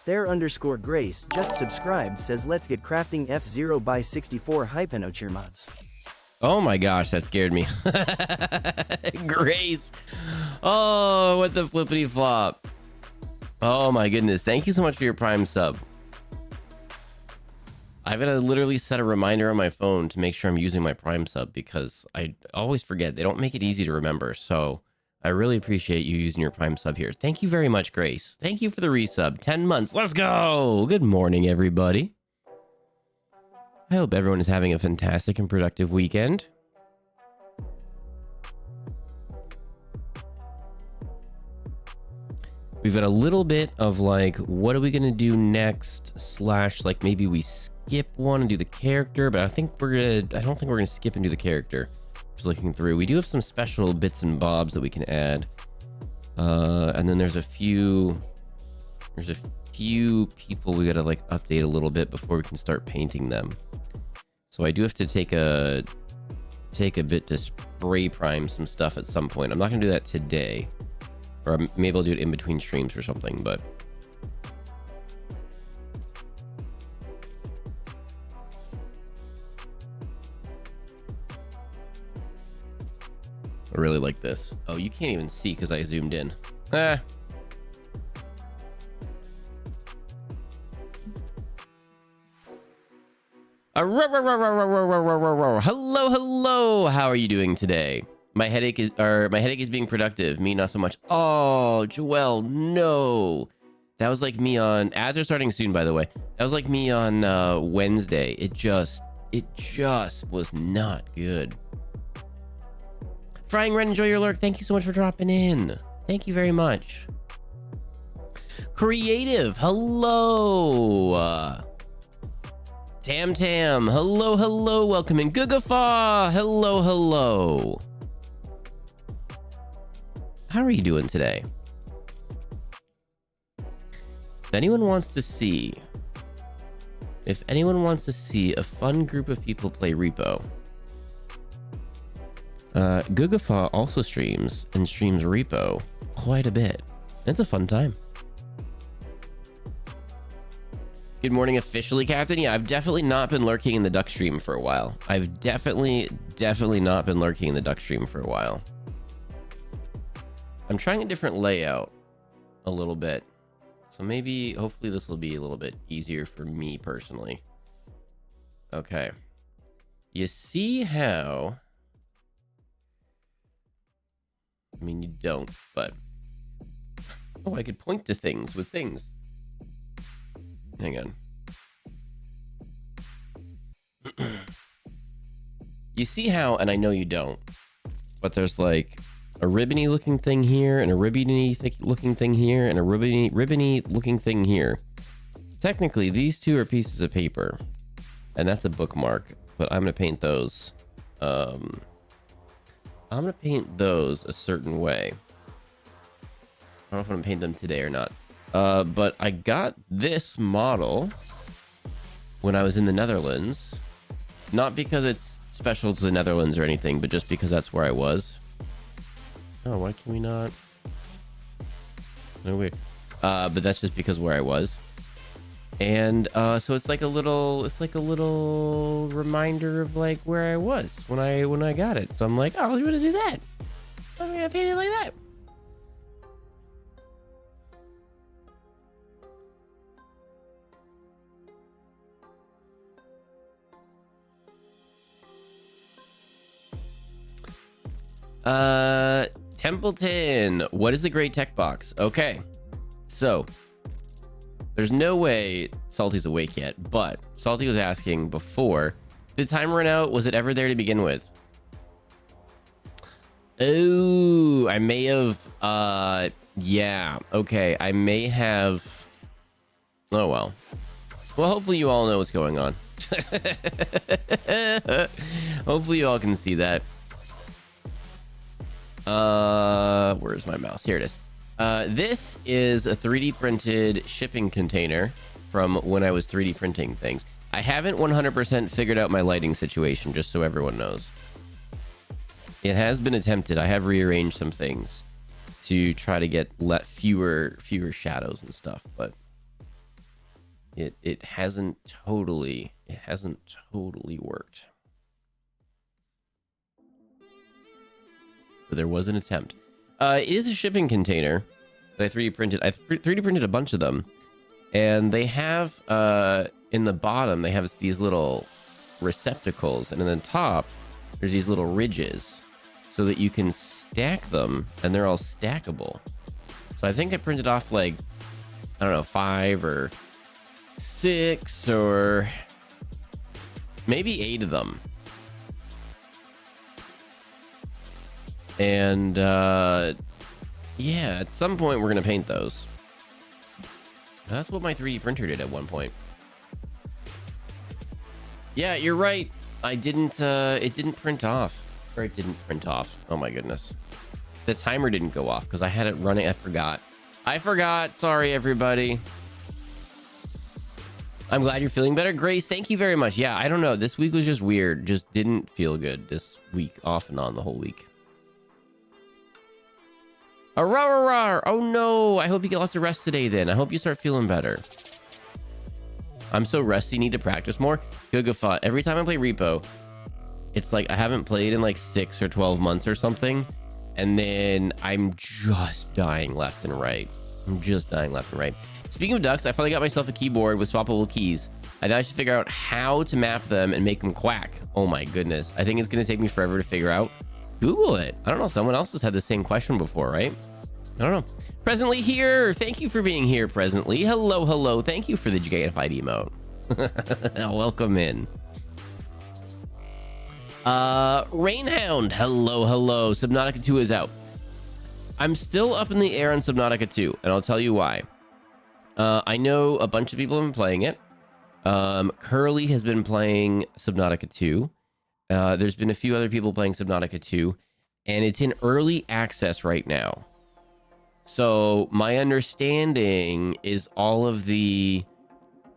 There_Grace just subscribed, says let's get crafting F0 by 64 hypenocher mods. Oh my gosh, that scared me. Grace. Oh, what the flippity flop. Oh my goodness. Thank you so much for your Prime sub. I've got to literally set a reminder on my phone to make sure I'm using my Prime sub because I always forget. They don't make it easy to remember. So I really appreciate you using your Prime sub here. Thank you very much, Grace. Thank you for the resub. 10 months. Let's go. Good morning, everybody. I hope everyone is having a fantastic and productive weekend. We've got a little bit of like, what are we going to do next? Slash, like maybe we skip one and do the character, but I don't think we're going to skip and do the character. Just looking through. We do have some special bits and bobs that we can add. And then there's a few people we got to like update a little bit before we can start painting them. So I do have to take a bit to spray prime some stuff at some point. I'm not going to do that today. Or maybe I'll do it in between streams or something, but... I really like this. Oh, you can't even see because I zoomed in. Ah. Hello, hello. How are you doing today? My headache is being productive. Me, not so much. Oh, Joelle, no. That was like me on... Ads are starting soon, by the way. That was like me on Wednesday. It just was not good. Frying Red, enjoy your lurk. Thank you so much for dropping in. Thank you very much. Creative, hello. Tam Tam, hello, hello. Welcome in. Gugafa, hello, hello. How are you doing today? If anyone wants to see a fun group of people play Repo, Gugafa also streams Repo quite a bit. It's a fun time. Good morning, officially, Captain. Yeah, I've definitely not been lurking in the duck stream for a while. I've definitely not been lurking in the duck stream for a while. I'm trying a different layout a little bit. So maybe, hopefully this will be a little bit easier for me personally. Okay. You see how... I mean, you don't, but... Oh, I could point to things with things. Hang on. You see how, and I know you don't, but there's like... a ribbony looking thing here and a ribbony looking thing here and a ribbony looking thing here. Technically, these two are pieces of paper and that's a bookmark, but I'm going to paint those. I'm going to paint those a certain way. I don't know if I'm going to paint them today or not. But I got this model when I was in the Netherlands, not because it's special to the Netherlands or anything, but just because that's where I was. Oh, why can we not? No, weird. But that's just because where I was. And so it's like a little reminder of like where I was when I got it. So I'm like, oh, I'm gonna do that. I'm gonna paint it like that. Templeton, what is the great tech box? Okay, so there's no way Salty's awake yet, but Salty was asking before, did time run out? Was it ever there to begin with? Oh, I may have, yeah, okay, I may have, oh well. Well, hopefully you all know what's going on. Hopefully you all can see that. Where's my mouse? Here it is. This is a 3D printed shipping container from when I was 3D printing things. I haven't 100% figured out my lighting situation, just so everyone knows. It has been attempted. I have rearranged some things to try to get fewer shadows and stuff, but it hasn't totally worked. But there was an attempt. It is a shipping container that I 3D printed. I 3D printed a bunch of them, and they have in the bottom they have these little receptacles, and in the top there's these little ridges so that you can stack them, and they're all stackable. So I think I printed off like, I don't know, 5 or 6 or maybe 8 of them. And yeah, at some point we're gonna paint those. That's what my 3D printer did at one point. Yeah, you're right. I didn't it didn't print off. Or it didn't print off. Oh my goodness. The timer didn't go off because I had it running. I forgot. Sorry, everybody. I'm glad you're feeling better. Grace, thank you very much. Yeah, I don't know. This week was just weird. Just didn't feel good this week, off and on the whole week. Arrararrar. Oh no. I hope you get lots of rest today then. I hope you start feeling better. I'm so rusty, need to practice more. Gugafot. Every time I play Repo, it's like I haven't played in like 6 or 12 months or something. And then I'm just dying left and right. Speaking of ducks, I finally got myself a keyboard with swappable keys. I now should figure out how to map them and make them quack. Oh my goodness. I think it's going to take me forever to figure out. Google it. I don't know. Someone else has had the same question before, right? I don't know. Presently here. Thank you for being here, Presently. Hello, hello. Thank you for the gigantified emote. Welcome in. Rainhound. Hello, hello. Subnautica 2 is out. I'm still up in the air on Subnautica 2, and I'll tell you why. I know a bunch of people have been playing it. Curly has been playing Subnautica 2. There's been a few other people playing Subnautica 2, and it's in early access right now. So my understanding is all of the,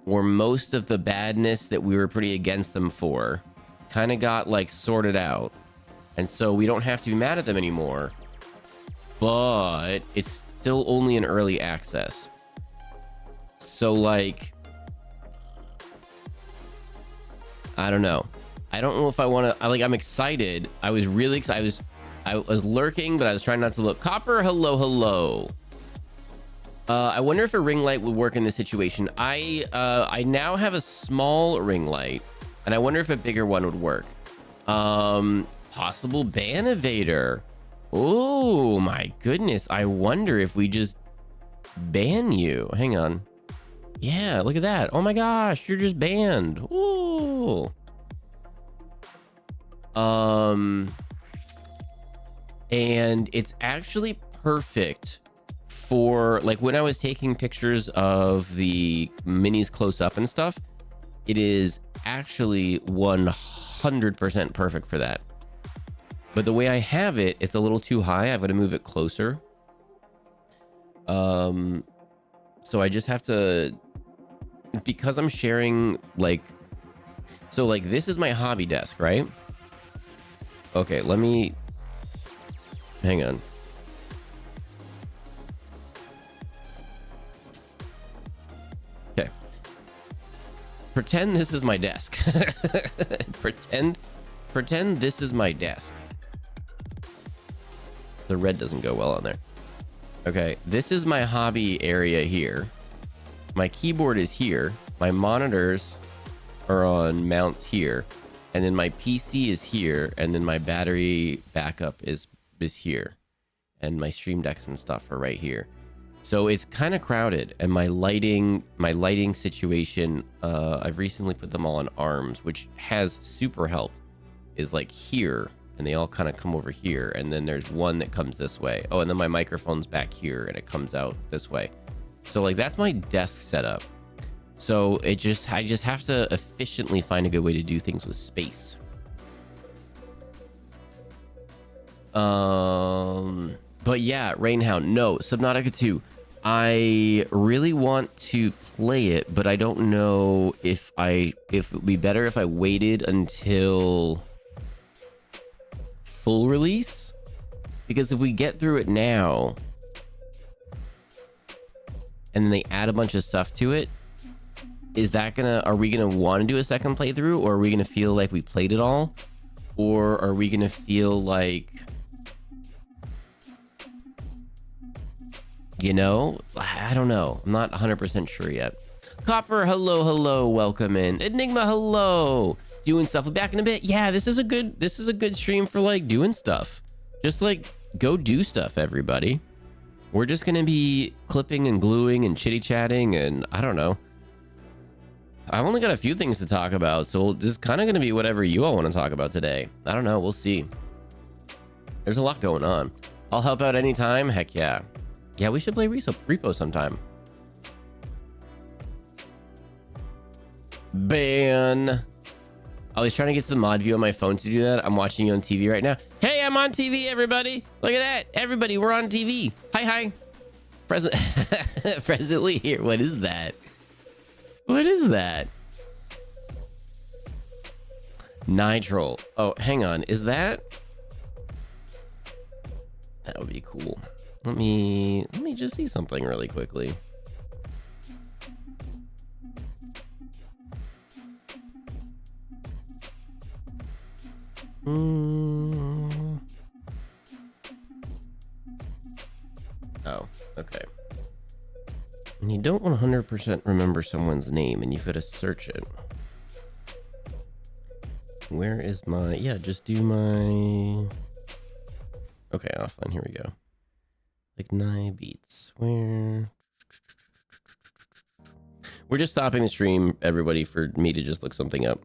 or most of the badness that we were pretty against them for kind of got like sorted out. And so we don't have to be mad at them anymore, but it's still only in early access. So like, I don't know. I don't know if I want to, I'm excited. I was really excited. I was lurking, but I was trying not to look. Copper, hello, hello. I wonder if a ring light would work in this situation. I now have a small ring light, and I wonder if a bigger one would work. Possible ban evader. Oh my goodness. I wonder if we just ban you. Hang on. Yeah, look at that. Oh my gosh, you're just banned. Ooh. And it's actually perfect for like when I was taking pictures of the minis close up and stuff. It is actually 100% perfect for that. But the way I have it, it's a little too high. I've got to move it closer. So I just have to, because I'm sharing like, so like this is my hobby desk, right? Okay, let me, hang on. Okay. Pretend this is my desk. Pretend this is my desk. The red doesn't go well on there. Okay, this is my hobby area here. My keyboard is here. My monitors are on mounts here. And then my PC is here. And then my battery backup is here. And my stream decks and stuff are right here. So it's kind of crowded. And my lighting situation, I've recently put them all on arms, which has super helped, is like here. And they all kind of come over here. And then there's one that comes this way. Oh, and then my microphone's back here and it comes out this way. So like that's my desk setup. So I just have to efficiently find a good way to do things with space. But yeah, Rainhound, no, Subnautica 2. I really want to play it, but I don't know if it would be better if I waited until full release, because if we get through it now and then they add a bunch of stuff to it, is that gonna, are we gonna want to do a second playthrough, or are we gonna feel like we played it all, or are we gonna feel like, you know, I don't know. I'm not 100% sure yet. Copper, hello, welcome in. Enigma, hello. Doing stuff back in a bit. Yeah, this is a good stream for like doing stuff. Just like go do stuff, everybody. We're just gonna be clipping and gluing and chitty chatting, and I don't know. I've only got a few things to talk about, so this is kind of gonna be whatever you all want to talk about today. I don't know, we'll see. There's a lot going on. I'll help out anytime. Heck yeah. Yeah, we should play Repo sometime. Ban. I was trying to get to the mod view on my phone to do that. I'm watching you on TV right now. Hey, I'm on TV, everybody. Look at that. Everybody, we're on TV. Hi. Presently here. What is that? What is that? Nitro. Oh, hang on. Is that? That would be cool. Let me just see something really quickly. Oh, okay. And you don't 100% remember someone's name, and you've got to search it. Where is my... Yeah, just do my... Okay, offline. Here we go. Like beats. Where? We're just stopping the stream, everybody, for me to just look something up.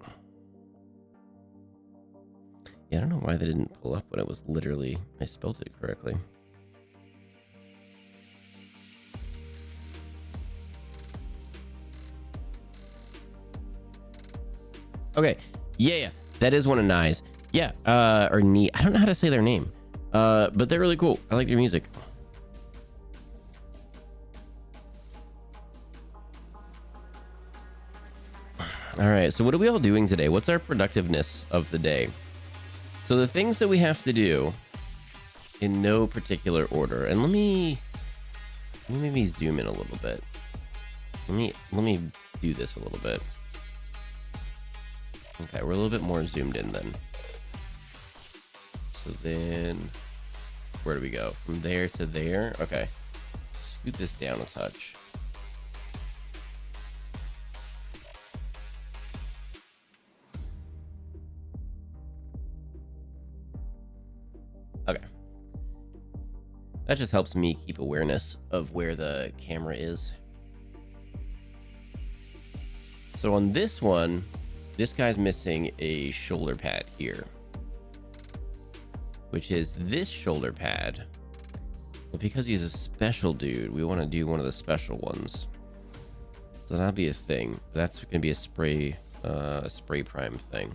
Yeah, I don't know why they didn't pull up when it was literally... I spelled it correctly. Okay. Yeah. That is one of Nye's. Yeah. Or Nee. I don't know how to say their name. But they're really cool. I like their music. All right. So what are we all doing today? What's our productiveness of the day? So the things that we have to do in no particular order. And let me maybe zoom in a little bit. Let me do this a little bit. Okay, we're a little bit more zoomed in then. So then, where do we go? From there to there? Okay. Scoot this down a touch. Okay. That just helps me keep awareness of where the camera is. So on this one, this guy's missing a shoulder pad here, which is this shoulder pad. But because he's a special dude, we want to do one of the special ones. So that'll be a thing. That's going to be a spray prime thing.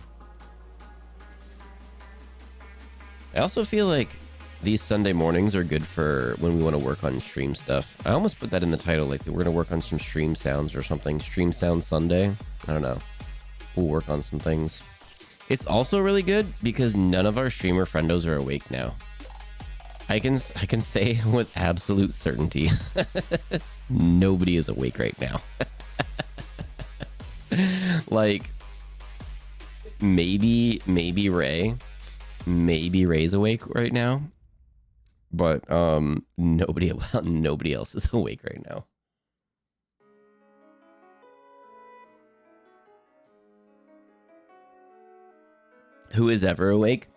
I also feel like these Sunday mornings are good for when we want to work on stream stuff. I almost put that in the title, like we're going to work on some stream sounds or something. Stream sound Sunday. I don't know. We'll work on some things. It's also really good because none of our streamer friendos are awake now. I can say with absolute certainty, nobody is awake right now. Like maybe Ray. Maybe Ray's awake right now, but nobody else is awake right now. Who is ever awake?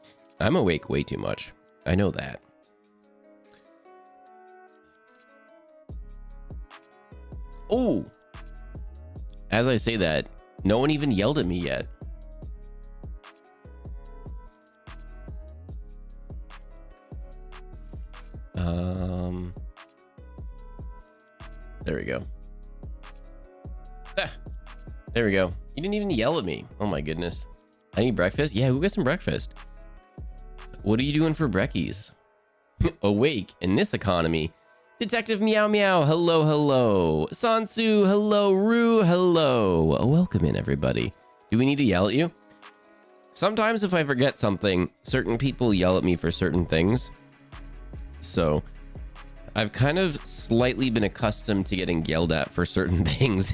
I'm awake way too much. I know that. Oh, as I say that, no one even yelled at me yet. There we go. There we go. You didn't even yell at me. Oh my goodness. I need breakfast? Yeah, who got some breakfast? What are you doing for brekkies? Awake in this economy. Detective Meow Meow, hello. Sansu, hello. Rue, hello. Welcome in, everybody. Do we need to yell at you? Sometimes if I forget something, certain people yell at me for certain things. So, I've kind of slightly been accustomed to getting yelled at for certain things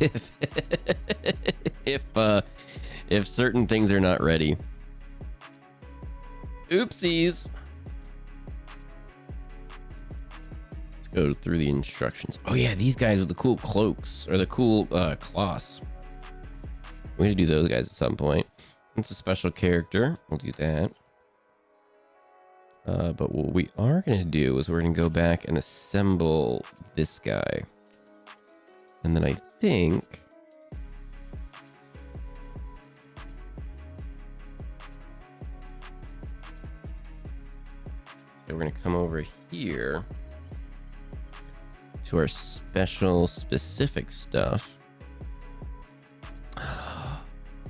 if certain things are not ready. Oopsies. Let's go through the instructions. Oh yeah, these guys with the cool cloaks or the cool cloths. We're gonna do those guys at some point. It's a special character. We'll do that. But what we are going to do is we're going to go back and assemble this guy. And then I think... we're going to come over here to our special specific stuff.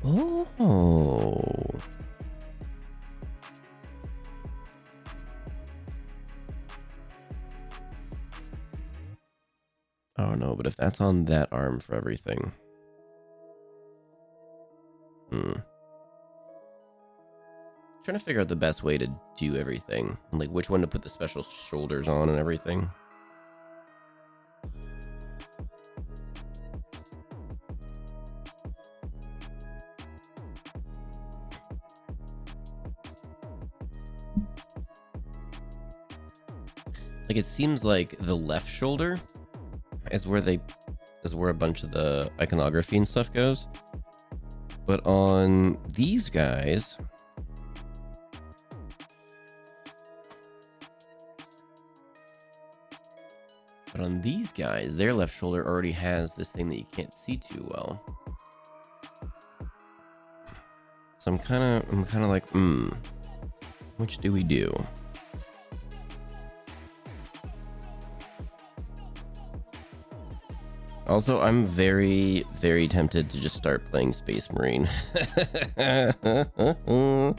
Oh... Oh no, but if that's on that arm for everything. Trying to figure out the best way to do everything. And like which one to put the special shoulders on and everything. Like it seems like the left shoulder is where a bunch of the iconography and stuff goes. But on these guys, their left shoulder already has this thing that you can't see too well. So I'm kind of like, which do we do? Also, I'm very, very tempted to just start playing Space Marine. I'm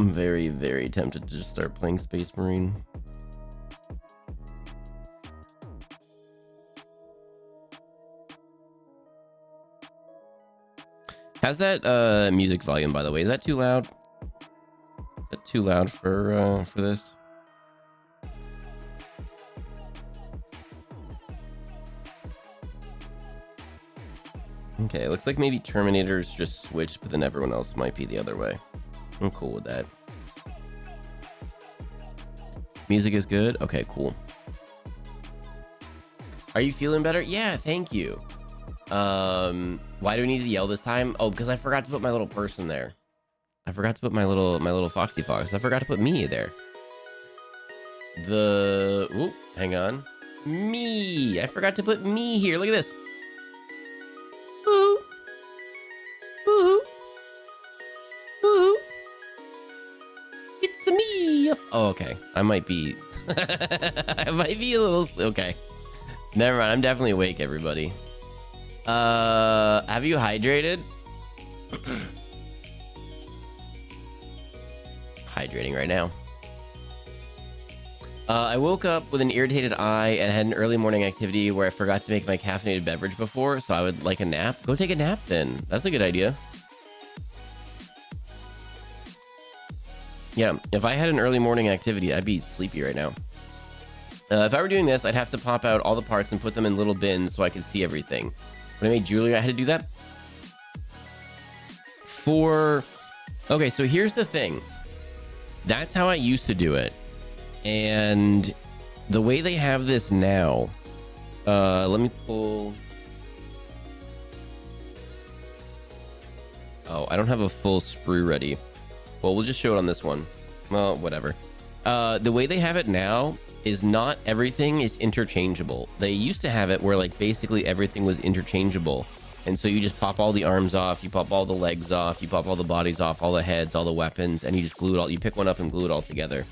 very, very tempted to just start playing Space Marine. How's that music volume, by the way? Is that too loud? Is that too loud for this? Okay, looks like maybe Terminator's just switched, but then everyone else might be the other way. I'm cool with that. Music is good? Okay, cool. Are you feeling better? Yeah, thank you. Why do we need to yell this time? Oh, because I forgot to put my little person there. I forgot to put my little Foxy Fox. I forgot to put me there. Oop, hang on. Me. I forgot to put me here. Look at this. It's me. Oh, okay. I might be I might be a little okay. Never mind. I'm definitely awake, everybody. Have you hydrated? Hydrating right now. I woke up with an irritated eye and had an early morning activity where I forgot to make my caffeinated beverage before, so I would like a nap. Go take a nap then. That's a good idea. Yeah, if I had an early morning activity, I'd be sleepy right now. If I were doing this, I'd have to pop out all the parts and put them in little bins so I could see everything. When I made jewelry, I had to do that. Okay, so here's the thing. That's how I used to do it. And the way they have this now, let me pull. Oh, I don't have a full sprue ready. Well, we'll just show it on this one. Well, whatever. The way they have it now is not everything is interchangeable. They used to have it where like basically everything was interchangeable. And so you just pop all the arms off, you pop all the legs off, you pop all the bodies off, all the heads, all the weapons, and you just glue it all. You pick one up and glue it all together.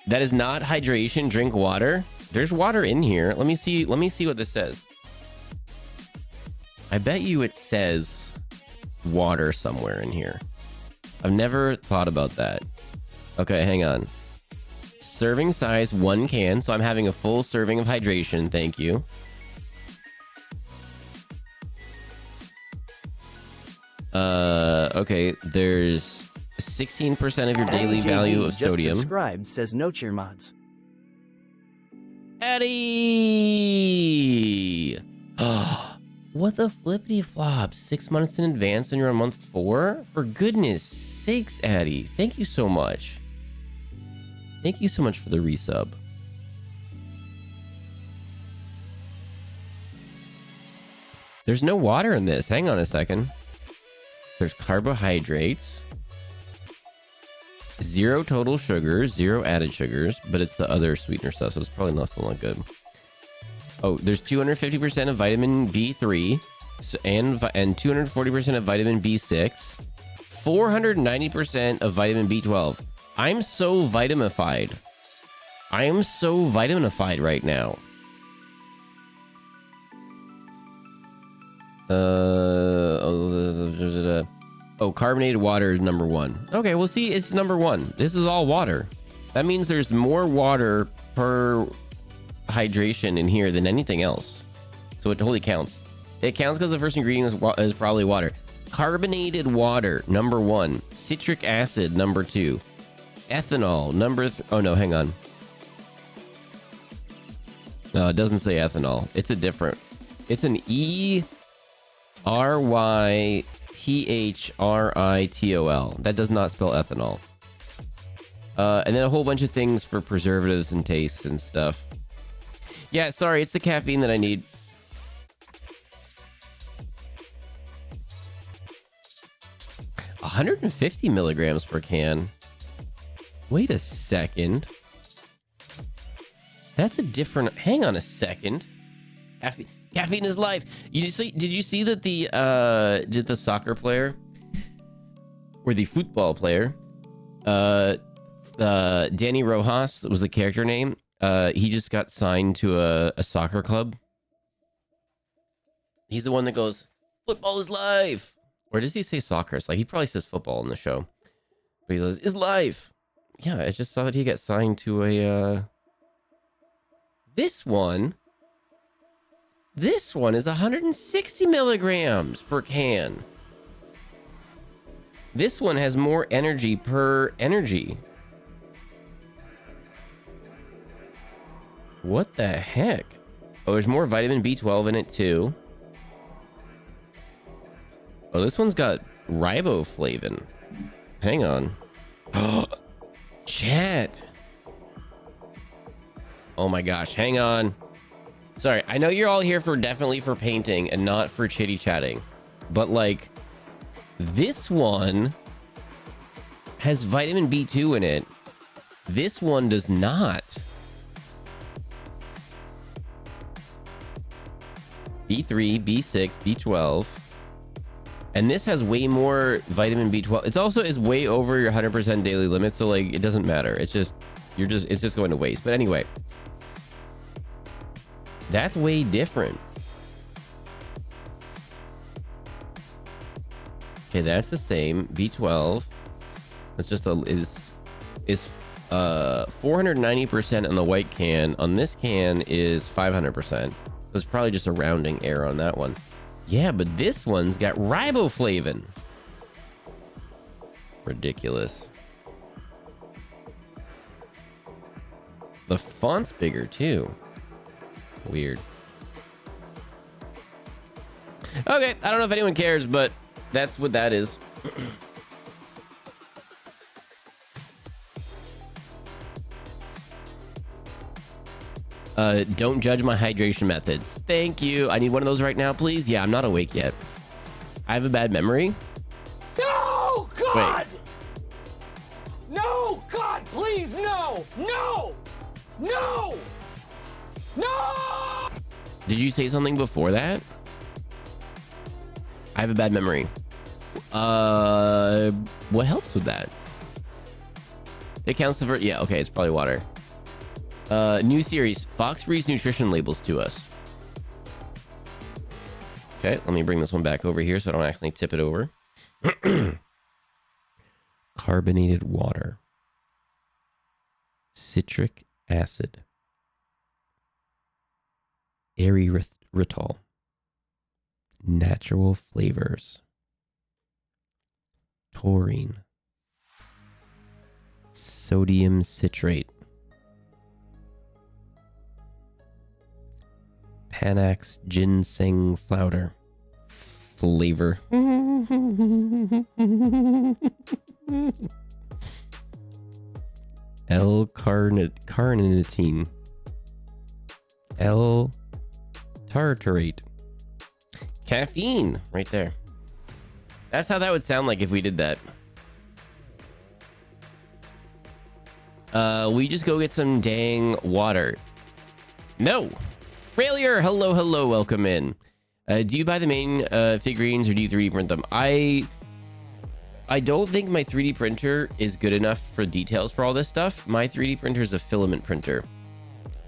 That is not hydration. Drink water. There's water in here. Let me see what this says. I bet you it says water somewhere in here. I've never thought about that. Okay, hang on. Serving size 1 can. So I'm having a full serving of hydration. Thank you. Okay, there's 16% of your daily value of sodium. Just subscribed, says no cheer mods. Eddie! What the flippity flop? 6 months in advance and you're on month 4? For goodness sakes, Addie. Thank you so much. Thank you so much for the resub. There's no water in this. Hang on a second. There's carbohydrates. 0 total sugars, 0 added sugars, but it's the other sweetener stuff, so it's probably not still not good. Oh, there's 250% of vitamin B3 and 240% of vitamin B6, 490% of vitamin B12. I'm so vitamified. I am so vitamified right now. Oh, carbonated water is number 1. Okay, well, see, it's number 1. This is all water. That means there's more water per hydration in here than anything else. So it totally counts. It counts because the first ingredient is probably water. Carbonated water, number 1. Citric acid, number 2. Ethanol, number... Oh, no, hang on. No, it doesn't say ethanol. It's a different... It's an ERYTHRITOL. That does not spell ethanol. And then a whole bunch of things for preservatives and tastes and stuff. Yeah, sorry, it's the caffeine that I need. $150 milligrams per can. Wait a second. That's a different... Hang on a second. Caffeine is life. Did you see that the soccer player or the football player, Danny Rojas was the character name. He just got signed to a soccer club. He's the one that goes, "Football is life." Or does he say soccer? It's like he probably says football in the show. But he goes, "Is life." Yeah, I just saw that he got signed to a This one is 160 milligrams per can. This one has more energy per energy. What the heck? Oh, there's more vitamin B12 in it too. Oh, this one's got riboflavin. Hang on. Oh, chat. Oh my gosh, hang on. Sorry, I know you're all here definitely for painting and not for chitty chatting, but like this one has vitamin B2 in it. This one does not. B3, B6, B12. And this has way more vitamin B12. It's also is way over your 100% daily limit, so like it doesn't matter. It's just it's just going to waste. But anyway, that's way different. Okay, that's the same. B12. That's just is 490% on the white can. On this can is 500%. There's probably just a rounding error on that one. Yeah, but this one's got riboflavin. Ridiculous. The font's bigger too. Weird. Okay, I don't know if anyone cares, but that's what that is. Don't judge my hydration methods. Thank you. I need one of those right now, please. Yeah, I'm not awake yet. I have a bad memory. No, God! Wait. No, God, please, no! No! No! No! Did you say something before that? I have a bad memory. What helps with that? It counts for... Yeah, okay, it's probably water. New series. Fox reads nutrition labels to us. Okay, let me bring this one back over here so I don't accidentally tip it over. Carbonated water. Citric acid. Erythritol. Natural flavors. Taurine. Sodium citrate. Panax ginseng flavor. L-carnitine. L-tartarate. Caffeine, right there. That's how that would sound like if we did that. We just go get some dang water. No. Failure. Hello, hello. Welcome in. Do you buy the main figurines or do you 3D print them? I don't think my 3D printer is good enough for details for all this stuff. My 3D printer is a filament printer.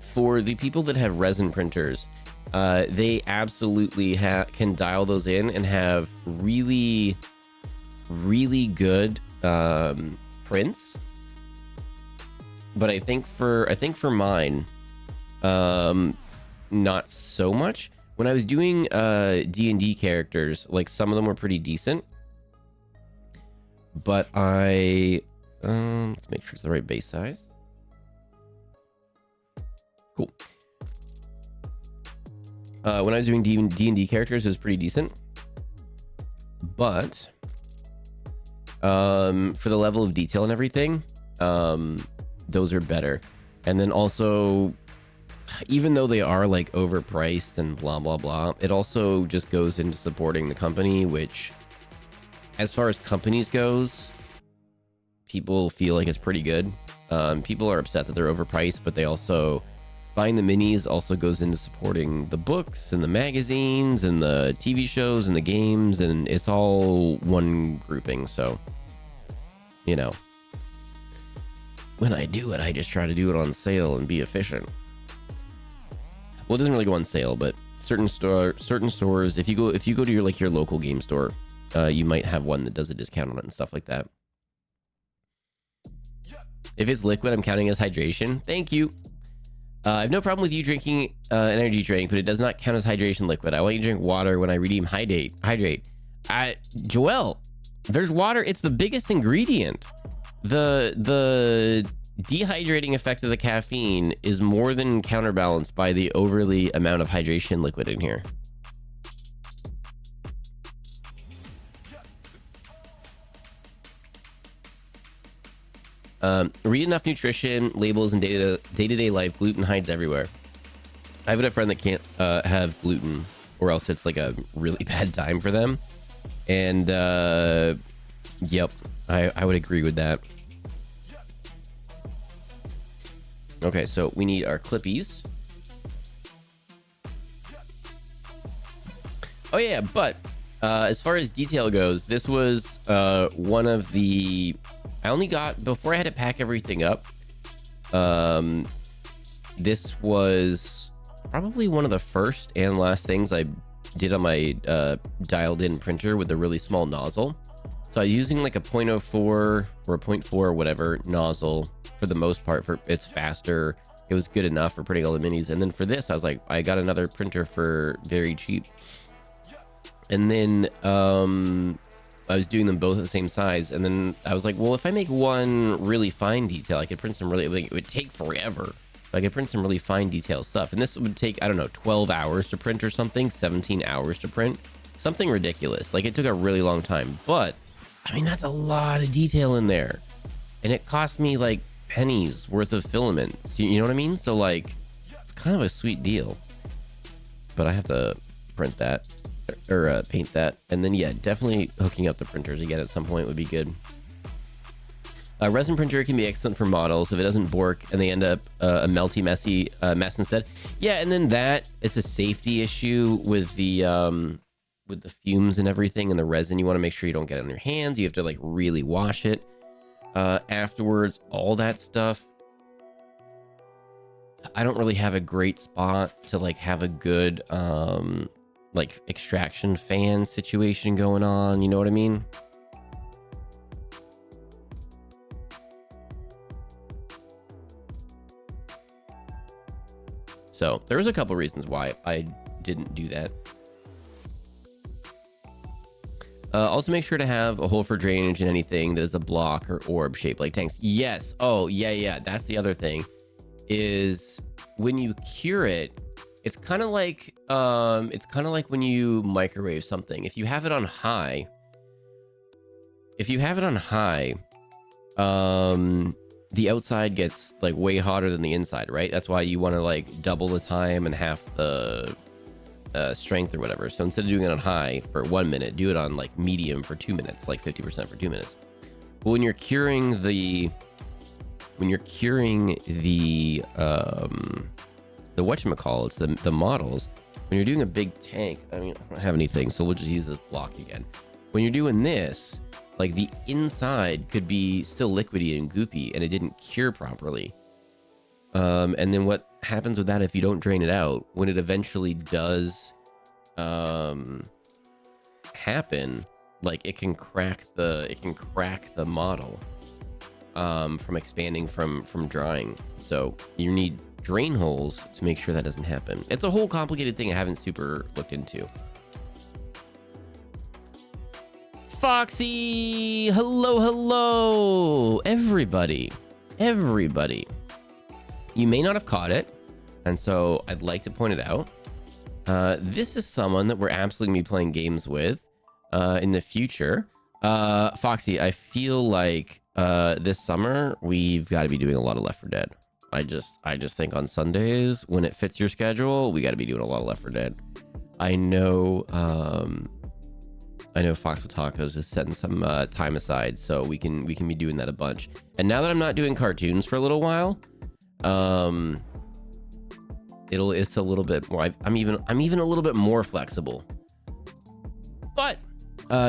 For the people that have resin printers, they absolutely can dial those in and have really, really good prints. But I think for mine, not so much. When I was doing D&D characters, like some of them were pretty decent. But let's make sure it's the right base size. Cool. When I was doing D&D characters, it was pretty decent. But for the level of detail and everything, those are better. And then also, even though they are like overpriced and blah blah blah, it also just goes into supporting the company, which as far as companies goes, people feel like it's pretty good. People are upset that they're overpriced, but they also, buying the minis also goes into supporting the books and the magazines and the TV shows and the games, and it's all one grouping. So, you know, when I do it, I just try to do it on sale and be efficient. Well, it doesn't really go on sale, but certain stores, if you go to your local game store, you might have one that does a discount on it and stuff like that. If it's liquid, I'm counting as hydration. Thank you. I have no problem with you drinking an energy drink, but it does not count as hydration liquid. I want you to drink water when I redeem hydrate. Joel, there's water. It's the biggest ingredient. The dehydrating effect of the caffeine is more than counterbalanced by the overly amount of hydration liquid in here. Read enough nutrition labels in day-to-day life. Gluten hides everywhere. I have a friend that can't have gluten, or else it's like a really bad time for them. And yep, I would agree with that. Okay, so we need our clippies. Oh yeah, but as far as detail goes, this was one of the... I only got, before I had to pack everything up, this was probably one of the first and last things I did on my dialed in printer with a really small nozzle. So I was using like a 0.04 or a 0.4 or whatever nozzle for the most part. It's faster. It was good enough for printing all the minis. And then for this, I was like, I got another printer for very cheap. And then I was doing them both at the same size, and then I was like, well, if I make one really fine detail, I could print some really, like, it would take forever. I could print some really fine detail stuff, and this would take, I don't know, 12 hours to print or something, 17 hours to print, something ridiculous. Like, it took a really long time, but I mean, that's a lot of detail in there, and it cost me like pennies worth of filaments. You know what I mean? So like, it's kind of a sweet deal, but I have to print that. Or paint that, and then yeah, definitely hooking up the printers again at some point would be good. A resin printer can be excellent for models if it doesn't bork and they end up a melty, messy mess instead. Yeah, and then that, it's a safety issue with the fumes and everything, and the resin. You want to make sure you don't get it on your hands. You have to like really wash it afterwards. All that stuff. I don't really have a great spot to like have a good like extraction fan situation going on, you know what I mean? So there was a couple reasons why I didn't do that. Also make sure to have a hole for drainage in anything that is a block or orb shaped like tanks. Yes. Oh yeah, that's the other thing, is when you cure it, It's kind of like when you microwave something. If you have it on high, the outside gets like way hotter than the inside, right? That's why you want to like double the time and half the strength or whatever. So instead of doing it on high for 1 minute, do it on like medium for 2 minutes, like 50% for 2 minutes. But when you're curing the whatchamacallits, the models, when you're doing a big tank, I mean, I don't have anything, so we'll just use this block again. When you're doing this, like the inside could be still liquidy and goopy and it didn't cure properly. And then what happens with that if you don't drain it out, when it eventually does happen, like it can crack the model from expanding from drying. So you need drain holes to make sure that doesn't happen. It's a whole complicated thing I haven't super looked into. Foxy, hello everybody. You may not have caught it, and so I'd like to point it out. This is someone that we're absolutely going to be playing games with in the future. Foxy, I feel like this summer we've got to be doing a lot of Left 4 Dead. I just think on Sundays when it fits your schedule, we got to be doing a lot of Left 4 Dead. I know Fox with Tacos is setting some time aside, so we can be doing that a bunch. And now that I'm not doing cartoons for a little while, it's a little bit more. I'm even a little bit more flexible. But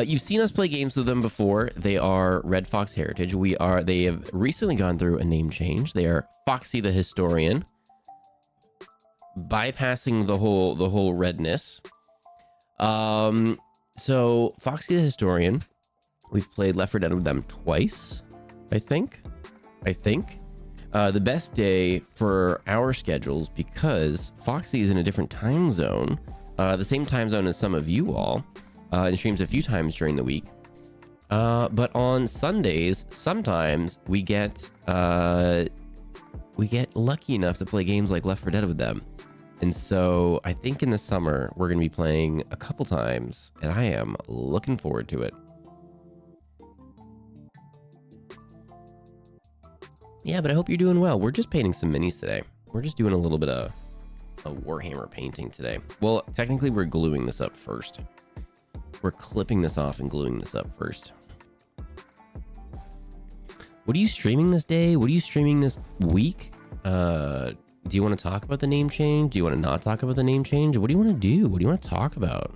you've seen us play games with them before. They are Red Fox Heritage. They have recently gone through a name change. They are Foxy the Historian, bypassing the whole redness. So Foxy the Historian, we've played Left 4 Dead with them twice, I think. The best day for our schedules, because Foxy is in a different time zone, the same time zone as some of you all, and streams a few times during the week. But on Sundays, sometimes we get lucky enough to play games like Left 4 Dead with them. And so I think in the summer, we're going to be playing a couple times, and I am looking forward to it. Yeah, but I hope you're doing well. We're just painting some minis today. We're just doing a little bit of a Warhammer painting today. Well, technically, we're gluing this up first. We're clipping this off and gluing this up first. What are you streaming this day? What are you streaming this week? Do you want to talk about the name change? Do you want to not talk about the name change? What do you want to do? What do you want to talk about?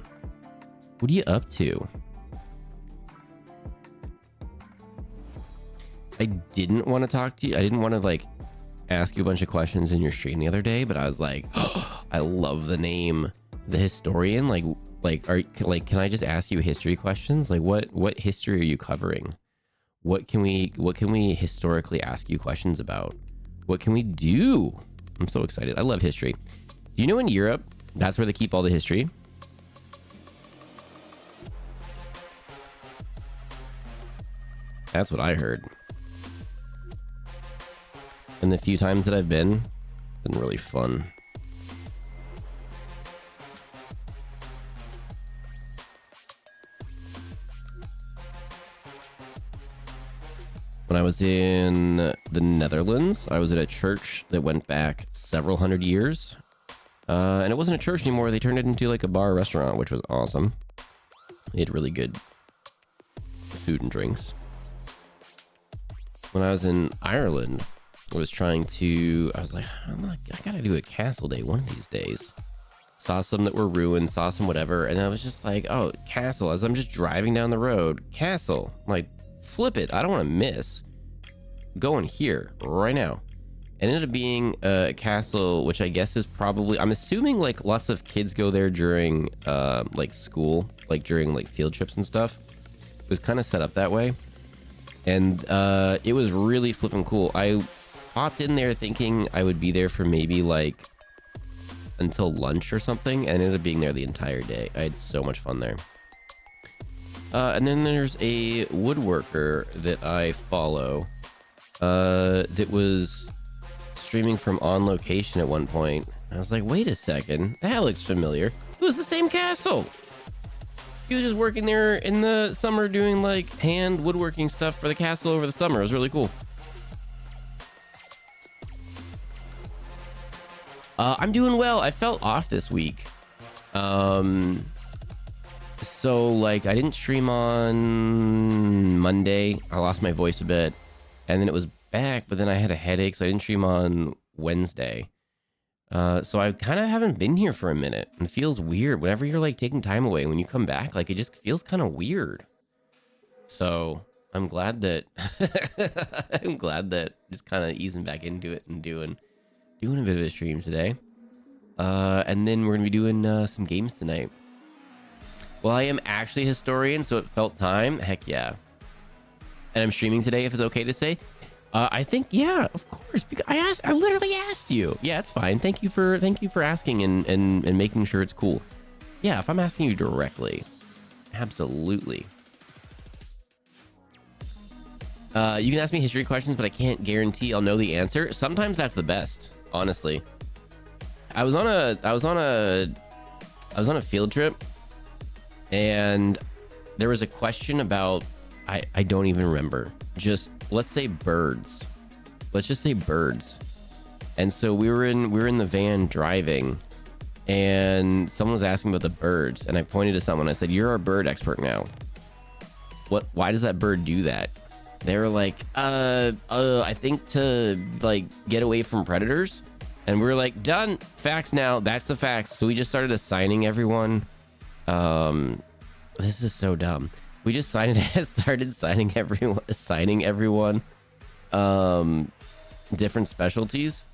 What are you up to? I didn't want to talk to you. I didn't want to like ask you a bunch of questions in your stream the other day, but I was like, oh, I love the name, the Historian. Can I just ask you history questions? Like what history are you covering? What can we historically ask you questions about? What can we do? I'm so excited. I love history. Do you know in Europe, that's where they keep all the history? That's what I heard. And the few times that I've been really fun. When I was in the Netherlands, I was at a church that went back several hundred years. And it wasn't a church anymore. They turned it into like a bar restaurant, which was awesome. They had really good food and drinks. When I was in Ireland, I was like, I gotta do a castle day one of these days. Saw some that were ruined, saw some whatever. And I was just like, oh, castle. As I'm just driving down the road, castle. I'm like, flip it. I don't want to miss going here right now. It ended up being a castle, which I guess is probably, I'm assuming like lots of kids go there during like school, like during like field trips and stuff. It was kind of set up that way. And it was really flipping cool. I popped in there thinking I would be there for maybe like until lunch or something, and ended up being there the entire day. I had so much fun there. And then there's a woodworker that I follow that was streaming from On Location at one point. I was like, wait a second, that looks familiar. It was the same castle. He was just working there in the summer doing like hand woodworking stuff for the castle over the summer. It was really cool. I'm doing well. I felt off this week. So like I didn't stream on Monday. I lost my voice a bit and then it was back, but then I had a headache. So I didn't stream on Wednesday. So I kind of haven't been here for a minute and it feels weird whenever you're like taking time away. When you come back, like it just feels kind of weird. So I'm glad that I'm glad that just kind of easing back into it and doing a bit of a stream today. And then we're gonna be doing some games tonight. Well, I am actually a historian, so it felt time. Heck yeah. And I'm streaming today, if it's okay to say. I think, yeah, of course. Because I literally asked you. Yeah, it's fine. Thank you for asking and making sure it's cool. Yeah, if I'm asking you directly, absolutely. You can ask me history questions, but I can't guarantee I'll know the answer. Sometimes that's the best, honestly. I was on a field trip, and there was a question about I don't even remember. Just let's say birds. Let's just say birds. And so we were in the van driving, and someone was asking about the birds, and I pointed to someone. I said, "You're our bird expert now. Why does that bird do that?" They were like, I think to like get away from predators. And we were like, done. Facts now. That's the facts. So we just started assigning everyone. This is so dumb. We just started assigning everyone different specialties.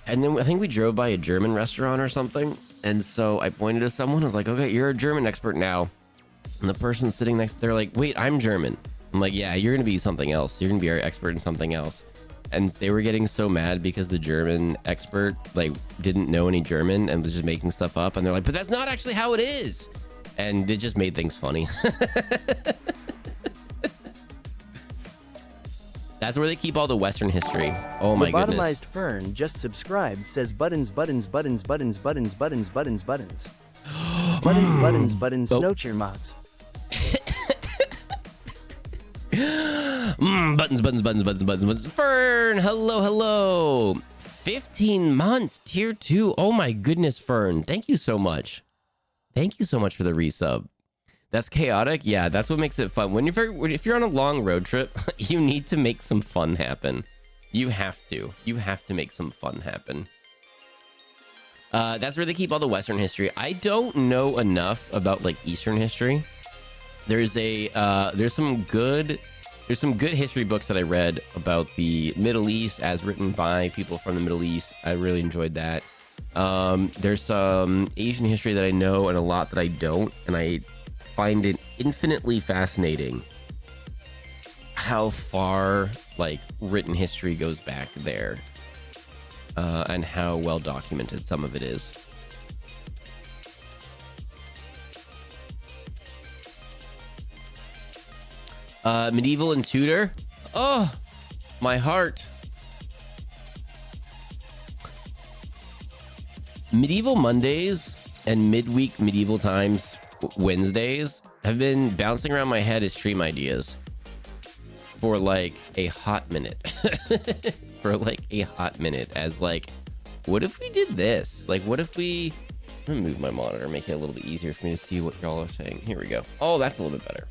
And then I think we drove by a German restaurant or something. And so I pointed to someone. I was like, okay, you're a German expert now. And the person sitting next, they're like, wait, I'm German. I'm like, yeah, you're going to be something else. You're going to be our expert in something else. And they were getting so mad because the German expert like didn't know any German and was just making stuff up. And they're like, but that's not actually how it is. And it just made things funny. That's where they keep all the Western history. Oh my goodness. Lobotomized Fern just subscribed, says buttons, buttons, buttons, buttons, buttons, buttons, buttons, buttons. Buttons, buttons, buttons, snowcheer mods. Buttons, buttons, buttons, buttons, buttons, buttons. Fern, hello. 15 months, tier 2. Oh my goodness, Fern. Thank you so much. Thank you so much for the resub. That's chaotic. Yeah, that's what makes it fun. If you're on a long road trip, you need to make some fun happen. You have to. You have to make some fun happen. That's where they keep all the Western history. I don't know enough about like Eastern history. There's some good history books that I read about the Middle East as written by people from the Middle East. I really enjoyed that. There's some Asian history that I know and a lot that I don't, and I find it infinitely fascinating how far like written history goes back there, and how well documented some of it is. Medieval and Tudor. Oh, my heart. Medieval Mondays and midweek medieval times Wednesdays have been bouncing around my head as stream ideas for like a hot minute. For like a hot minute, as like, what if we did this? Like, what if we... I'm gonna move my monitor, make it a little bit easier for me to see what y'all are saying. Here we go. Oh, that's a little bit better.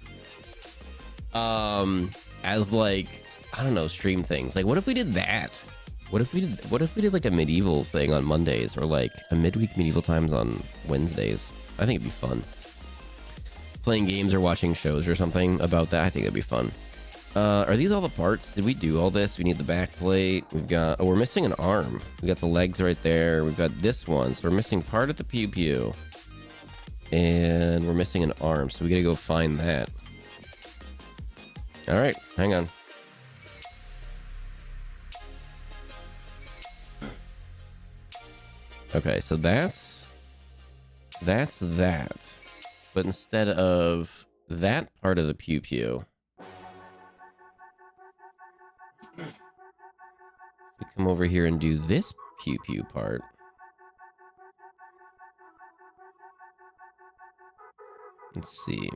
As like, I don't know, stream things. Like, what if we did that? What if we did like a medieval thing on Mondays, or like a midweek medieval times on Wednesdays? I think it'd be fun. Playing games or watching shows or something about that. I think it'd be fun. Are these all the parts? Did we do all this? We need the back plate. We've got, oh, we're missing an arm. We got the legs right there. We've got this one. So we're missing part of the pew pew. And we're missing an arm. So we gotta go find that. All right, hang on. Okay, so that's that. But instead of that part of the pew pew, we come over here and do this pew pew part. Let's see.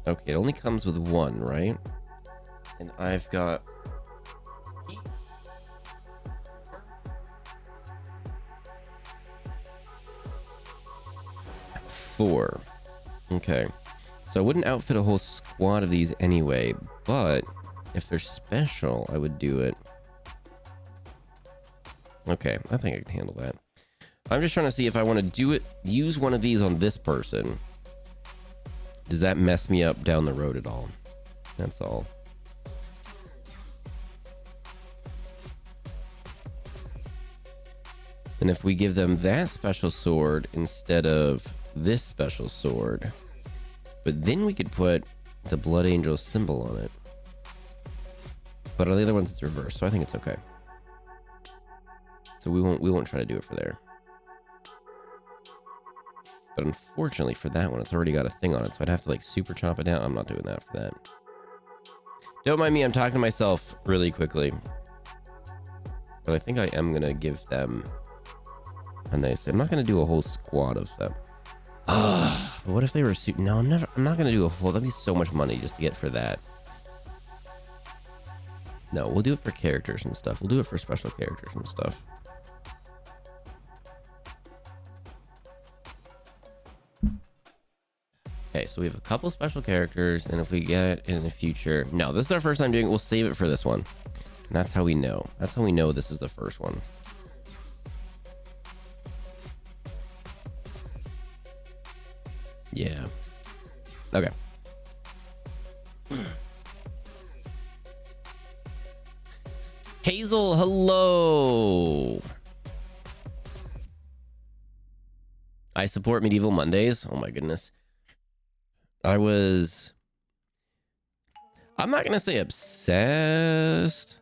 Okay, it only comes with one, right? And I've got 4. Okay. So I wouldn't outfit a whole squad of these anyway, but if they're special, I would do it. Okay, I think I can handle that. I'm just trying to see if I want to do it, use one of these on this person. Does that mess me up down the road at all? That's all. And if we give them that special sword instead of this special sword, but then we could put the Blood Angel symbol on it. But on the other ones it's reversed, so I think it's okay. So we won't try to do it for there. But unfortunately for that one, it's already got a thing on it, so I'd have to like super chomp it down. I'm not doing that for that. Don't mind me, I'm talking to myself really quickly. But I think I am gonna give them a nice. I'm not gonna do a whole squad of them. But what if they were suit? No, I'm not gonna do a full. That'd be so much money just to get for that. No, we'll do it for characters and stuff. We'll do it for special characters and stuff. Okay, so we have a couple special characters, and if we get it in the future, no, this is our first time doing it. We'll save it for this one. And that's how we know. That's how we know this is the first one. Yeah. Okay. Hazel, hello. I support Medieval Mondays. Oh my goodness. I'm not going to say obsessed,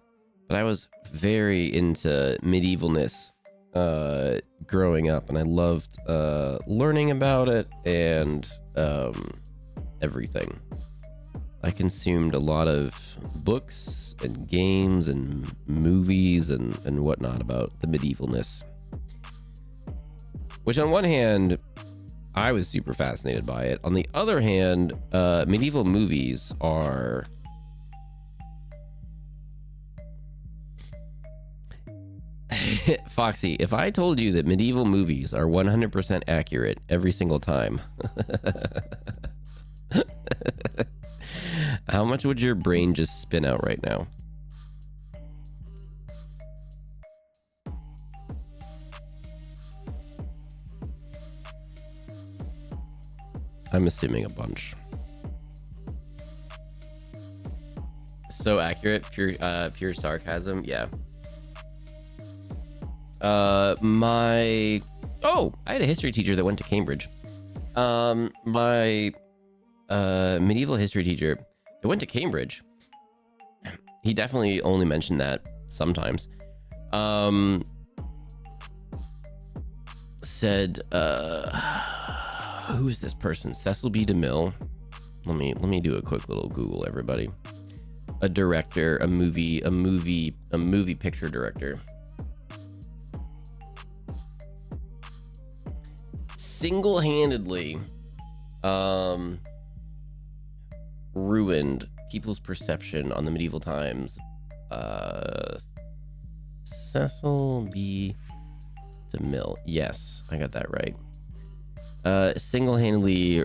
but I was very into medievalness growing up, and I loved learning about it and everything. I consumed a lot of books and games and movies and whatnot about the medievalness, which on one hand I was super fascinated by it. On the other hand, medieval movies are Foxy, if I told you that medieval movies are 100% accurate every single time, how much would your brain just spin out right now? I'm assuming a bunch. So accurate, pure sarcasm. Yeah. I had a history teacher that went to Cambridge. My medieval history teacher that went to Cambridge. He definitely only mentioned that sometimes. Said, who is this person? Cecil B. DeMille. Let me do a quick little Google, everybody. A director, a movie picture director. Single-handedly ruined people's perception on the medieval times. Cecil B. DeMille. Yes, I got that right. Single-handedly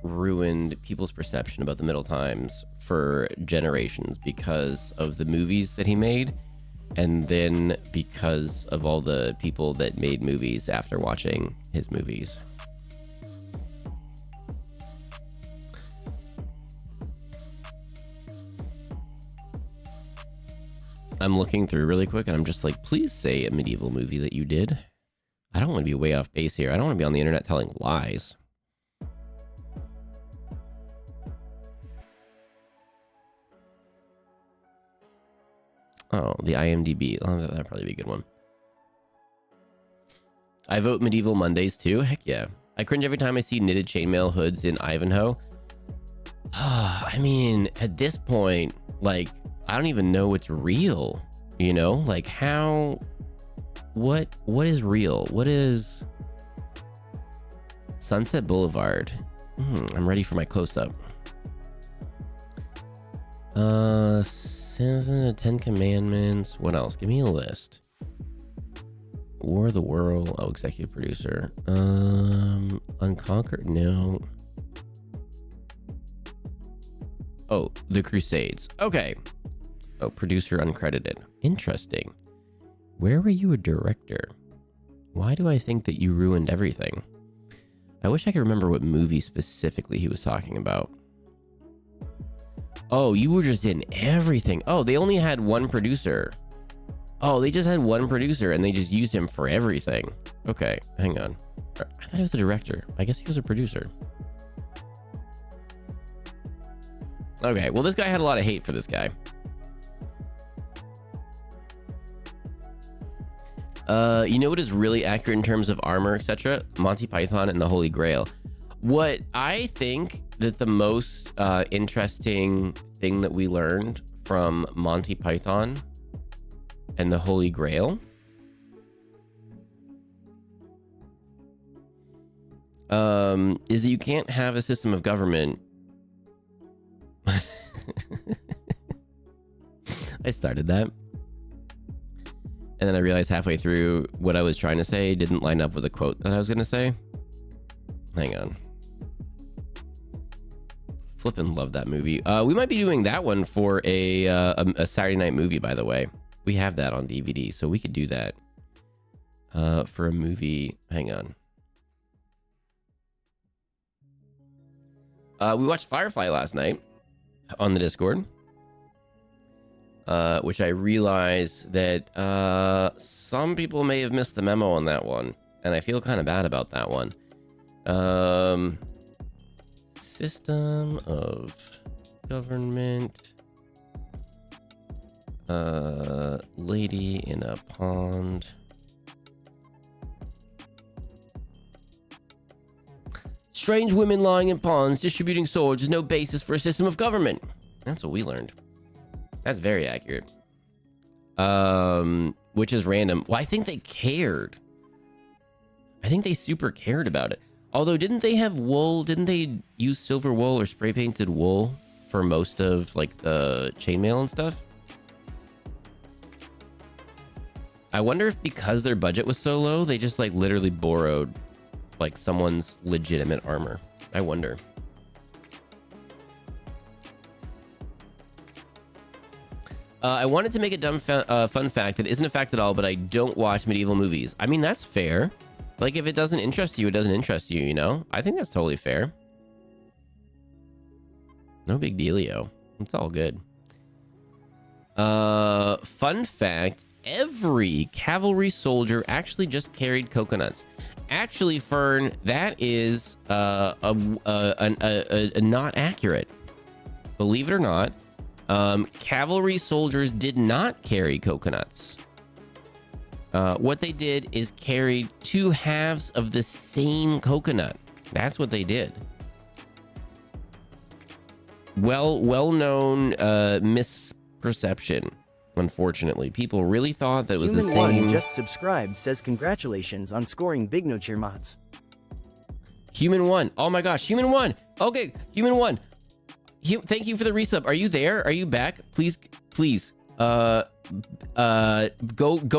ruined people's perception about the Middle Times for generations because of the movies that he made, and then because of all the people that made movies after watching his movies. I'm looking through really quick and I'm just like, please say a medieval movie that you did. I don't want to be way off base here. I don't want to be on the internet telling lies. Oh, the IMDb. Oh, that'd probably be a good one. I vote Medieval Mondays too. Heck yeah. I cringe every time I see knitted chainmail hoods in Ivanhoe. I mean, at this point, like, I don't even know what's real. You know, like what is real? What is Sunset Boulevard? I'm ready for my close-up. Citizen of 10 Commandments. What else? Give me a list. War of the World. Oh, executive producer. Unconquered. No. Oh, The Crusades. Okay. Oh, producer uncredited. Interesting. Where were you a director? Why do I think that you ruined everything? I wish I could remember what movie specifically he was talking about. Oh, you were just in everything. Oh, they only had one producer. Oh, they just had one producer and they just used him for everything. Okay, hang on. I thought he was the director. I guess he was a producer. Okay, well, this guy had a lot of hate for this guy. You know what is really accurate in terms of armor, etc.? Monty Python and the Holy Grail. What I think that the most interesting thing that we learned from Monty Python and the Holy Grail is that you can't have a system of government. I started that. And then I realized halfway through what I was trying to say didn't line up with the quote that I was going to say. Hang on. Flippin' love that movie. We might be doing that one for a Saturday night movie, by the way. We have that on DVD, so we could do that for a movie. Hang on. We watched Firefly last night on the Discord. Which I realize that some people may have missed the memo on that one, and I feel kind of bad about that one. System of government, lady in a pond. Strange women lying in ponds distributing swords is no basis for a system of government. That's what we learned. That's very accurate. Which is random. Well, I think they cared. I think they super cared about it. Although, didn't they have wool? Didn't they use silver wool or spray painted wool for most of like the chainmail and stuff? I wonder if because their budget was so low, they just like literally borrowed like someone's legitimate armor. I wonder. I wanted to make a dumb fun fact that isn't a fact at all, but I don't watch medieval movies. I mean, that's fair. Like, if it doesn't interest you, it doesn't interest you, you know? I think that's totally fair. No big dealio. It's all good. Fun fact, every cavalry soldier actually just carried coconuts. Actually, Fern, that is not accurate. Believe it or not. Cavalry soldiers did not carry coconuts. What they did is carry 2 halves of the same coconut. That's what they did. Well-known misperception. Unfortunately, people really thought that it was the same. Human One just subscribed, says congratulations on scoring big no cheer mods. Human One. Oh my gosh, Human One. Okay, Human One. Thank you for the resub. Are you there? Are you back? Please. Go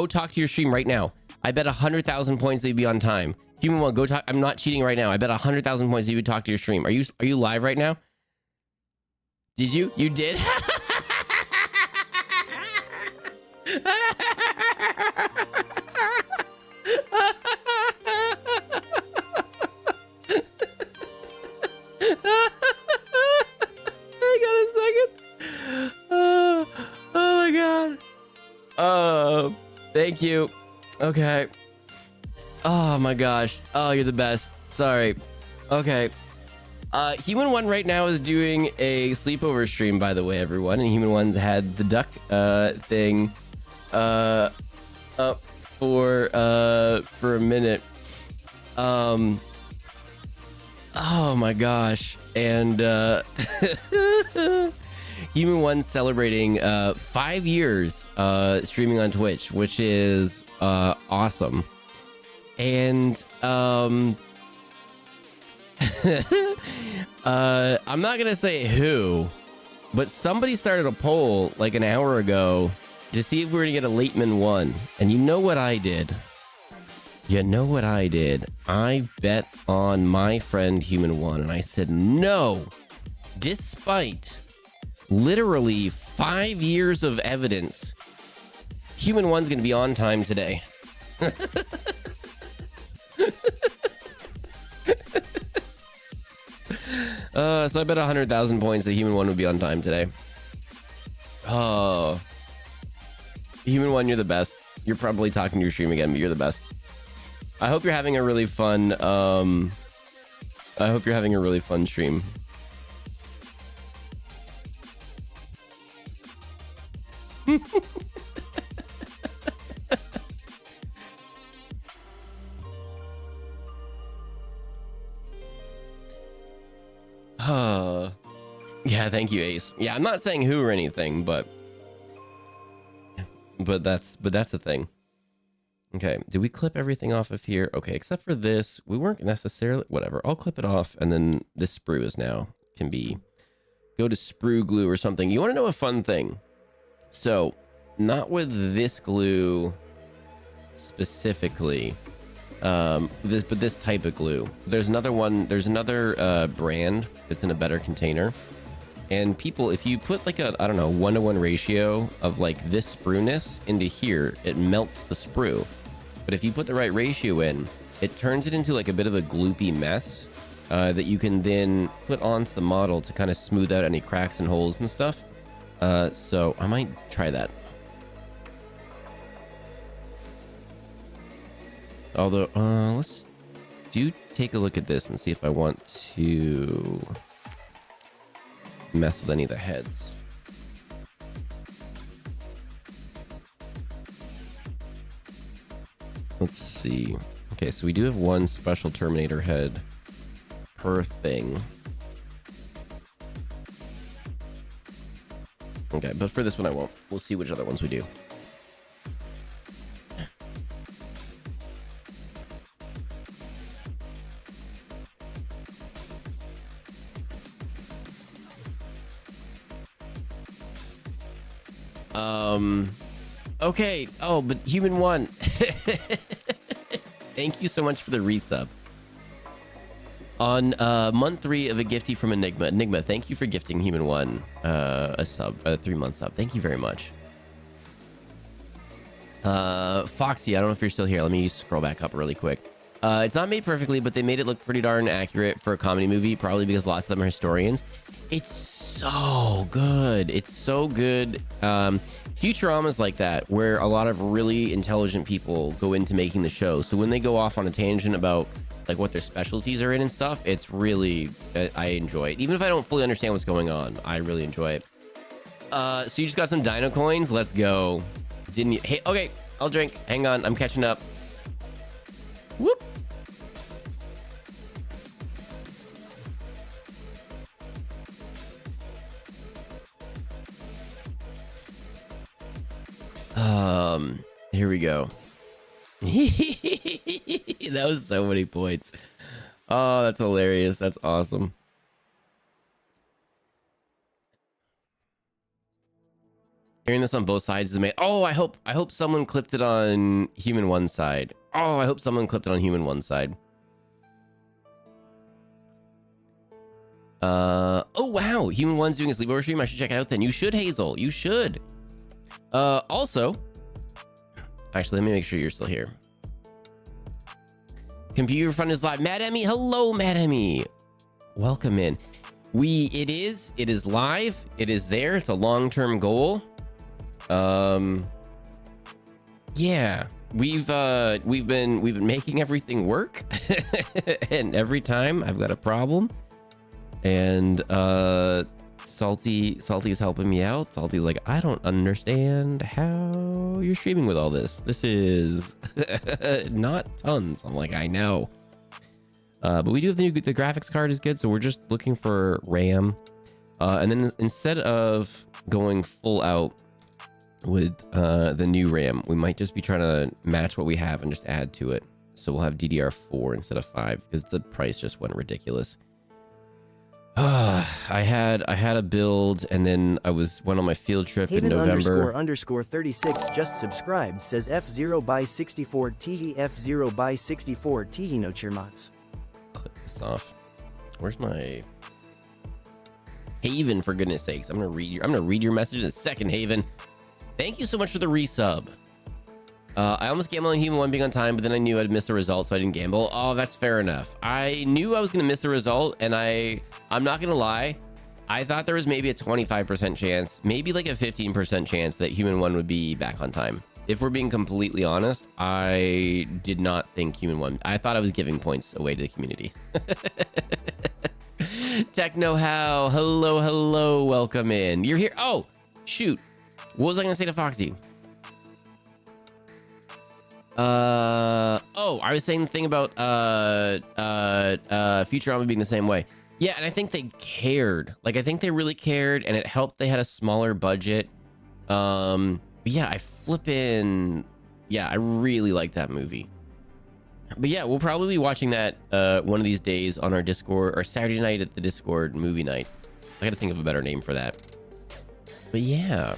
talk to your stream right now. I bet 100,000 points that you'd be on time. Human One, go talk. I'm not cheating right now. I bet 100,000 points that you would talk to your stream. Are you live right now? Did you? You did? Thank you. Okay. Oh my gosh. Oh, you're the best. Sorry. Okay. Human One right now is doing a sleepover stream, by the way, everyone. And Human One had the duck thing up for a minute. Oh my gosh. And Human One celebrating 5 years streaming on Twitch, which is awesome. And I'm not gonna say who, but somebody started a poll like an hour ago to see if we were gonna get a Lateman 1. And you know what I did? You know what I did? I bet on my friend Human One, and I said no, despite literally 5 years of evidence. Human One's gonna be on time today. So I bet 100,000 points that Human One would be on time today. Oh, Human One, you're the best. You're probably talking to your stream again, but you're the best. I hope you're having a really fun. I hope you're having a really fun stream. Yeah, thank you, Ace. Yeah, I'm not saying who or anything, but that's a thing. Okay, did we clip everything off of here? Okay, except for this, we weren't necessarily, whatever. I'll clip it off, and then this sprue is now can be go to sprue glue or something. You want to know a fun thing? So, not with this glue specifically, but this type of glue. There's another one. There's another brand that's in a better container. And people, if you put like a, I don't know, 1-to-1 ratio of like this sprueness into here, it melts the sprue. But if you put the right ratio in, it turns it into like a bit of a gloopy mess that you can then put onto the model to kind of smooth out any cracks and holes and stuff. So I might try that. Although, let's take a look at this and see if I want to mess with any of the heads. Let's see. Okay, so we do have one special Terminator head per thing. Okay, but for this one I won't. We'll see which other ones we do. Okay. Oh, but Human One. Thank you so much for the resub. On month 3 of a gifty from Enigma. Enigma, thank you for gifting Human One a sub, a 3-month sub. Thank you very much. Foxy, I don't know if you're still here. Let me scroll back up really quick. It's not made perfectly, but they made it look pretty darn accurate for a comedy movie, probably because lots of them are historians. It's so good. It's so good. Futurama's like that, where a lot of really intelligent people go into making the show. So when they go off on a tangent about like what their specialties are in and stuff, it's really, I enjoy it. Even if I don't fully understand what's going on, I really enjoy it. So you just got some dino coins? Let's go. Didn't you? Hey, okay, I'll drink. Hang on, I'm catching up. Whoop. Here we go. That was so many points. Oh, that's hilarious. That's awesome. Hearing this on both sides is amazing. Oh, I hope someone clipped it on Human One side. Oh, I hope someone clipped it on Human One side. Oh wow, Human One's doing a sleepover stream. I should check it out then. You should, Hazel. You should. Also, actually, let me make sure you're still here. Computer Fun is live. Mad Emmy, hello, Mad Emmy. Welcome in. It is live. It is there. It's a long-term goal. Yeah, we've been making everything work, and every time I've got a problem, and Salty's helping me out. Salty's like, I don't understand how you're streaming with all this. This is not tons. I'm like, I know. But we do have the graphics card is good, so we're just looking for RAM. And then instead of going full out with the new RAM, we might just be trying to match what we have and just add to it. So we'll have DDR4 instead of 5 because the price just went ridiculous. I had a build, and then I went on my field trip in November. Haven _36 just subscribed, says F0 by 64 TE F0 by 64 TE no Chirmats. Click this off. Where's my Haven? For goodness sakes, I'm gonna read your message in a second, Haven. Thank you so much for the resub. I almost gambled on Human 1 being on time, but then I knew I'd miss the result, so I didn't gamble. Oh, that's fair enough. I knew I was going to miss the result, and I'm not going to lie. I thought there was maybe a 25% chance, maybe like a 15% chance that Human 1 would be back on time. If we're being completely honest, I did not think Human 1... I thought I was giving points away to the community. Techno How, hello, welcome in. You're here. Oh, shoot. What was I going to say to Foxy? I was saying the thing about Futurama being the same way. Yeah, and I think they cared. Like, I think they really cared, and it helped they had a smaller budget. But yeah, I really like that movie. But yeah, we'll probably be watching that one of these days on our Discord, or Saturday night at the Discord movie night. I gotta think of a better name for that. But yeah,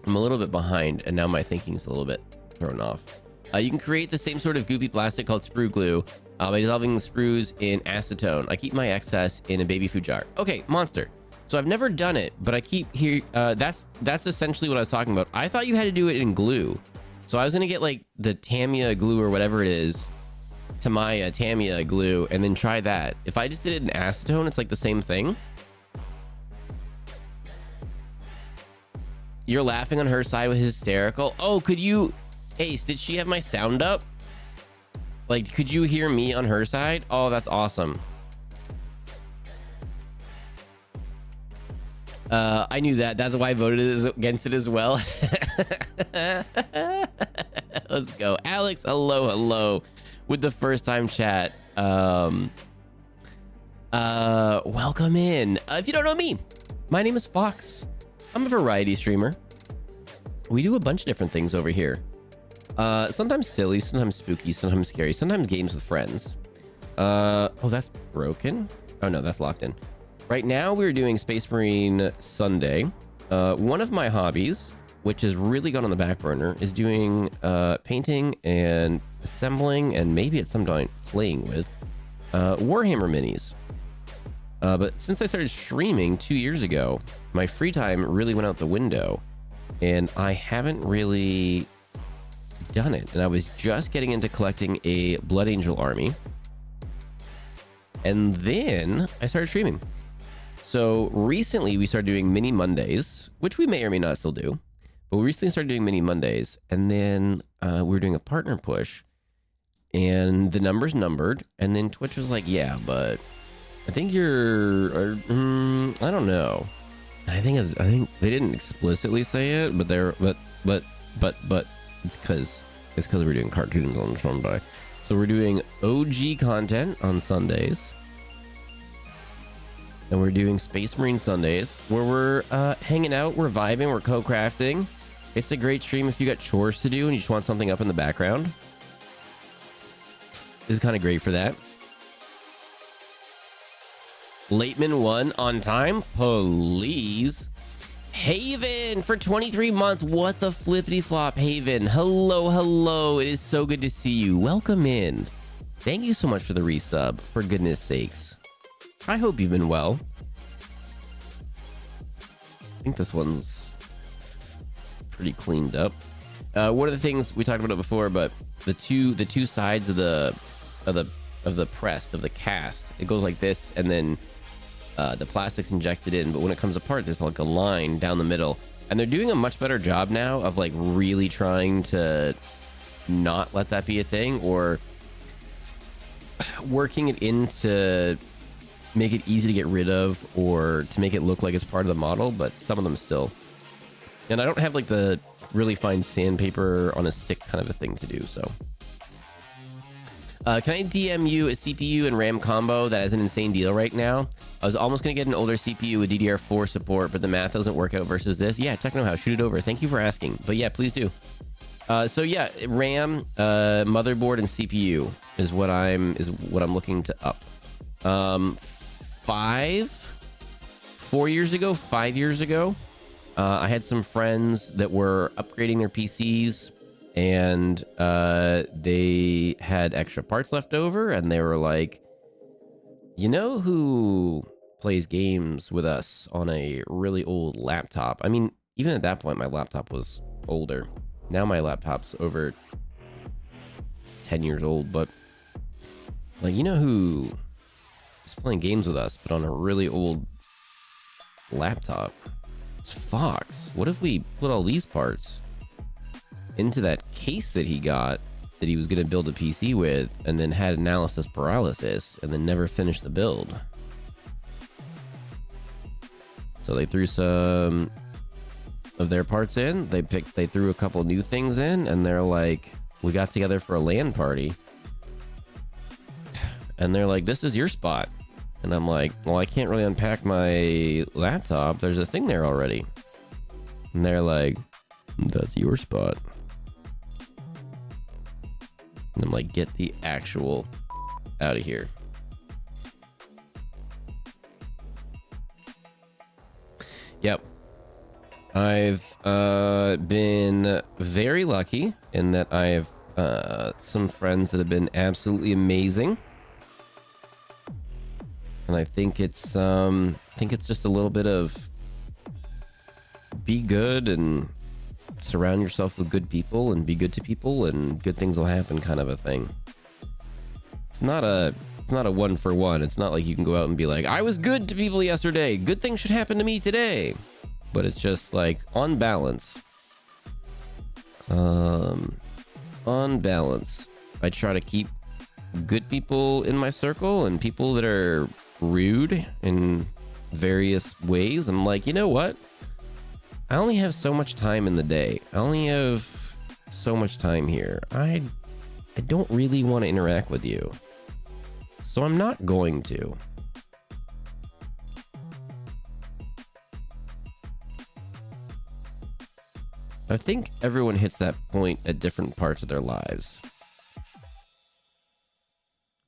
I'm a little bit behind, and now my thinking's a little bit thrown off. You can create the same sort of goopy plastic called sprue glue by dissolving the sprues in acetone. I keep my excess in a baby food jar. Okay, Monster. So I've never done it, but I keep here. That's essentially what I was talking about. I thought you had to do it in glue. So I was gonna get like the Tamiya glue or whatever it is, Tamiya glue, and then try that. If I just did it in acetone, it's like the same thing. You're laughing on her side with hysterical. Oh, could you... Ace, did she have my sound up? Like, could you hear me on her side? Oh, that's awesome. I knew that. That's why I voted against it as well. Let's go. Alex, hello. With the first time chat. Welcome in. If you don't know me, my name is Fox. I'm a variety streamer. We do a bunch of different things over here. Sometimes silly, sometimes spooky, sometimes scary, sometimes games with friends. Oh, that's broken. Oh no, that's locked in. Right now we're doing Space Marine Sunday. One of my hobbies, which has really gone on the back burner, is doing painting and assembling, and maybe at some point playing with Warhammer minis. But since I started streaming 2 years ago, my free time really went out the window, and I haven't really done it. And I was just getting into collecting a Blood Angel army, and then I started streaming. So recently we started doing mini Mondays, which we may or may not still do, but we recently started doing mini Mondays, and then we were doing a partner push, and the numbers numbered, and then Twitch was like, yeah, but I think you're, I don't know. I think they didn't explicitly say it, but it's because we're doing cartoons on Sunday. So we're doing OG content on Sundays, and we're doing Space Marine Sundays, where we're hanging out, we're vibing, we're co-crafting. It's a great stream if you got chores to do and you just want something up in the background. This is kind of great for that. Lateman 1 on time, please. Haven for 23 months. What the flippity flop, Haven. Hello. It is so good to see you. Welcome in. Thank you so much for the resub, for goodness sakes. I hope you've been well. I think this one's pretty cleaned up. One of the things we talked about it before, but the two sides of the pressed of the cast, it goes like this, and then the plastic's injected in, but when it comes apart, there's like a line down the middle, and they're doing a much better job now of like really trying to not let that be a thing, or working it in to make it easy to get rid of, or to make it look like it's part of the model, but some of them still. And I don't have like the really fine sandpaper on a stick kind of a thing to do, so Can I DM you a CPU and RAM combo that is an insane deal right now? I was almost going to get an older CPU with DDR4 support, but the math doesn't work out versus this. Yeah, Techno How, shoot it over. Thank you for asking. But yeah, please do. So yeah, RAM, motherboard, and CPU is what I'm looking to up. 5 years ago, I had some friends that were upgrading their PCs, and they had extra parts left over, and they were like, you know who plays games with us on a really old laptop? I mean, even at that point, my laptop was older. Now my laptop's over 10 years old, but like, you know who is playing games with us, but on a really old laptop? It's Fox. What if we put all these parts into that case that he got, that he was going to build a PC with, and then had analysis paralysis, and then never finished the build? So they threw some of their parts in. They threw a couple new things in, and they're like, we got together for a LAN party, and they're like, this is your spot. And I'm like, well, I can't really unpack my laptop. There's a thing there already. And they're like, that's your spot. And I'm like, get the actual out of here. Yep. I've been very lucky in that I have some friends that have been absolutely amazing. And I think it's just a little bit of be good and surround yourself with good people and be good to people, and good things will happen kind of a thing. It's not a 1-for-1. It's not like you can go out and be like, I was good to people yesterday, good things should happen to me today. But it's just like, on balance, I try to keep good people in my circle, and people that are rude in various ways, I'm like, you know what? I only have so much time in the day. I only have so much time here. I don't really want to interact with you, so I'm not going to. I think everyone hits that point at different parts of their lives.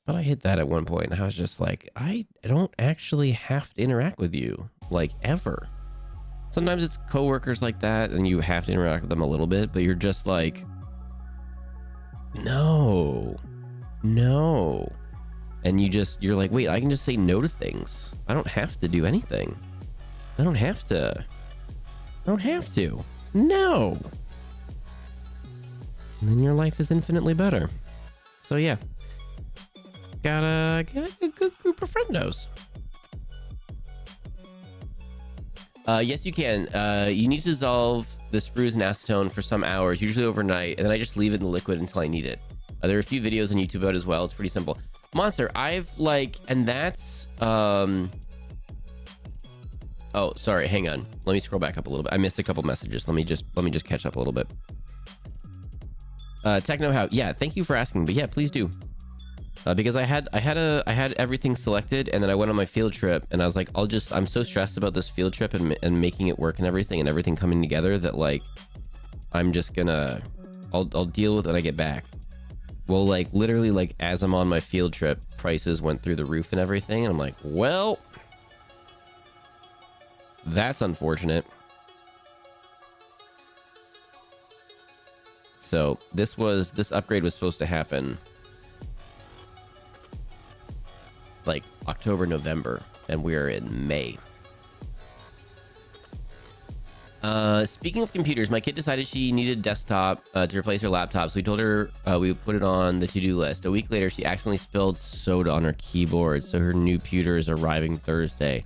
But I hit that at one point, and I was just like, I don't actually have to interact with you, like, ever. Sometimes it's coworkers like that, and you have to interact with them a little bit, but you're just like, no. And you're like, wait, I can just say no to things. I don't have to do anything. I don't have to. No. And then your life is infinitely better. So yeah. Got a good group of friendos. Yes, you can. You need to dissolve the sprues in acetone for some hours, usually overnight, and then I just leave it in the liquid until I need it. There are a few videos on YouTube about it as well. It's pretty simple. Monster, and that's oh, sorry, hang on. Let me scroll back up a little bit. I missed a couple messages. Let me just catch up a little bit. Techno How, yeah, thank you for asking, but yeah, please do. Because I had everything selected, and then I went on my field trip, and I was like, I'm so stressed about this field trip and making it work and everything coming together that, like, I'm just gonna, I'll deal with it when I get back. Well, like, literally, like, as I'm on my field trip, prices went through the roof and everything, and I'm like, well, that's unfortunate. So this upgrade was supposed to happen like October, November, and we're in May. Speaking of computers, my kid decided she needed a desktop to replace her laptop, so we told her we would put it on the to-do list. A week later, she accidentally spilled soda on her keyboard, so her new computer is arriving Thursday.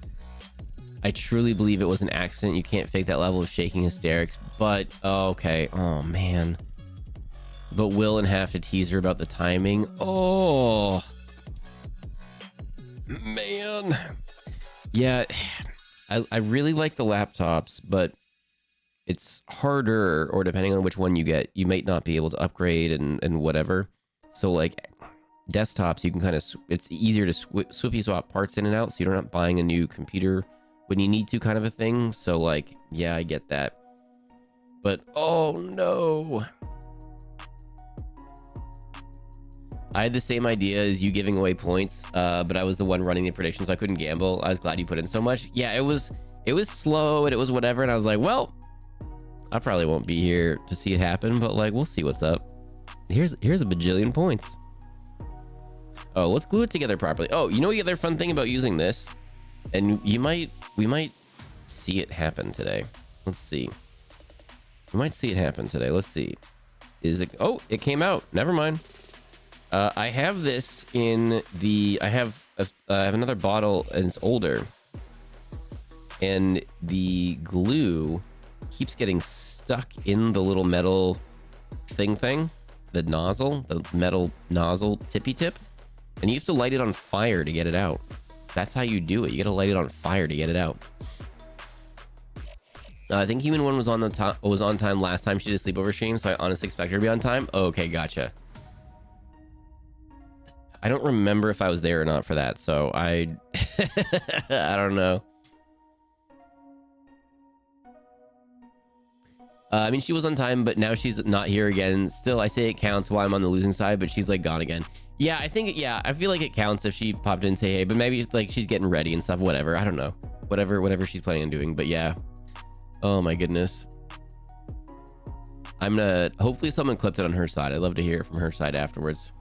I truly believe it was an accident. You can't fake that level of shaking hysterics, but okay. Oh man. But Will and have to tease her about the timing. Oh man. Yeah, I really like the laptops, but it's harder, or depending on which one you get, you might not be able to upgrade and whatever. So like, desktops, you can kind of, it's easier to swiftly swap parts in and out, so you're not buying a new computer when you need to, kind of a thing. So like, yeah, I get that. But oh no. I had the same idea as you giving away points, but I was the one running the prediction, so I couldn't gamble. I was glad you put in so much. Yeah, it was slow and it was whatever, and I was like, well, I probably won't be here to see it happen, but like, we'll see what's up. Here's a bajillion points. Oh, let's glue it together properly. Oh, you know the other fun thing about using this, and we might see it happen today. Let's see. We might see it happen today. Let's see. Is it? Oh, it came out. Never mind. I have this in the. I have another bottle and it's older, and the glue keeps getting stuck in the little metal thing, the nozzle, the metal nozzle tippy tip, and you have to light it on fire to get it out. That's how you do it. You got to light it on fire to get it out. I think Human One was on time last time she did a sleepover stream, so I honestly expect her to be on time. Oh, okay, gotcha. I don't remember if I was there or not for that, so I don't know. I mean, she was on time, but now she's not here again. Still, I say it counts while I'm on the losing side, but she's like gone again. Yeah, I think, yeah, I feel like it counts if she popped in and say hey, but maybe like she's getting ready and stuff, whatever. I don't know. Whatever she's planning on doing, but yeah. Oh my goodness. I'm gonna, hopefully someone clipped it on her side. I'd love to hear it from her side afterwards.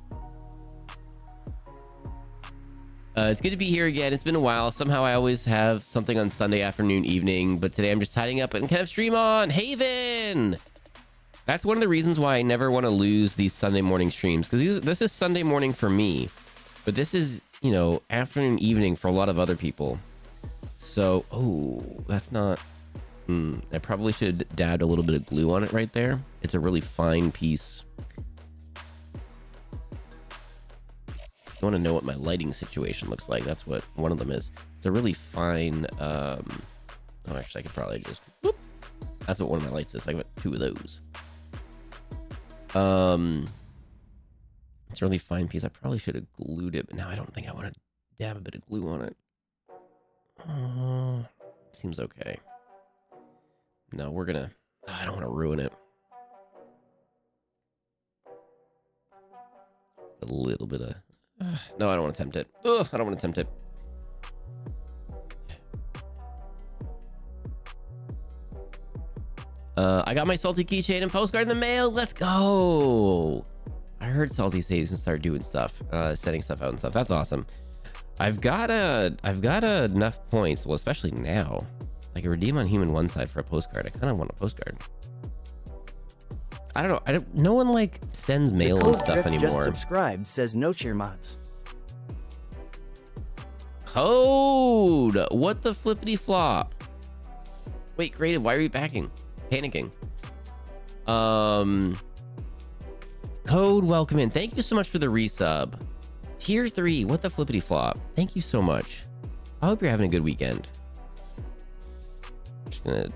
It's good to be here again. It's been a while. Somehow I always have something on Sunday afternoon, evening, but today I'm just tidying up and kind of stream on. Haven! That's one of the reasons why I never want to lose these Sunday morning streams, because this is Sunday morning for me, but this is, you know, afternoon, evening for a lot of other people. So, oh, that's not... I probably should have dabbed a little bit of glue on it right there. It's a really fine piece. I want to know what my lighting situation looks like. That's what one of them is. It's a really fine oh, actually I could probably just whoop. That's what one of my lights is. I got 2 of those. It's a really fine piece. I probably should have glued it, but now I don't think I want to dab a bit of glue on it. Seems okay. No, we're gonna, I don't want to ruin it. A little bit of no, I don't want to tempt it. Ugh, I don't want to tempt it. I got my Salty keychain and postcard in the mail. Let's go. I heard Salty say he's gonna start doing stuff, setting stuff out and stuff. That's awesome. I've got enough points. Well, especially now, I can redeem on Human One side for a postcard. I kind of want a postcard. I don't know. No one like sends mail and stuff anymore. Just subscribed, says no cheer mods. Code. What the flippity flop? Wait, creative. Why are you panicking? Code. Welcome in. Thank you so much for the resub. Tier 3. What the flippity flop? Thank you so much. I hope you're having a good weekend. Just gonna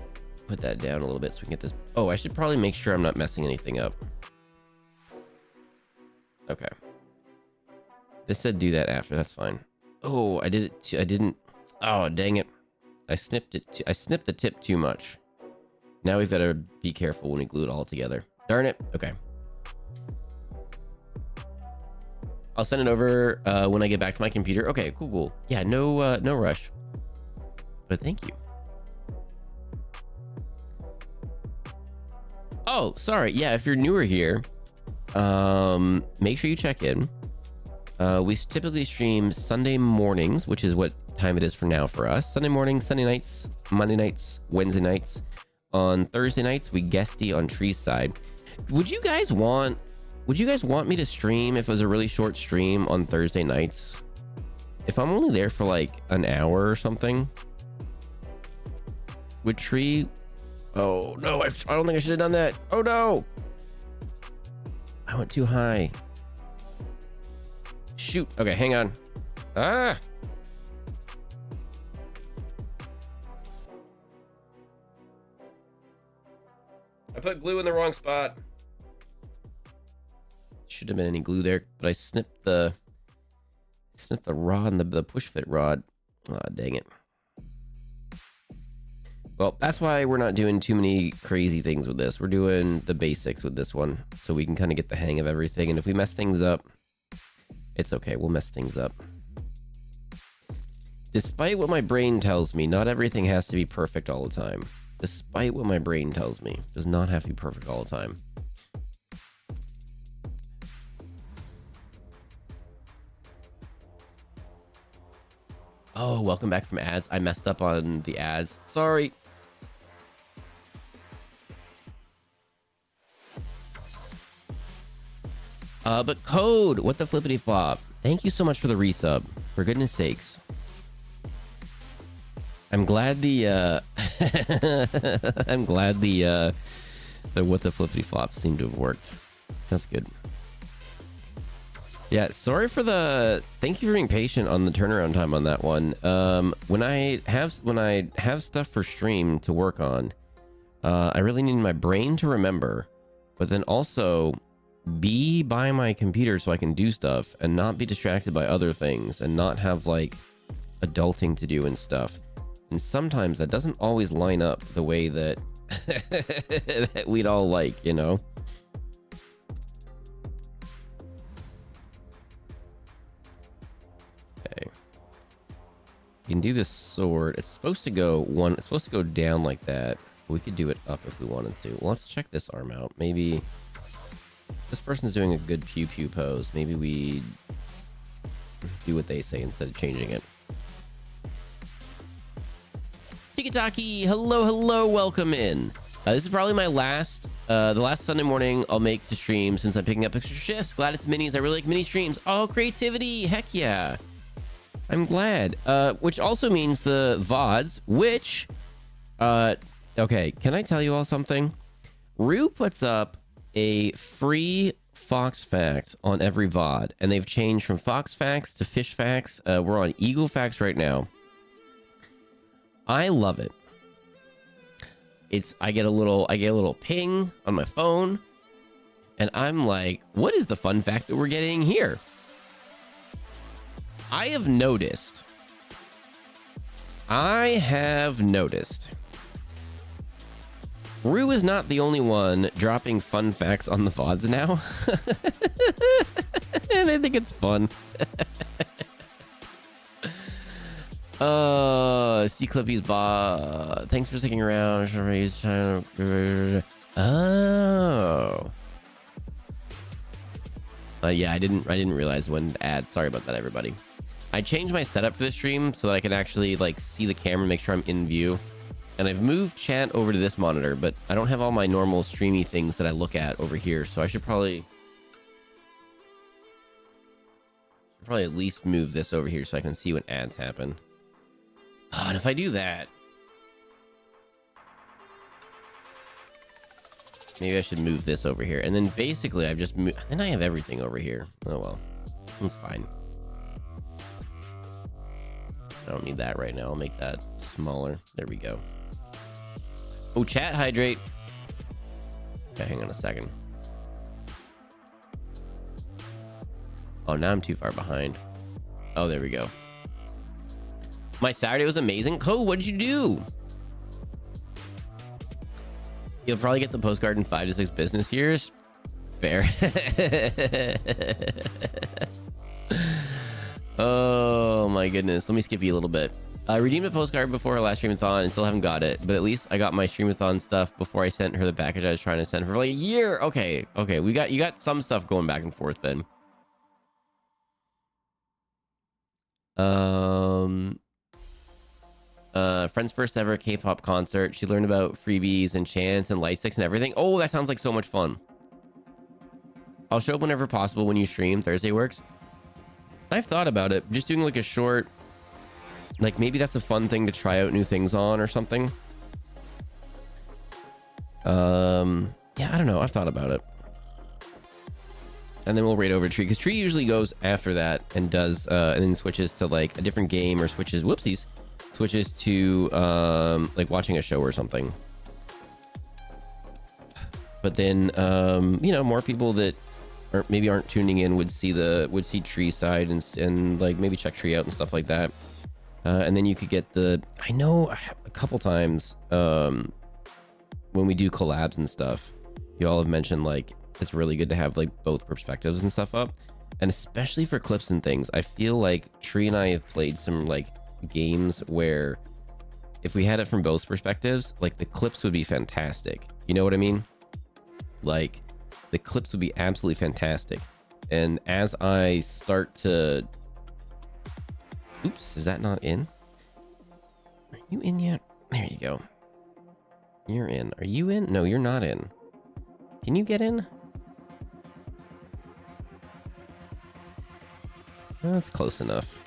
put that down a little bit so we can get this. Oh, I should probably make sure I'm not messing anything up. Okay. This said do that after. That's fine. Oh, I did it too. I didn't. Oh, dang it. I snipped it. I snipped the tip too much. Now we've got to be careful when we glue it all together. Darn it. Okay. I'll send it over when I get back to my computer. Okay, cool. Yeah, no rush. But thank you. Oh, sorry. Yeah, if you're newer here, make sure you check in. We typically stream Sunday mornings, which is what time it is for now for us. Sunday mornings, Sunday nights, Monday nights, Wednesday nights. On Thursday nights, we guesty on Tree's side. Would you guys want me to stream if it was a really short stream on Thursday nights? If I'm only there for like an hour or something? Would Tree... Oh, no, I don't think I should have done that. Oh, no. I went too high. Shoot. Okay, hang on. Ah. I put glue in the wrong spot. should have been any glue there, but I snipped the rod and the push fit rod. Ah, dang it. Well, that's why we're not doing too many crazy things with this. We're doing the basics with this one, so we can kind of get the hang of everything. And if we mess things up, it's okay. We'll mess things up. Despite what my brain tells me, not everything has to be perfect all the time. Despite what my brain tells me, it does not have to be perfect all the time. Oh, welcome back from ads. I messed up on the ads. Sorry. But Code, what the flippity flop? Thank you so much for the resub. For goodness sakes. I'm glad the I'm glad the what the flippity flops seem to have worked. That's good. Yeah, sorry for the. Thank you for being patient on the turnaround time on that one. When I have stuff for stream to work on, I really need my brain to remember, but then also be by my computer so I can do stuff and not be distracted by other things and not have like adulting to do and stuff. And sometimes that doesn't always line up the way that that we'd all like, you know. Okay. You can do this sword. It's supposed to go it's supposed to go down like that. We could do it up if we wanted to. Well, let's check this arm out. Maybe this person's doing a good pew pew pose. Maybe we do what they say instead of changing it. Tiki-taki, hello, welcome in. This is probably my the last Sunday morning I'll make to stream since I'm picking up extra shifts. Glad it's minis. I really like mini streams. Oh, creativity, heck yeah. I'm glad. Which also means the VODs, which, okay, can I tell you all something? Rue puts up a free Fox Fact on every VOD, and they've changed from Fox Facts to Fish Facts. We're on Eagle Facts right now. I love it. I get a little ping on my phone, and I'm like, what is the fun fact that we're getting here? I have noticed Rue is not the only one dropping fun facts on the VODs now. And I think it's fun. C Clippy's thanks for sticking around. Oh. Yeah, I didn't realize when to add. Sorry about that, everybody. I changed my setup for the stream so that I can actually like see the camera, make sure I'm in view. And I've moved chat over to this monitor, but I don't have all my normal streamy things that I look at over here. So I should probably at least move this over here so I can see when ads happen. Oh, and if I do that, maybe I should move this over here. And then basically I've just moved, then I have everything over here. Oh well, that's fine. I don't need that right now. I'll make that smaller. There we go. Oh, chat hydrate. Okay, hang on a second. Oh, now I'm too far behind. Oh, there we go. My Saturday was amazing. Code, what did you do? You'll probably get the postcard in 5 to 6 business years. Fair. Oh my goodness. Let me skip you a little bit. I redeemed a postcard before her last streamathon and still haven't got it, but at least I got my streamathon stuff before I sent her the package I was trying to send her for like a year. Okay, you got some stuff going back and forth then. Friend's first ever K-pop concert. She learned about freebies and chants and light sticks and everything. Oh, that sounds like so much fun. I'll show up whenever possible when you stream. Thursday works. I've thought about it, just doing like a short, like maybe that's a fun thing to try out new things on or something. Yeah, I don't know. I've thought about it. And then we'll raid over Tree, because Tree usually goes after that and does, and then switches to like a different game or switches to like watching a show or something. But then, you know, more people that or maybe aren't tuning in would see tree side and like maybe check tree out and stuff like that. And then you could get I know a couple times when we do collabs and stuff, you all have mentioned like it's really good to have like both perspectives and stuff up, and especially for clips and things. I feel like Tree and I have played some like games where if we had it from both perspectives, like the clips would be fantastic. You know what I mean? Like the clips would be absolutely fantastic. And as I start to... Oops, is that not in? Are you in yet? There you go. You're in. Are you in? No, you're not in. Can you get in? That's close enough.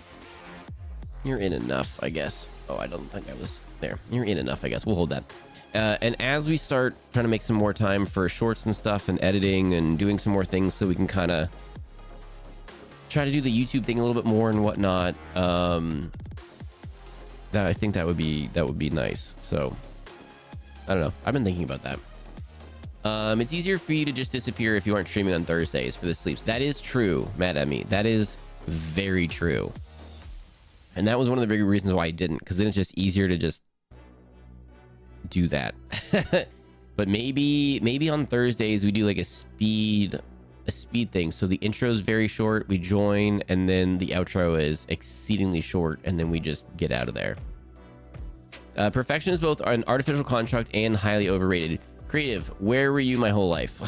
You're in enough, I guess. Oh, I don't think I was there. You're in enough, I guess. We'll hold that. And as we start trying to make some more time for shorts and stuff and editing and doing some more things so we can kind of try to do the YouTube thing a little bit more and whatnot, I think that would be nice. So I don't know. I've been thinking about that. It's easier for you to just disappear if you aren't streaming on Thursdays for the sleeps. That is true, Matt Emmy. That is very true. And that was one of the bigger reasons why I didn't, because then it's just easier to just do that. But maybe on Thursdays we do like a speed thing. So the intro is very short, we join, and then the outro is exceedingly short, and then we just get out of there. Perfection is both an artificial construct and highly overrated. Creative, where were you my whole life?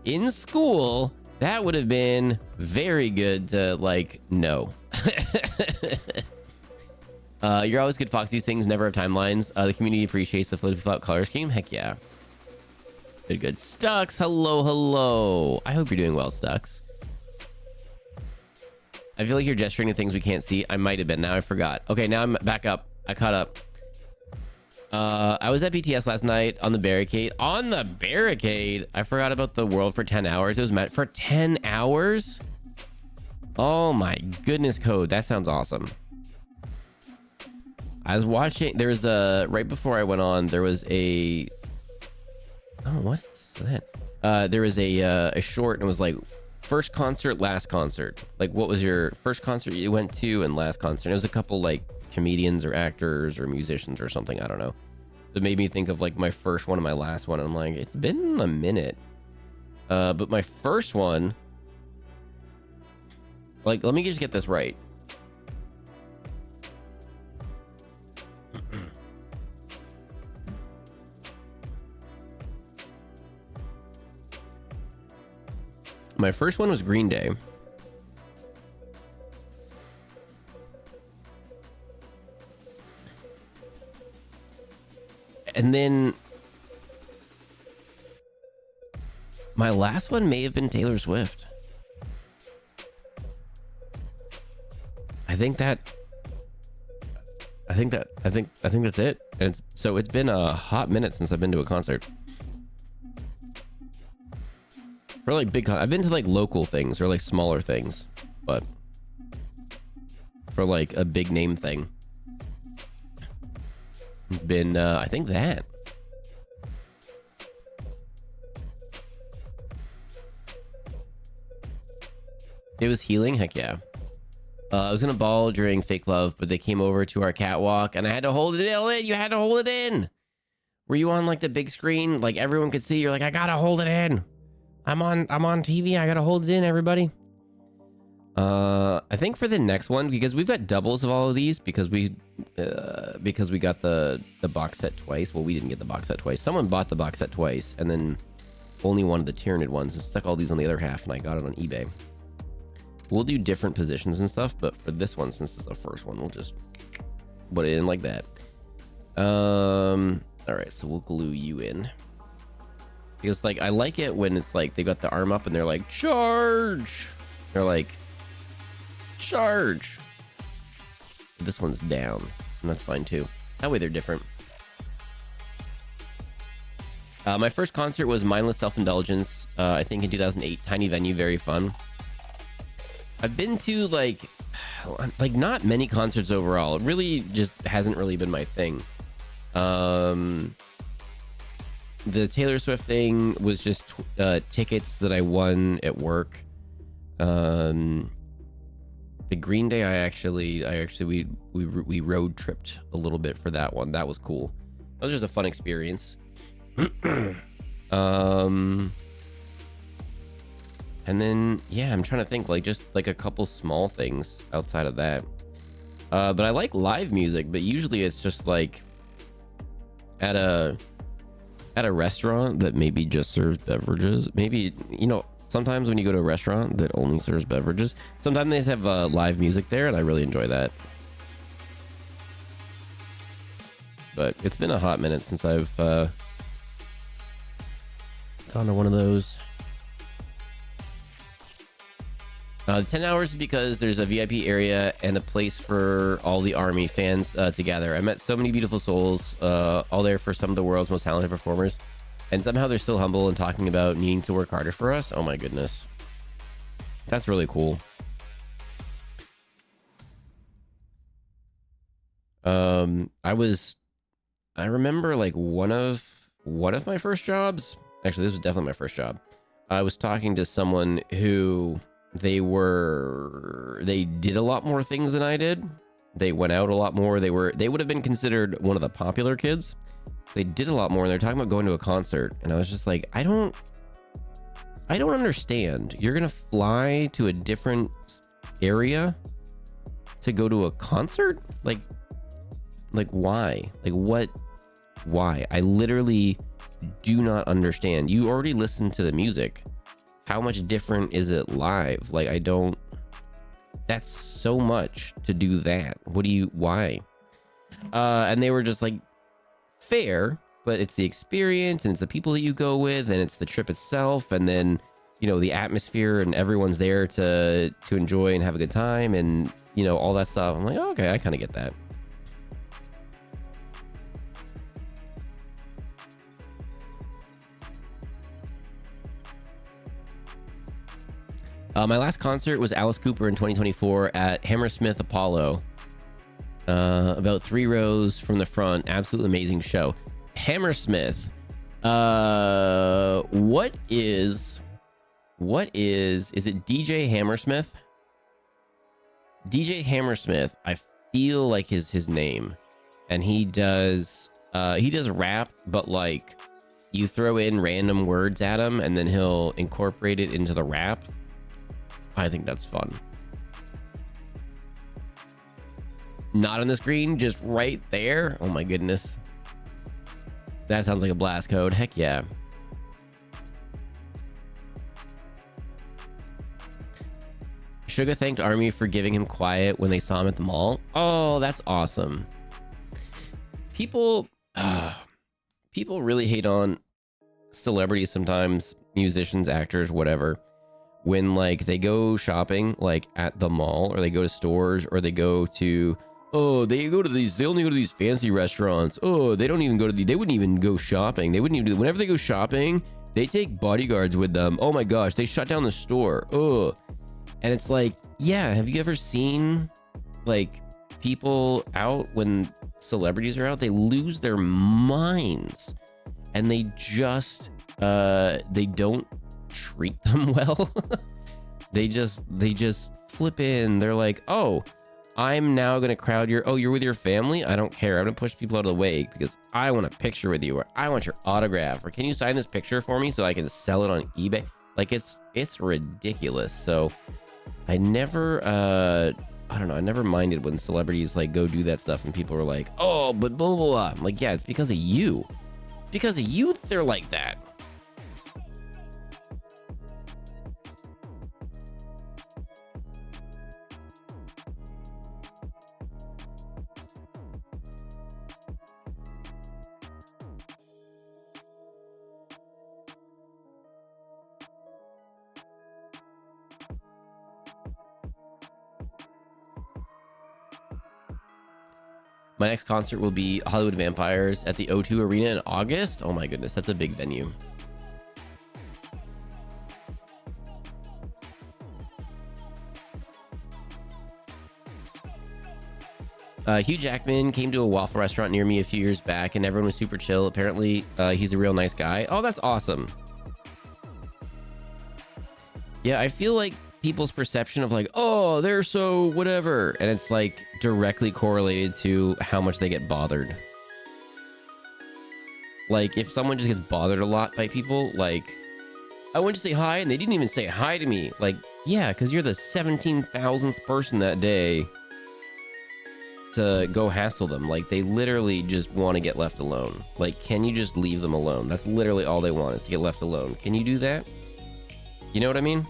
In school, that would have been very good to like know. You're always good, Fox. These things never have timelines. The community appreciates the flippy flop color scheme. Heck yeah. Good. Stux, hello. I hope you're doing well, Stux. I feel like you're gesturing to things we can't see. I might have been. Now I forgot. Okay, now I'm back up. I caught up. I was at BTS last night on the barricade. On the barricade? I forgot about the world for 10 hours. It was meant for 10 hours? Oh my goodness, Code. That sounds awesome. I was watching, there's right before I went on, there was a, oh, what's that? There was a short, and it was like first concert, last concert. Like, what was your first concert you went to and last concert? And it was a couple like comedians or actors or musicians or something. I don't know. So it made me think of like my first one and my last one. And I'm like, it's been a minute. But my first one, like, let me just get this right. My first one was Green Day. And then my last one may have been Taylor Swift. I think that's it. And so it's been a hot minute since I've been to a concert. For like big, I've been to like local things or like smaller things, but for like a big name thing, it's been I think that. It was healing. Heck yeah. I was gonna ball during Fake Love, but they came over to our catwalk and I had to hold it in. You had to hold it in. Were you on like the big screen, like everyone could see? You're like, I gotta hold it in. I'm on TV. I gotta hold it in, everybody. I think for the next one, because we've got doubles of all of these, because we got the box set twice. Well, we didn't get the box set twice. Someone bought the box set twice and then only wanted the Tyranid ones and stuck all these on the other half, and I got it on eBay. We'll do different positions and stuff, but for this one, since it's the first one, we'll just put it in like that. All right, so we'll glue you in. Because like I like it when it's like they got the arm up and they're like charge. They're like charge. This one's down, and that's fine too. That way they're different. My first concert was Mindless Self-Indulgence. I think in 2008. Tiny venue, very fun. I've been to like not many concerts overall. It really just hasn't really been my thing. The Taylor Swift thing was just tickets that I won at work. The Green Day, we road tripped a little bit for that one. That was cool. That was just a fun experience. And then yeah, I'm trying to think, like, just like a couple small things outside of that. But I like live music, but usually it's just like at a restaurant that maybe just serves beverages. Maybe, you know, sometimes when you go to a restaurant that only serves beverages, sometimes they have live music there, and I really enjoy that. But it's been a hot minute since I've gone to one of those. 10 hours because there's a VIP area and a place for all the Army fans to gather. I met so many beautiful souls, all there for some of the world's most talented performers. And somehow they're still humble and talking about needing to work harder for us. Oh my goodness. That's really cool. I remember like one of my first jobs. Actually, this was definitely my first job. I was talking to someone who they did a lot more things than I did. They went out a lot more. They would have been considered one of the popular kids. They did a lot more, and they're talking about going to a concert, and I was just like, I don't understand. You're gonna fly to a different area to go to a concert? Like why? Like what? Why? I literally do not understand. You already listened to the music. How much different is it live? Like, I don't. That's so much to do that. Why? And they were just like, fair, but it's the experience, and it's the people that you go with, and it's the trip itself, and then, you know, the atmosphere, and everyone's there to enjoy and have a good time, and, you know, all that stuff. I'm like, oh, okay, I kind of get that. My last concert was Alice Cooper in 2024 at Hammersmith Apollo. About 3 rows from the front. Absolutely amazing show. Hammersmith. What is it DJ Hammersmith? DJ Hammersmith, I feel like his name. And he does rap, but like you throw in random words at him and then he'll incorporate it into the rap. I think that's fun. Not on the screen, just right there. Oh my goodness. That sounds like a blast code. Heck yeah. Suga thanked Army for giving him quiet when they saw him at the mall. Oh, that's awesome. People really hate on celebrities sometimes, musicians, actors, whatever, when like they go shopping like at the mall, or they go to stores, or they go to, they only go to these fancy restaurants. Oh, they don't even go to they wouldn't even go shopping. They wouldn't even do, whenever they go shopping, they take bodyguards with them. Oh my gosh, they shut down the store. Oh. And it's like, yeah, have you ever seen like people out when celebrities are out? They lose their minds, and they just they don't treat them well. they just flip in. They're like, oh, I'm now gonna crowd you're with your family? I don't care. I'm gonna push people out of the way because I want a picture with you, or I want your autograph, or can you sign this picture for me so I can sell it on eBay? Like it's ridiculous. So I never I don't know, I never minded when celebrities like go do that stuff and people are like, oh, but blah blah blah. I'm like, yeah, it's because of you. Because of you they're like that. My next concert will be Hollywood Vampires at the O2 Arena in August. Oh my goodness, that's a big venue. Hugh Jackman came to a waffle restaurant near me a few years back, and everyone was super chill. Apparently, he's a real nice guy. Oh, that's awesome. Yeah, I feel like people's perception of like, oh, they're so whatever, and it's like directly correlated to how much they get bothered. Like, if someone just gets bothered a lot by people, like, I went to say hi and they didn't even say hi to me. Like, yeah, because you're the 17,000th person that day to go hassle them. Like, they literally just want to get left alone. Like, can you just leave them alone? That's literally all they want, is to get left alone. Can you do that? You know what I mean?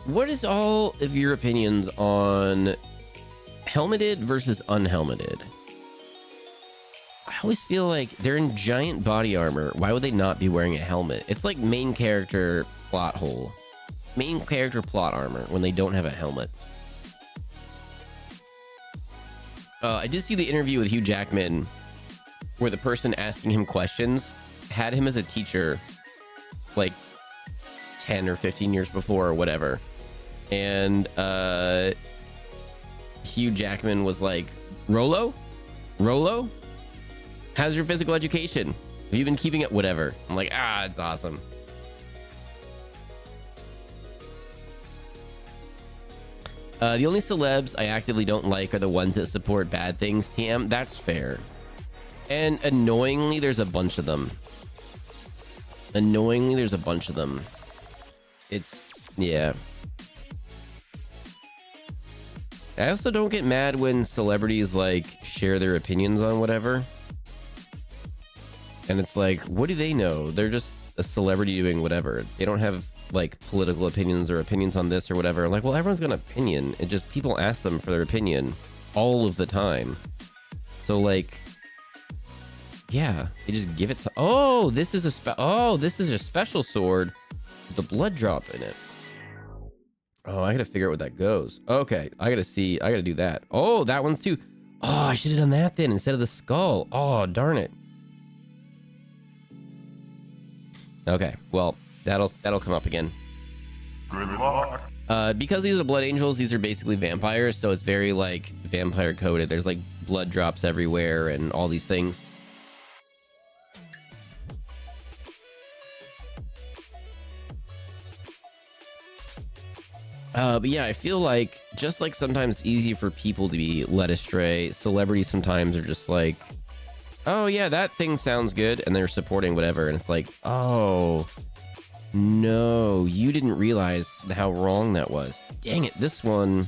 What is all of your opinions on helmeted versus unhelmeted? I always feel like they're in giant body armor. Why would they not be wearing a helmet? It's like main character plot hole. Main character plot armor when they don't have a helmet. I did see the interview with Hugh Jackman where the person asking him questions had him as a teacher like 10 or 15 years before or whatever. And Hugh Jackman was like, Rolo? How's your physical education? Have you been keeping it? Whatever. I'm like, it's awesome. The only celebs I actively don't like are the ones that support bad things, TM. That's fair. And annoyingly, there's a bunch of them. It's, yeah. I also don't get mad when celebrities like share their opinions on whatever. And it's like, what do they know? They're just a celebrity doing whatever. They don't have like political opinions or opinions on this or whatever. Like, well, everyone's got an opinion. It just, people ask them for their opinion all of the time. So like, yeah, they just give it to, oh, this is a special sword with the blood drop in it. Oh, I gotta figure out what that goes. Okay, I gotta do that. Oh, that one's too. Oh, I should have done that then instead of the skull. Oh, darn it. Okay, well, that'll come up again. Good luck. Because these are blood angels, these are basically vampires, so it's very like vampire coded. There's like blood drops everywhere and all these things. But yeah, I feel like just like sometimes it's easy for people to be led astray. Celebrities sometimes are just like, oh yeah, that thing sounds good, and they're supporting whatever, and it's like, oh no, you didn't realize how wrong that was. Dang it, this one.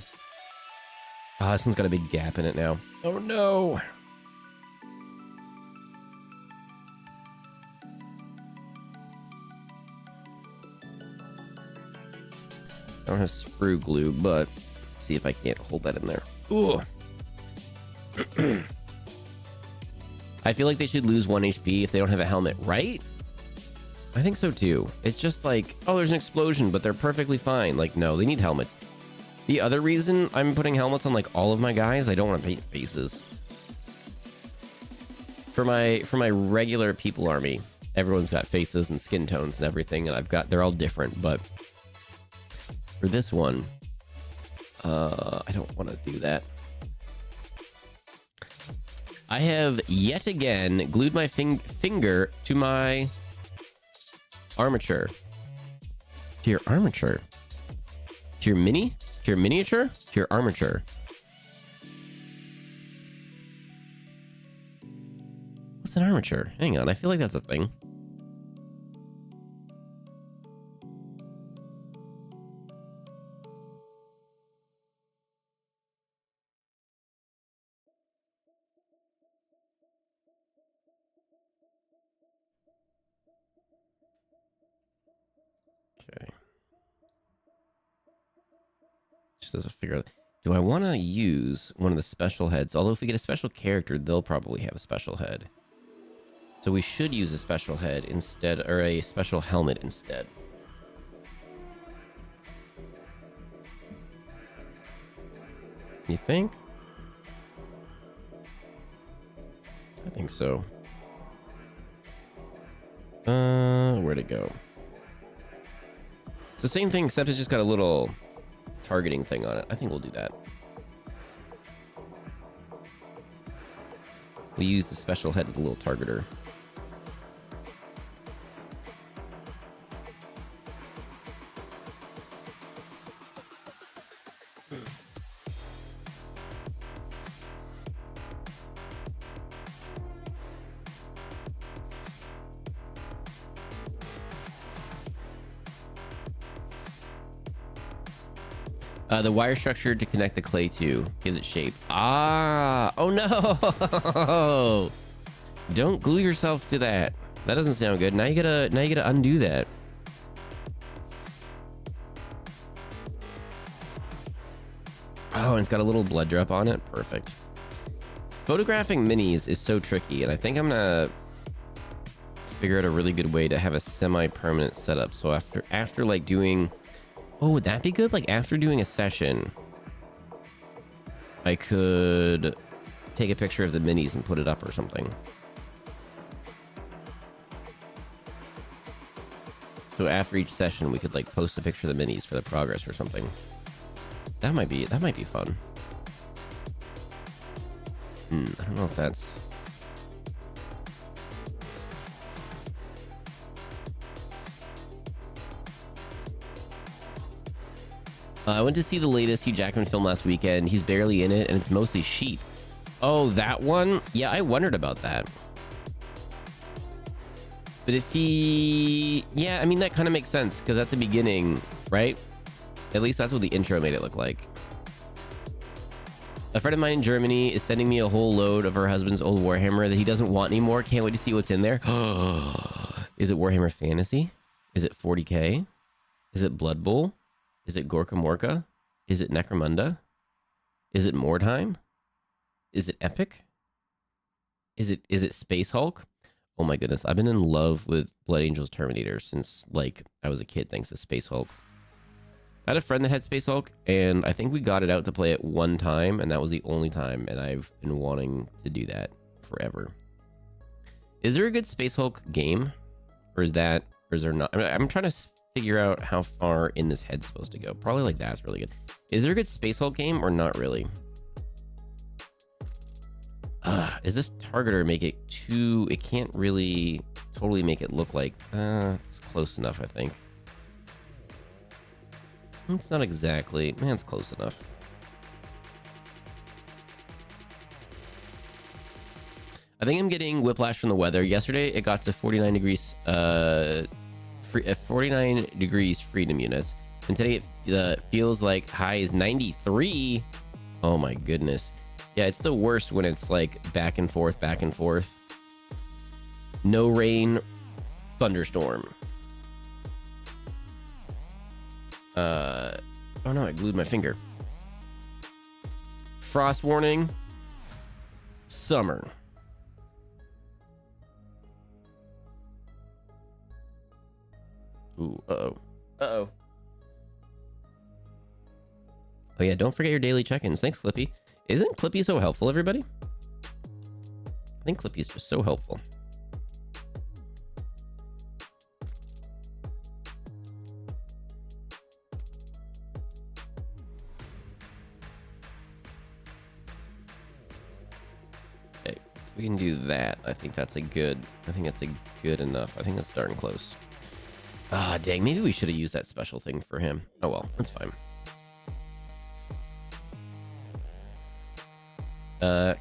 Oh, this one's got a big gap in it now. Oh no. I don't have sprue glue, but let's see if I can't hold that in there. Ooh. I feel like they should lose 1 HP if they don't have a helmet, right? I think so too. It's just like, oh, there's an explosion, but they're perfectly fine. Like, no, they need helmets. The other reason I'm putting helmets on like all of my guys, I don't want to paint faces. For my regular people army, everyone's got faces and skin tones and everything, and they're all different, but for this one, I don't want to do that. I have yet again glued my finger to my armature. To your armature? To your miniature? To your armature? What's an armature? Hang on, I feel like that's a thing. Okay. Just as a figure. Do I want to use one of the special heads? Although if we get a special character, they'll probably have a special head. So we should use a special head instead, or a special helmet instead. You think? I think so. Where'd it go? It's the same thing, except it's just got a little targeting thing on it. I think we'll do that. We use the special head with the little targeter. The wire structure to connect the clay to gives it shape. Ah, oh no! Don't glue yourself to that. That doesn't sound good. Now you gotta undo that. Oh, and it's got a little blood drop on it. Perfect. Photographing minis is so tricky, and I think I'm gonna figure out a really good way to have a semi-permanent setup. So after like doing, oh, would that be good? Like after doing a session, I could take a picture of the minis and put it up or something. So after each session, we could like post a picture of the minis for the progress or something. That might be fun. I don't know if that's... I went to see the latest Hugh Jackman film last weekend. He's barely in it, and it's mostly sheep. Oh, that one? Yeah, I wondered about that. But if he... Yeah, I mean, that kind of makes sense, because at the beginning, right? At least that's what the intro made it look like. A friend of mine in Germany is sending me a whole load of her husband's old Warhammer that he doesn't want anymore. Can't wait to see what's in there. Is it Warhammer Fantasy? Is it 40k? Is it Blood Bowl? Is it Gorka Morka? Is it Necromunda? Is it Mordheim? Is it Epic? Is it Space Hulk? Oh my goodness, I've been in love with Blood Angels Terminator since like I was a kid, thanks to Space Hulk. I had a friend that had Space Hulk, and I think we got it out to play it one time, and that was the only time, and I've been wanting to do that forever. Is there a good Space Hulk game? Or is there not? I mean, I'm trying to figure out how far in this head's supposed to go. Probably like that's really good. Is there a good Space Hulk game or not really? Is this targeter make it too... It can't really totally make it look like... it's close enough, I think. It's not exactly... Man, it's close enough. I think I'm getting whiplash from the weather. Yesterday, it got to 49 degrees... 49 degrees freedom units. And today, it feels like high is 93. Oh my goodness. Yeah, it's the worst when it's like back and forth, back and forth. No rain, thunderstorm. Oh no, I glued my finger. Frost warning. Summer. Ooh, uh-oh. Uh-oh. Oh yeah, don't forget your daily check-ins. Thanks, Clippy. Isn't Clippy so helpful, everybody? I think Clippy's just so helpful. Okay, we can do that. I think that's a good enough. I think that's darn close. Ah, dang, maybe we should have used that special thing for him. Oh well, that's fine.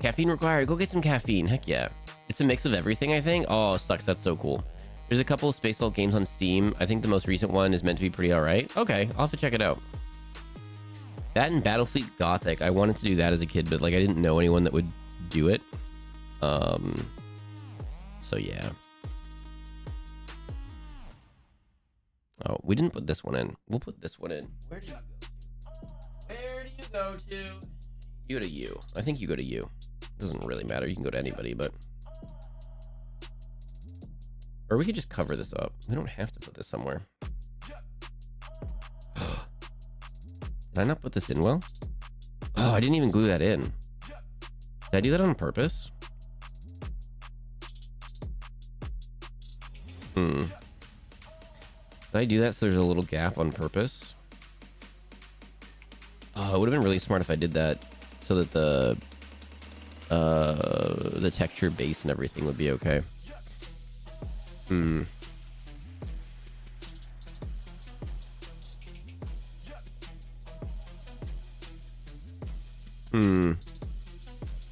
Caffeine required. Go get some caffeine. Heck yeah. It's a mix of everything, I think. Oh, sucks. That's so cool. There's a couple of Space Hulk games on Steam. I think the most recent one is meant to be pretty alright. Okay, I'll have to check it out. That and Battlefleet Gothic. I wanted to do that as a kid, but like I didn't know anyone that would do it. So yeah. Oh, we didn't put this one in. We'll put this one in. Where do you go? Where do you go to? You go to you. I think you go to you. Doesn't really matter. You can go to anybody, but... Or we could just cover this up. We don't have to put this somewhere. Did I not put this in well? Oh, I didn't even glue that in. Did I do that on purpose? Did I do that so there's a little gap on purpose? Oh, it would have been really smart if I did that so that the texture base and everything would be okay.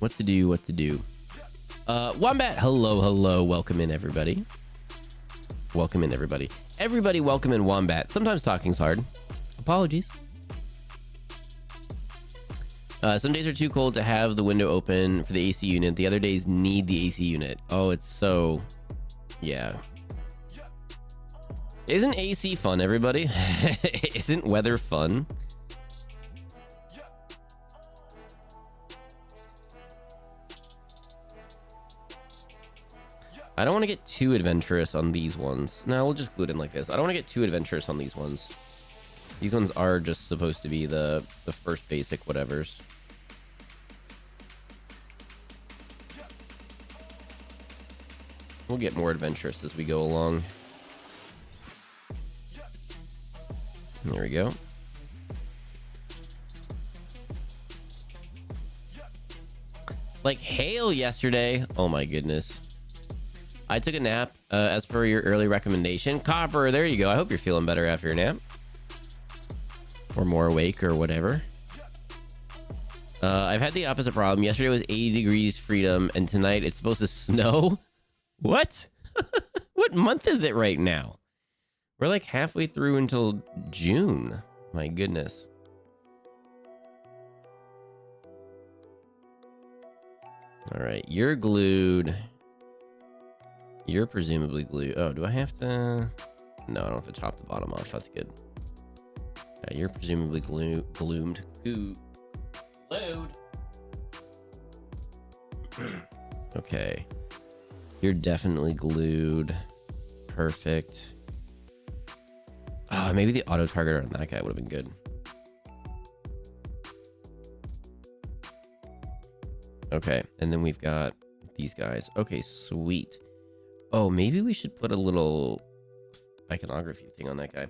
What to do, what to do. Wombat, hello, welcome in, everybody. Welcome in, everybody. Everybody welcome in Wombat. Sometimes talking's hard. Apologies. Some days are too cold to have the window open for the AC unit. The other days need the AC unit. Oh, it's so... Yeah. Isn't AC fun, everybody? Isn't weather fun? I don't want to get too adventurous on these ones. No, we'll just glue it in like this. I don't want to get too adventurous on these ones. These ones are just supposed to be the first basic whatevers. We'll get more adventurous as we go along. There we go. Like hail yesterday. Oh my goodness. I took a nap as per your early recommendation. Copper, there you go. I hope you're feeling better after your nap. Or more awake or whatever. I've had the opposite problem. Yesterday was 80 degrees freedom, and tonight it's supposed to snow. What? What month is it right now? We're like halfway through until June. My goodness. All right, you're glued. You're presumably glued. Oh, do I have to? No, I don't have to chop the bottom off. That's good. Yeah, you're presumably glued. Okay. You're definitely glued. Perfect. Maybe the auto targeter on that guy would have been good. Okay, and then we've got these guys. Okay, sweet. Oh, maybe we should put a little iconography thing on that guy.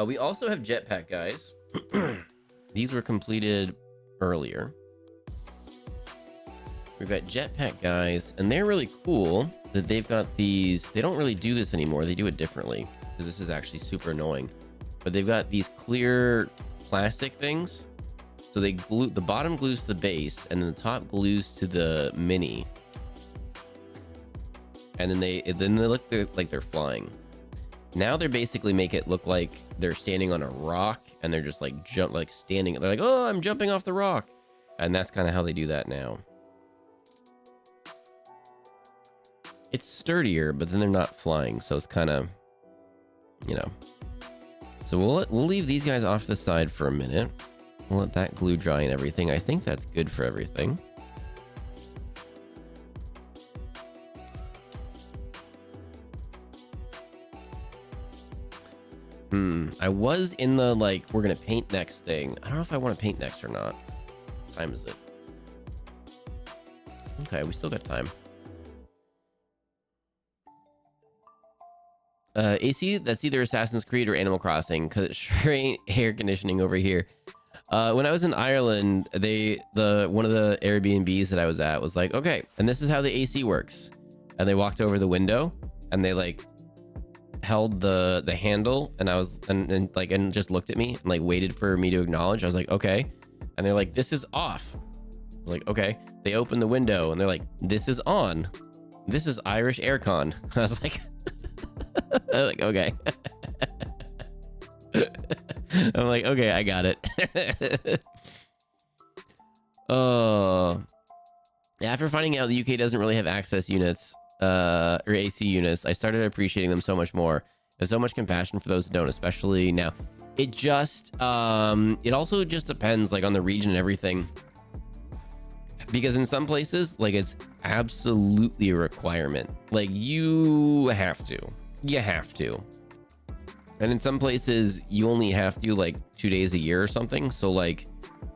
We also have jetpack guys. These were completed earlier. We've got jetpack guys, and they're really cool that they've got these. They don't really do this anymore. They do it differently because this is actually super annoying. But they've got these clear plastic things. So they glue, the bottom glues to the base, and then the top glues to the mini. And then they look like they're flying. Now they're basically make it look like they're standing on a rock, and they're just like standing. They're like, oh, I'm jumping off the rock, and that's kind of how they do that now. It's sturdier, but then they're not flying, so it's kind of, you know. So we'll leave these guys off the side for a minute. We'll let that glue dry and everything. I think that's good for everything. I was in the, like, we're going to paint next thing. I don't know if I want to paint next or not. What time is it? Okay, we still got time. AC, that's either Assassin's Creed or Animal Crossing, because it sure ain't air conditioning over here. When I was in Ireland, one of the Airbnbs that I was at was like, okay, and this is how the AC works. And they walked over the window, and they like held the handle, and I was and just looked at me and like waited for me to acknowledge. I was like, okay, and they're like, this is off. I was like, okay. They opened the window, and they're like, this is on. This is Irish aircon. I was like, I'm like, okay. I'm like, okay, I got it. After finding out the UK doesn't really have access units or AC units, I started appreciating them so much more. There's so much compassion for those who don't, especially now. It just it also just depends like on the region and everything, because in some places like it's absolutely a requirement, like you have to. And in some places, you only have to like 2 days a year or something. So like,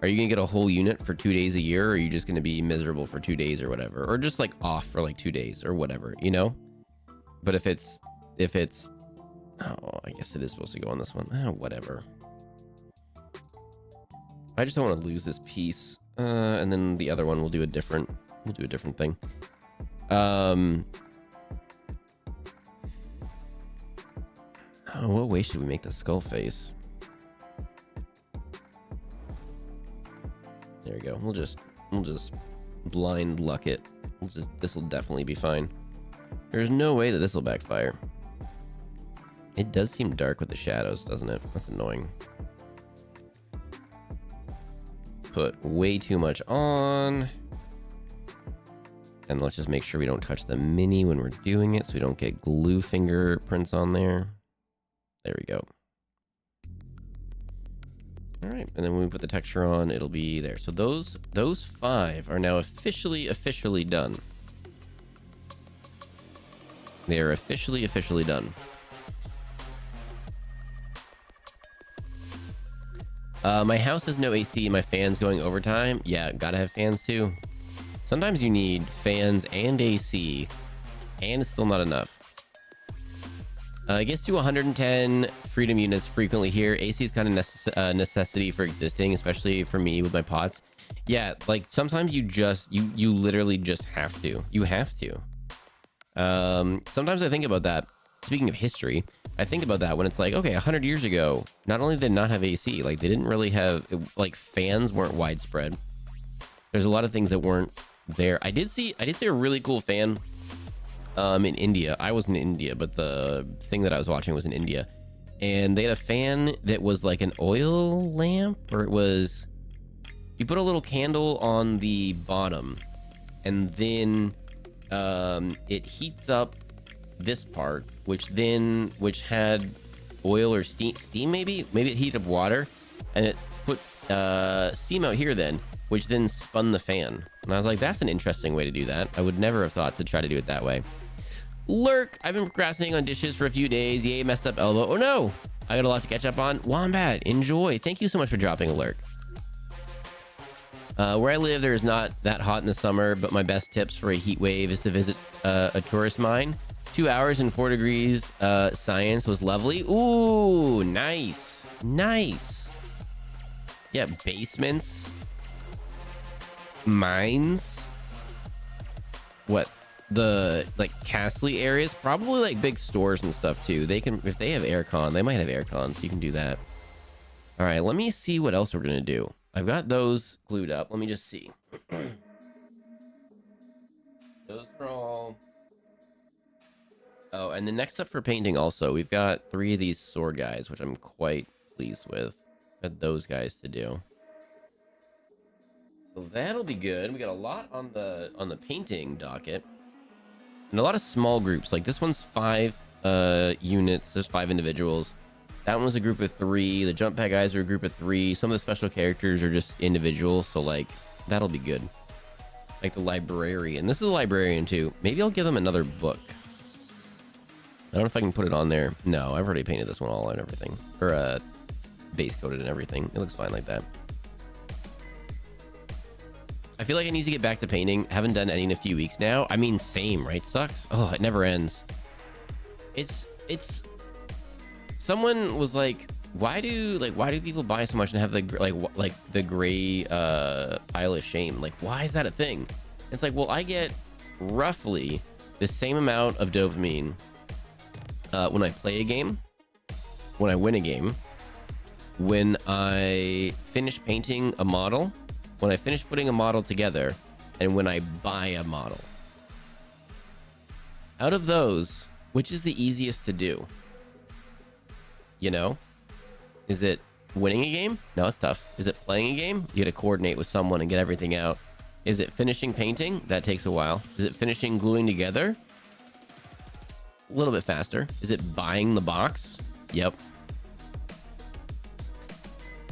are you gonna get a whole unit for 2 days a year? Or are you just gonna be miserable for 2 days or whatever? Or just like off for like 2 days or whatever, you know? But if it's, oh, I guess it is supposed to go on this one. Oh, whatever. I just don't want to lose this piece. And then the other one we'll do a different thing. Oh, what way should we make the skull face? There we go. We'll just blind luck it. This will definitely be fine. There's no way that this will backfire. It does seem dark with the shadows, doesn't it? That's annoying. Put way too much on. And let's just make sure we don't touch the mini when we're doing it so we don't get glue fingerprints on there. There we go. All right, and then when we put the texture on, it'll be there. So those 5 are now officially done. They are officially done. My house has no AC. My fan's going overtime. Yeah, gotta have fans too. Sometimes you need fans and AC, and it's still not enough. It gets to 110 freedom units frequently here. AC is kind of necessity for existing, especially for me with my pots. Yeah, like sometimes you literally just have to. You have to. Sometimes I think about that. Speaking of history, I think about that when it's like, okay, 100 years ago, not only did they not have AC, like they didn't really have, like fans weren't widespread. There's a lot of things that weren't there. I did see a really cool fan in India. I wasn't in India, but the thing that I was watching was in India, and they had a fan that was like an oil lamp, or it was, you put a little candle on the bottom and then it heats up this part, which had oil or steam maybe it heated up water, and it put steam out here then, which then spun the fan. And I was like, that's an interesting way to do that. I would never have thought to try to do it that way. Lurk, I've been procrastinating on dishes for a few days. Yay, messed up elbow. Oh no, I got a lot to catch up on. Wombat, enjoy. Thank you so much for dropping a lurk. Where I live, there is not that hot in the summer, but my best tips for a heat wave is to visit a tourist mine. 2 hours and 4 degrees. Science was lovely. Ooh, nice. Nice. Yeah, basements. Mines. What? The like Castley areas, probably like big stores and stuff too. They can, if they have aircon, they might have aircon, so you can do that. All right, let me see what else we're gonna do. I've got those glued up. Let me just see. Those are all. Oh, and the next up for painting also, we've got 3 of these sword guys, which I'm quite pleased with. Got those guys to do. So that'll be good. We got a lot on the painting docket. And a lot of small groups. Like this one's 5 units. There's 5 individuals. That one was a group of 3. The jump pad guys are a group of 3. Some of the special characters are just individuals. So like that'll be good. Like the librarian. This is a librarian too. Maybe I'll give them another book. I don't know if I can put it on there. No, I've already painted this one all and everything. Or base coated and everything. It looks fine like that. I feel like I need to get back to painting. Haven't done any in a few weeks now. I mean, same, right? Sucks. Oh, it never ends. It's someone was like, why do people buy so much and have the the gray pile of shame? Like, why is that a thing? It's like, well, I get roughly the same amount of dopamine when I play a game, when I win a game, when I finish painting a model, when I finish putting a model together, and when I buy a model. Out of those, which is the easiest to do? You know? Is it winning a game? No, it's tough. Is it playing a game? You got to coordinate with someone and get everything out. Is it finishing painting? That takes a while. Is it finishing gluing together? A little bit faster. Is it buying the box? Yep.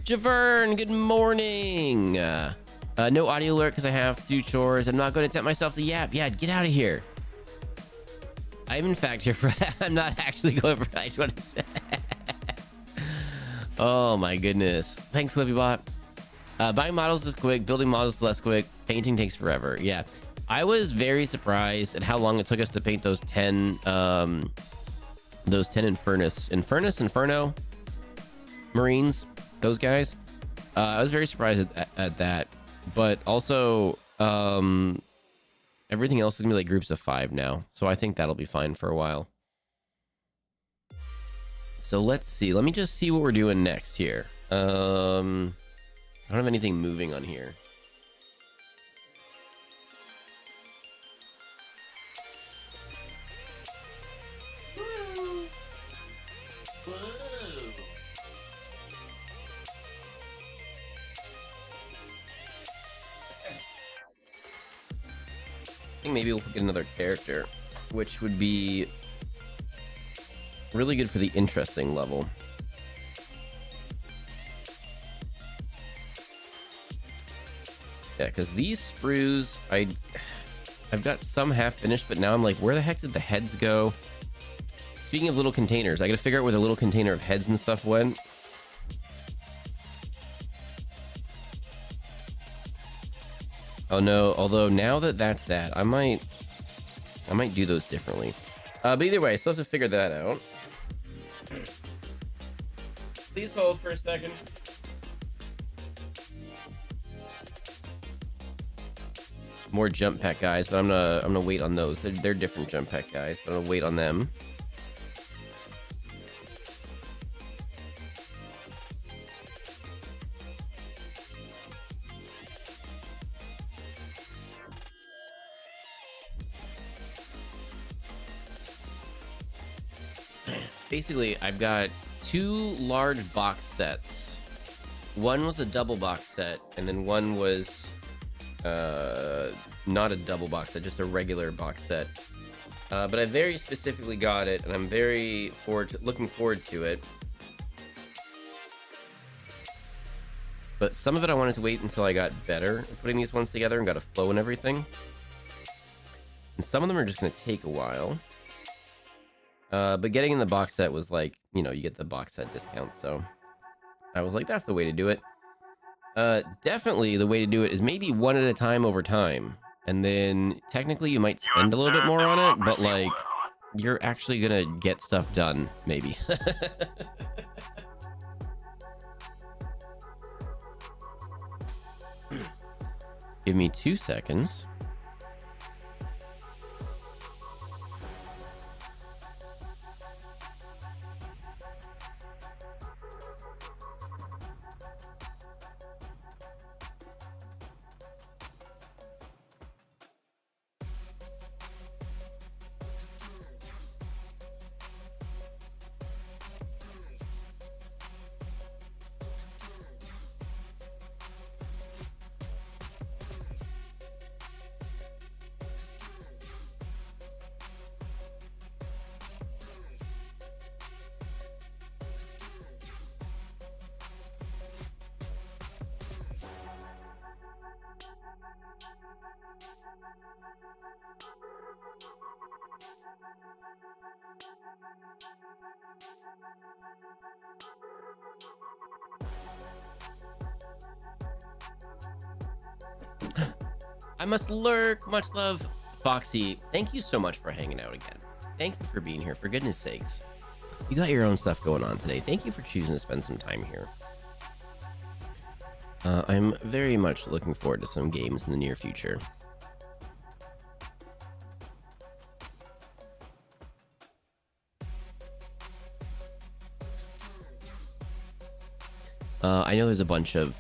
Javern, good morning. No audio alert because I have to do chores. I'm not going to tempt myself to yap. Yeah, get out of here. I'm in fact here for I'm not actually going for I just want to say. Oh my goodness. Thanks, Clippybot. Buying models is quick. Building models is less quick. Painting takes forever. Yeah. I was very surprised at how long it took us to paint those 10 Inferno Marines, those guys. I was very surprised at that, but also everything else is gonna be like groups of 5 now, so I think that'll be fine for a while. So let's see. Let me just see what we're doing next here. I don't have anything moving on here. I think maybe we'll get another character, which would be really good for the interesting level. Yeah, because these sprues, I've got some half finished, but now I'm like, where the heck did the heads go? Speaking of little containers, I gotta figure out where the little container of heads and stuff went. Oh no, although now that that's that, I might do those differently. But either way, I still have to figure that out. Please hold for a second. More jump pack guys, but I'm gonna wait on those. They're different jump pack guys, but I'm gonna wait on them. Basically, I've got 2 large box sets. One was a double box set, and then one was not a double box set, just a regular box set. But I very specifically got it, and I'm very looking forward to it. But some of it I wanted to wait until I got better at putting these ones together and got a flow and everything. And some of them are just going to take a while. But getting in the box set was like, you know, you get the box set discount, so I was like, that's the way to do it. Definitely the way to do it is maybe one at a time over time. And then technically you might spend a little bit more on it, but like you're actually gonna get stuff done, maybe. Give me 2 seconds. I must lurk. Much love, Foxy. Thank you so much for hanging out again. Thank you for being here, for goodness sakes. You got your own stuff going on today. Thank you for choosing to spend some time here. I'm very much looking forward to some games in the near future. I know there's a bunch of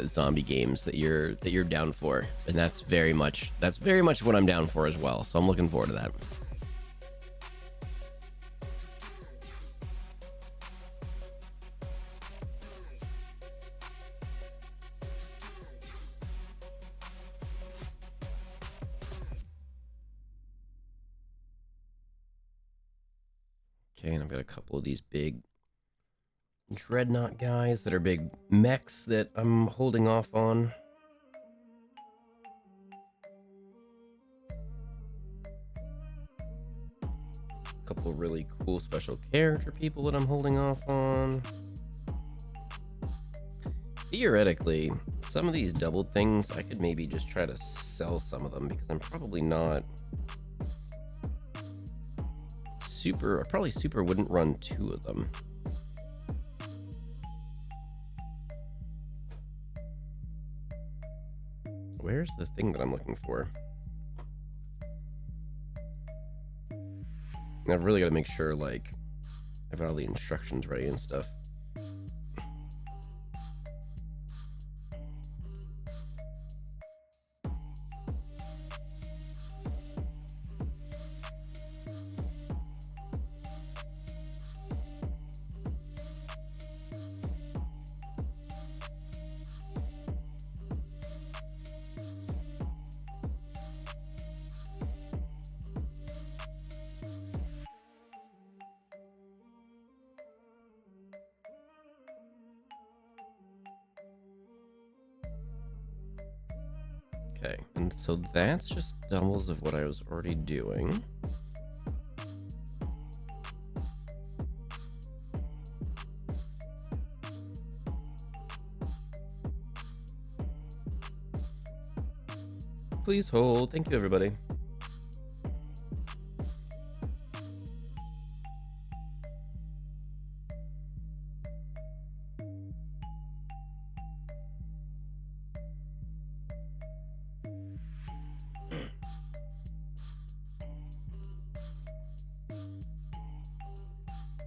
zombie games that you're down for, and that's very much what I'm down for as well. So I'm looking forward to that. Okay, and I've got a couple of these big dreadnought guys that are big mechs that I'm holding off on. A couple of really cool special character people that I'm holding off on. Theoretically, some of these doubled things, I could maybe just try to sell some of them because I'm probably not super, I probably super wouldn't run 2 of them. where's the thing that I'm looking for? I've really got to make sure, like, I've got all the instructions ready and stuff. Okay, and so that's just doubles of what I was already doing. Please hold. Thank you, everybody.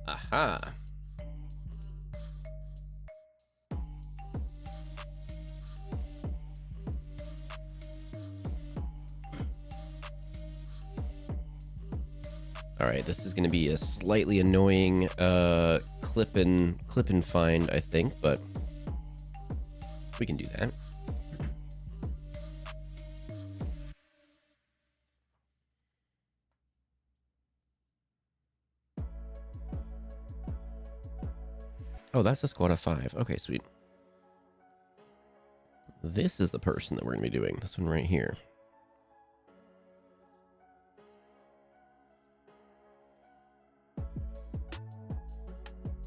Aha. All right, this is going to be a slightly annoying clip and find, I think, but we can do that. Oh, that's a squad of 5. Okay, sweet. This is the person that we're going to be doing. This one right here.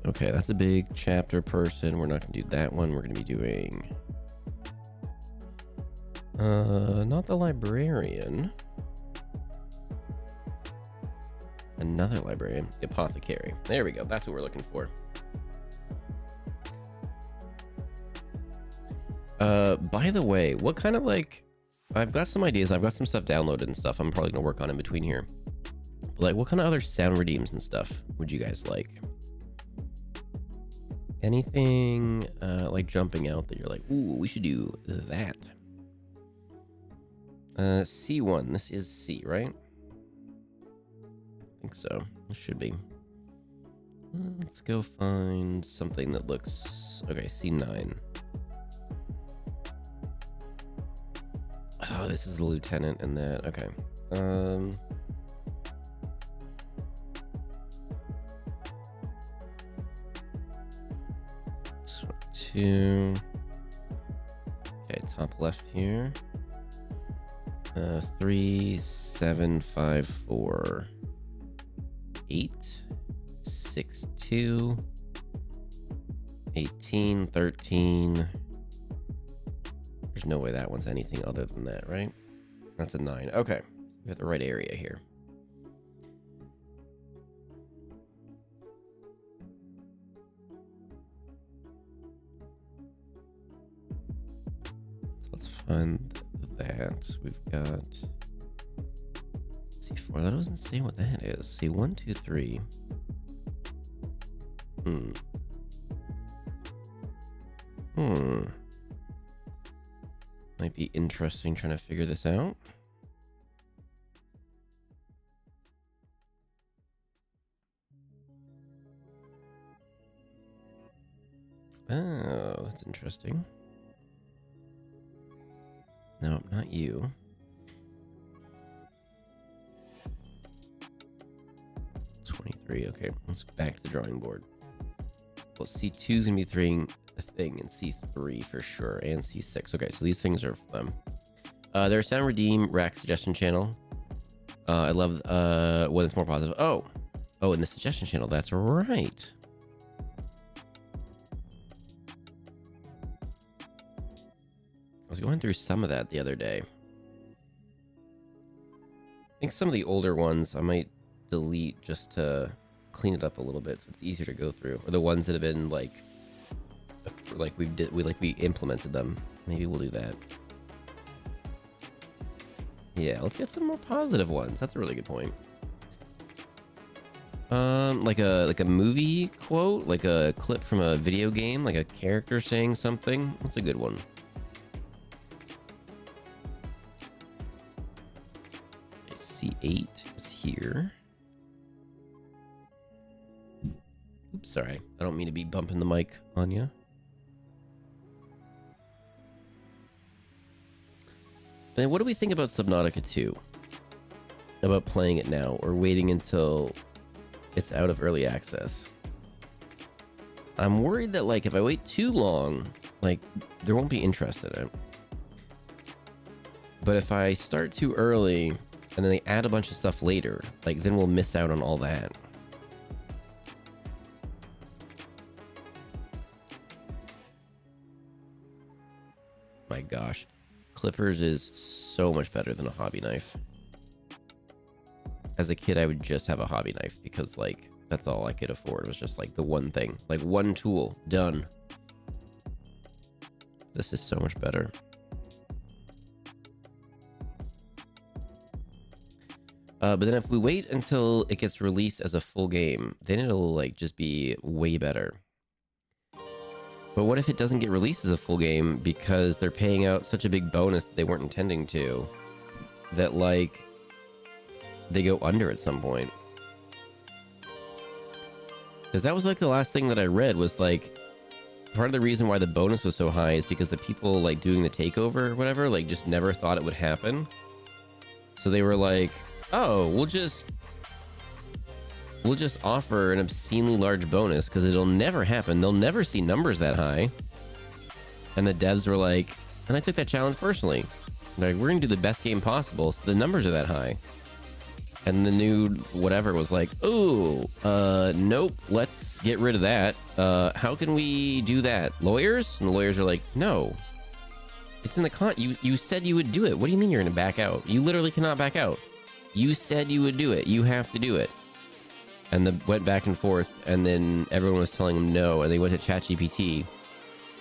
Okay, that's a big chapter person. We're not going to do that one. We're going to be doing... not the librarian. Another librarian. The apothecary. There we go. That's what we're looking for. By the way, what kind of, like... I've got some ideas. I've got some stuff downloaded and stuff I'm probably going to work on in between here. But, like, what kind of other sound redeems and stuff would you guys like? Anything, like, jumping out that you're like, ooh, we should do that. C1. This is C, right? I think so. It should be. Let's go find something that looks... Okay, C9. Oh, this is the lieutenant and that. Okay. Swap to... Okay, top left here. 3, 7, 5, 4, 8, 6, 2, 18, 13. There's no way that one's anything other than that, right? That's a 9. Okay. We got the right area here. So let's find that. We've got C4. That doesn't say what that is. C1, 2, 3. Might be interesting trying to figure this out. Oh, that's interesting. No, not you. Okay, let's go back to the drawing board. Well, C2 is gonna be a thing, and C3 for sure, and C6. Okay, so these things are them. There's Sound Redeem Rack suggestion channel. I love when it's more positive. Oh, in the suggestion channel. That's right. I was going through some of that the other day. I think some of the older ones I might delete just to clean it up a little bit so it's easier to go through, or the ones that have been like we implemented them. Maybe we'll do that. Yeah, let's get some more positive ones. That's a really good point. Like a movie quote, like a clip from a video game, like a character saying something. That's a good one. Okay, C8 is here. Oops, sorry. I don't mean to be bumping the mic on you. And what do we think about Subnautica 2? About playing it now or waiting until it's out of early access? I'm worried that, like, if I wait too long, like, there won't be interest in it. But if I start too early and then they add a bunch of stuff later, like, then we'll miss out on all that. My gosh. Clippers is so much better than a hobby knife. As a kid, I would just have a hobby knife because, like, that's all I could afford. It was just, like, the one thing. Like, one tool. Done. This is so much better. But then if we wait until it gets released as a full game, then it'll, like, just be way better. But what if it doesn't get released as a full game because they're paying out such a big bonus that they weren't intending to, that, like, they go under at some point? Because that was, like, the last thing that I read was, like, part of the reason why the bonus was so high is because the people, like, doing the takeover or whatever, like, just never thought it would happen. So they were like, oh, we'll just offer an obscenely large bonus because it'll never happen. They'll never see numbers that high. And the devs were like, and I took that challenge personally. Like, we're going to do the best game possible so the numbers are that high. And the new whatever was like, oh, nope, let's get rid of that. How can we do that? Lawyers? And the lawyers are like, no. It's in the you said you would do it. What do you mean you're going to back out? You literally cannot back out. You said you would do it. You have to do it. And the went back and forth, and then everyone was telling him no, and they went to ChatGPT,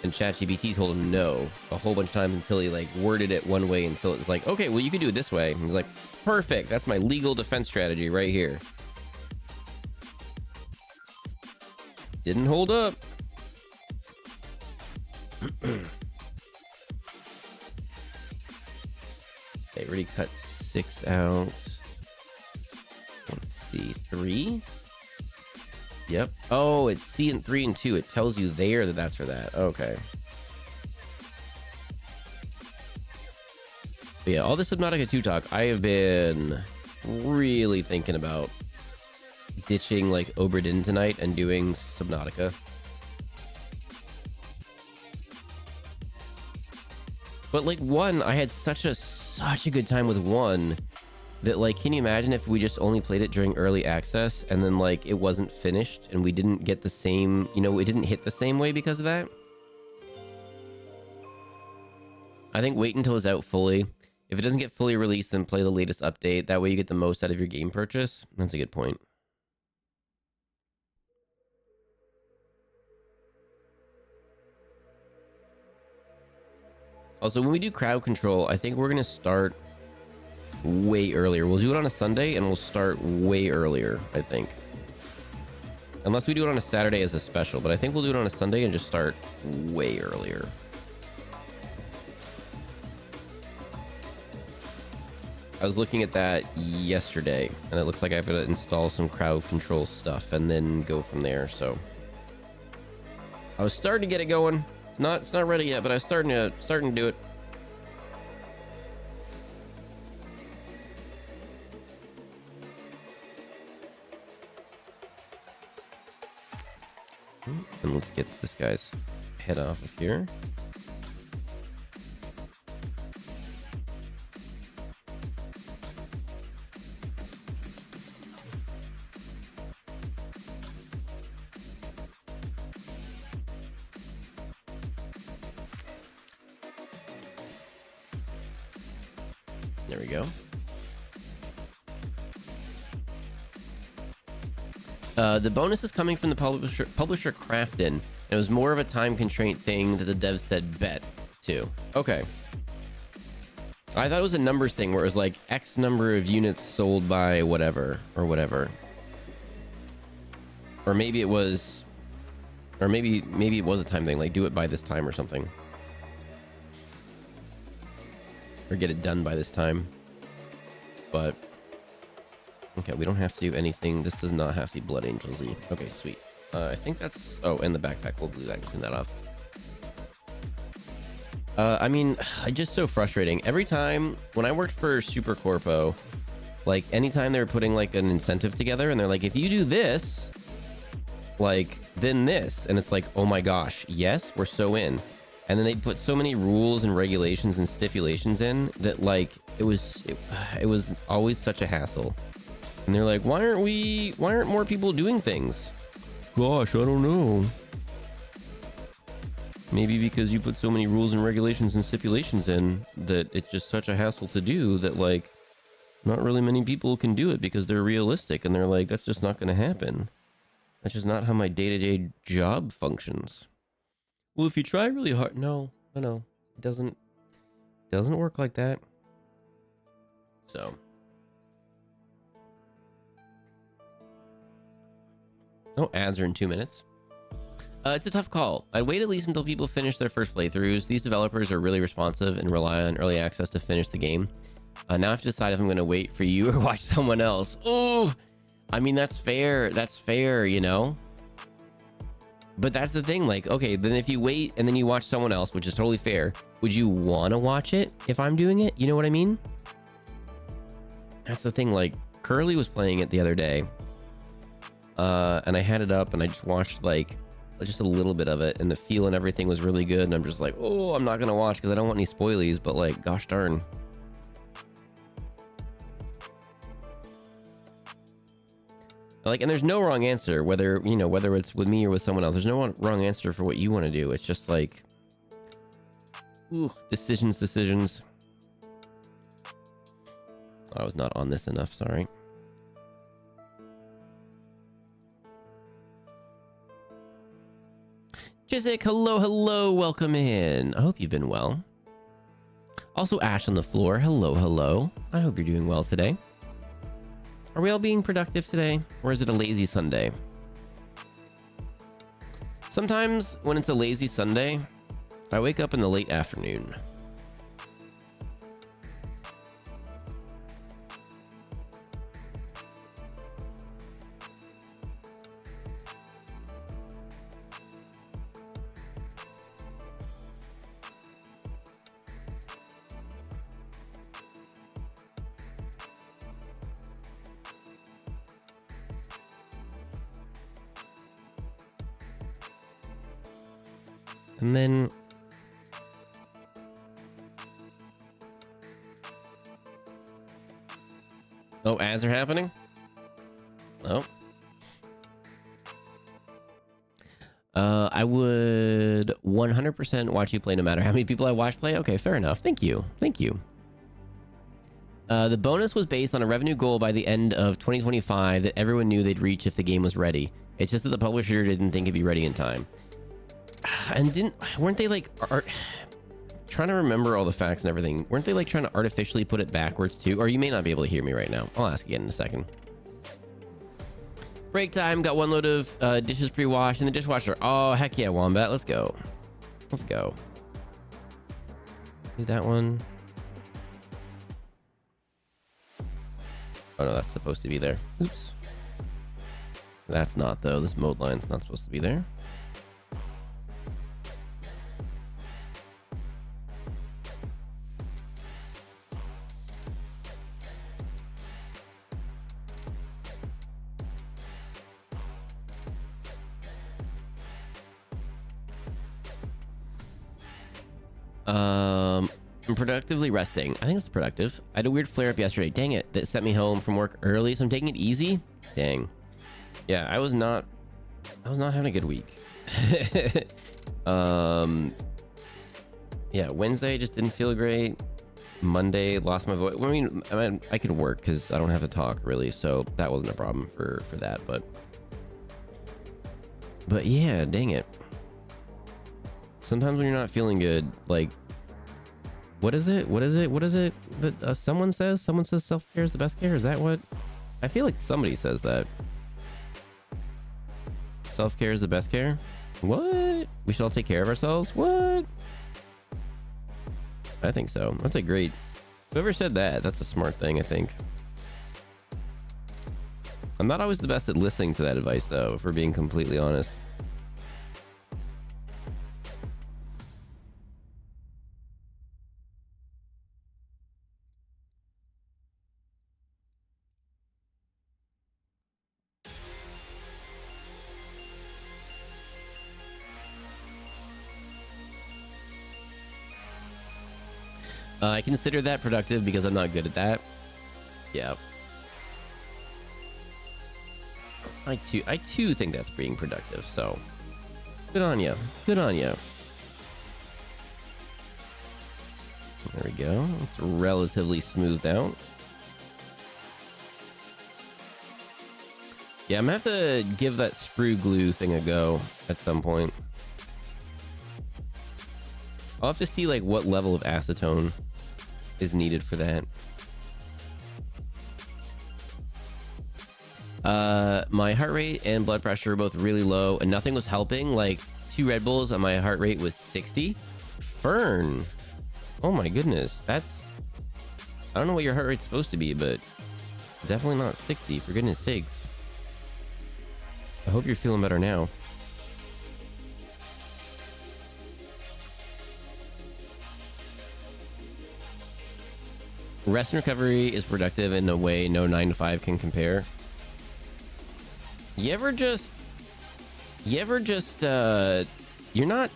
and ChatGPT told him no a whole bunch of times until he, like, worded it one way until it was like, okay, well, you can do it this way. And he's like, perfect, that's my legal defense strategy right here. Didn't hold up. Okay, already cut 6 out. Let's see, 3. Yep. Oh, it's C and 3 and 2. It tells you there that that's for that. Okay. But yeah, all this Subnautica 2 talk, I have been really thinking about ditching, like, Obra Dinn tonight and doing Subnautica. But, like, 1, I had such a good time with 1 that, like, can you imagine if we just only played it during early access and then, like, it wasn't finished and we didn't get the same, you know, it didn't hit the same way because of that? I think wait until it's out fully. If it doesn't get fully released, then play the latest update. That way you get the most out of your game purchase. That's a good point. Also, when we do crowd control, I think we're going to start way earlier. We'll do it on a Sunday and we'll start way earlier, I think. Unless we do it on a Saturday as a special, but I think we'll do it on a Sunday and just start way earlier. I was looking at that yesterday and it looks like I have to install some crowd control stuff and then go from there. So I was starting to get it going. It's not ready yet, but I was starting to do it. And let's get this guy's head off of here. There we go. The bonus is coming from the publisher Crafton. And it was more of a time constraint thing that the devs said bet to. Okay. I thought it was a numbers thing where it was like X number of units sold by whatever or whatever. Or maybe it was, or maybe it was a time thing, like do it by this time or something. Or get it done by this time. But okay, we don't have to do anything. This does not have to be Blood Angel Z. Okay, sweet. I think that's, oh, and the backpack, we'll do that, clean that off. I mean, it's just so frustrating. Every time when I worked for Super Corpo, like anytime they were putting like an incentive together and they're like, if you do this, like then this, and it's like, oh my gosh, yes, we're so in. And then they'd put so many rules and regulations and stipulations in that like it was always such a hassle. And they're like, why aren't more people doing things? Gosh, I don't know. Maybe because you put so many rules and regulations and stipulations in that it's just such a hassle to do that like not really many people can do it because they're realistic and they're like, that's just not going to happen. That's just not how my day-to-day job functions. Well, if you try really hard, no, it doesn't work like that. So. Oh, ads are in 2 minutes. It's a tough call. I'd wait at least until people finish their first playthroughs. These developers are really responsive and rely on early access to finish the game. Now I have to decide if I'm going to wait for you or watch someone else. Oh, I mean, that's fair. That's fair, you know? But that's the thing. Like, okay, then if you wait and then you watch someone else, which is totally fair, would you want to watch it if I'm doing it? You know what I mean? That's the thing. Like, Curly was playing it the other day. And I had it up and I just watched like just a little bit of it and the feel and everything was really good. And I'm just like, oh, I'm not going to watch because I don't want any spoilies, but like, gosh darn. Like, and there's no wrong answer, whether it's with me or with someone else. There's no wrong answer for what you want to do. It's just like, ooh, decisions. I was not on this enough. Sorry. Jizik, hello, welcome in. I hope you've been well. Also, Ash on the floor, hello. I hope you're doing well today. Are we all being productive today, or is it a lazy Sunday? Sometimes when it's a lazy Sunday, I wake up in the late afternoon. And then oh, ads are happening. Oh, I would 100% watch you play no matter how many people I watch play. Okay, fair enough. Thank you. The bonus was based on a revenue goal by the end of 2025 that everyone knew they'd reach if the game was ready. It's just that the publisher didn't think it'd be ready in time. And weren't they like trying to remember all the facts and everything? Weren't they like trying to artificially put it backwards too? Or you may not be able to hear me right now. I'll ask again in a second. Break time. Got one load of dishes pre-washed in the dishwasher. Oh, heck yeah, Wombat. Let's go. Do that one. Oh no, that's supposed to be there. Oops. That's not though. This mode line's not supposed to be there. I'm productively resting. I think it's productive. I had a weird flare up yesterday. Dang it. That sent me home from work early, so I'm taking it easy. Dang. Yeah, I was not having a good week. Yeah, Wednesday just didn't feel great. Monday lost my voice. I mean, I could work because I don't have to talk really, so that wasn't a problem for that. But yeah, dang it. Sometimes when you're not feeling good, like What is it? What is it? What is it that someone says? Someone says self-care is the best care? Is that what? I feel like somebody says that. Self-care is the best care? What? We should all take care of ourselves? What? I think so. That's a great... Whoever said that, that's a smart thing, I think. I'm not always the best at listening to that advice, though, if we're being completely honest. I consider that productive because I'm not good at that. Yeah. I too think that's being productive, so good on you. Good on you. There we go. It's relatively smoothed out. Yeah, I'm gonna have to give that sprue glue thing a go at some point. I'll have to see like what level of acetone is needed for that. My heart rate and blood pressure were both really low and nothing was helping. Like 2 Red Bulls and my heart rate was 60. Fern. Oh my goodness. That's... I don't know what your heart rate's supposed to be, but definitely not 60, for goodness sakes. I hope you're feeling better now. Rest and recovery is productive in a way no 9 to 5 can compare. You ever just you're not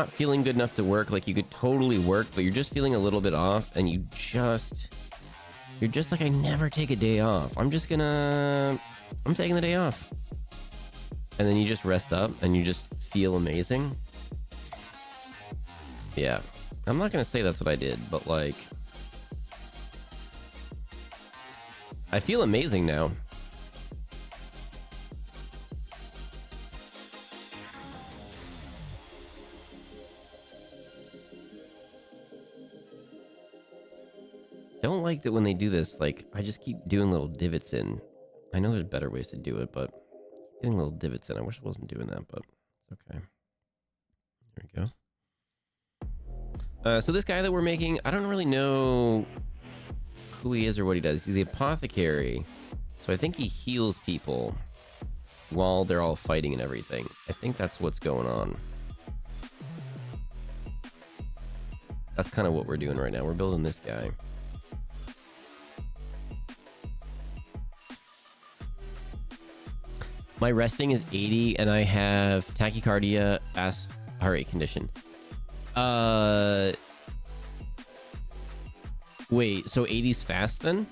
feeling good enough to work, like you could totally work, but you're just feeling a little bit off, and you're just like, I never take a day off. I'm taking the day off. And then you just rest up and you just feel amazing. Yeah. I'm not gonna say that's what I did, but like, I feel amazing now. Don't like that when they do this, like, I just keep doing little divots in. I know there's better ways to do it, but getting little divots in, I wish I wasn't doing that, but it's okay. There we go. So this guy that we're making, I don't really know who he is or what he does. He's the apothecary. So I think he heals people while they're all fighting and everything. I think that's what's going on. That's kind of what we're doing right now. We're building this guy. My resting is 80 and I have tachycardia, fast heart rate condition. Wait, so 80's fast then?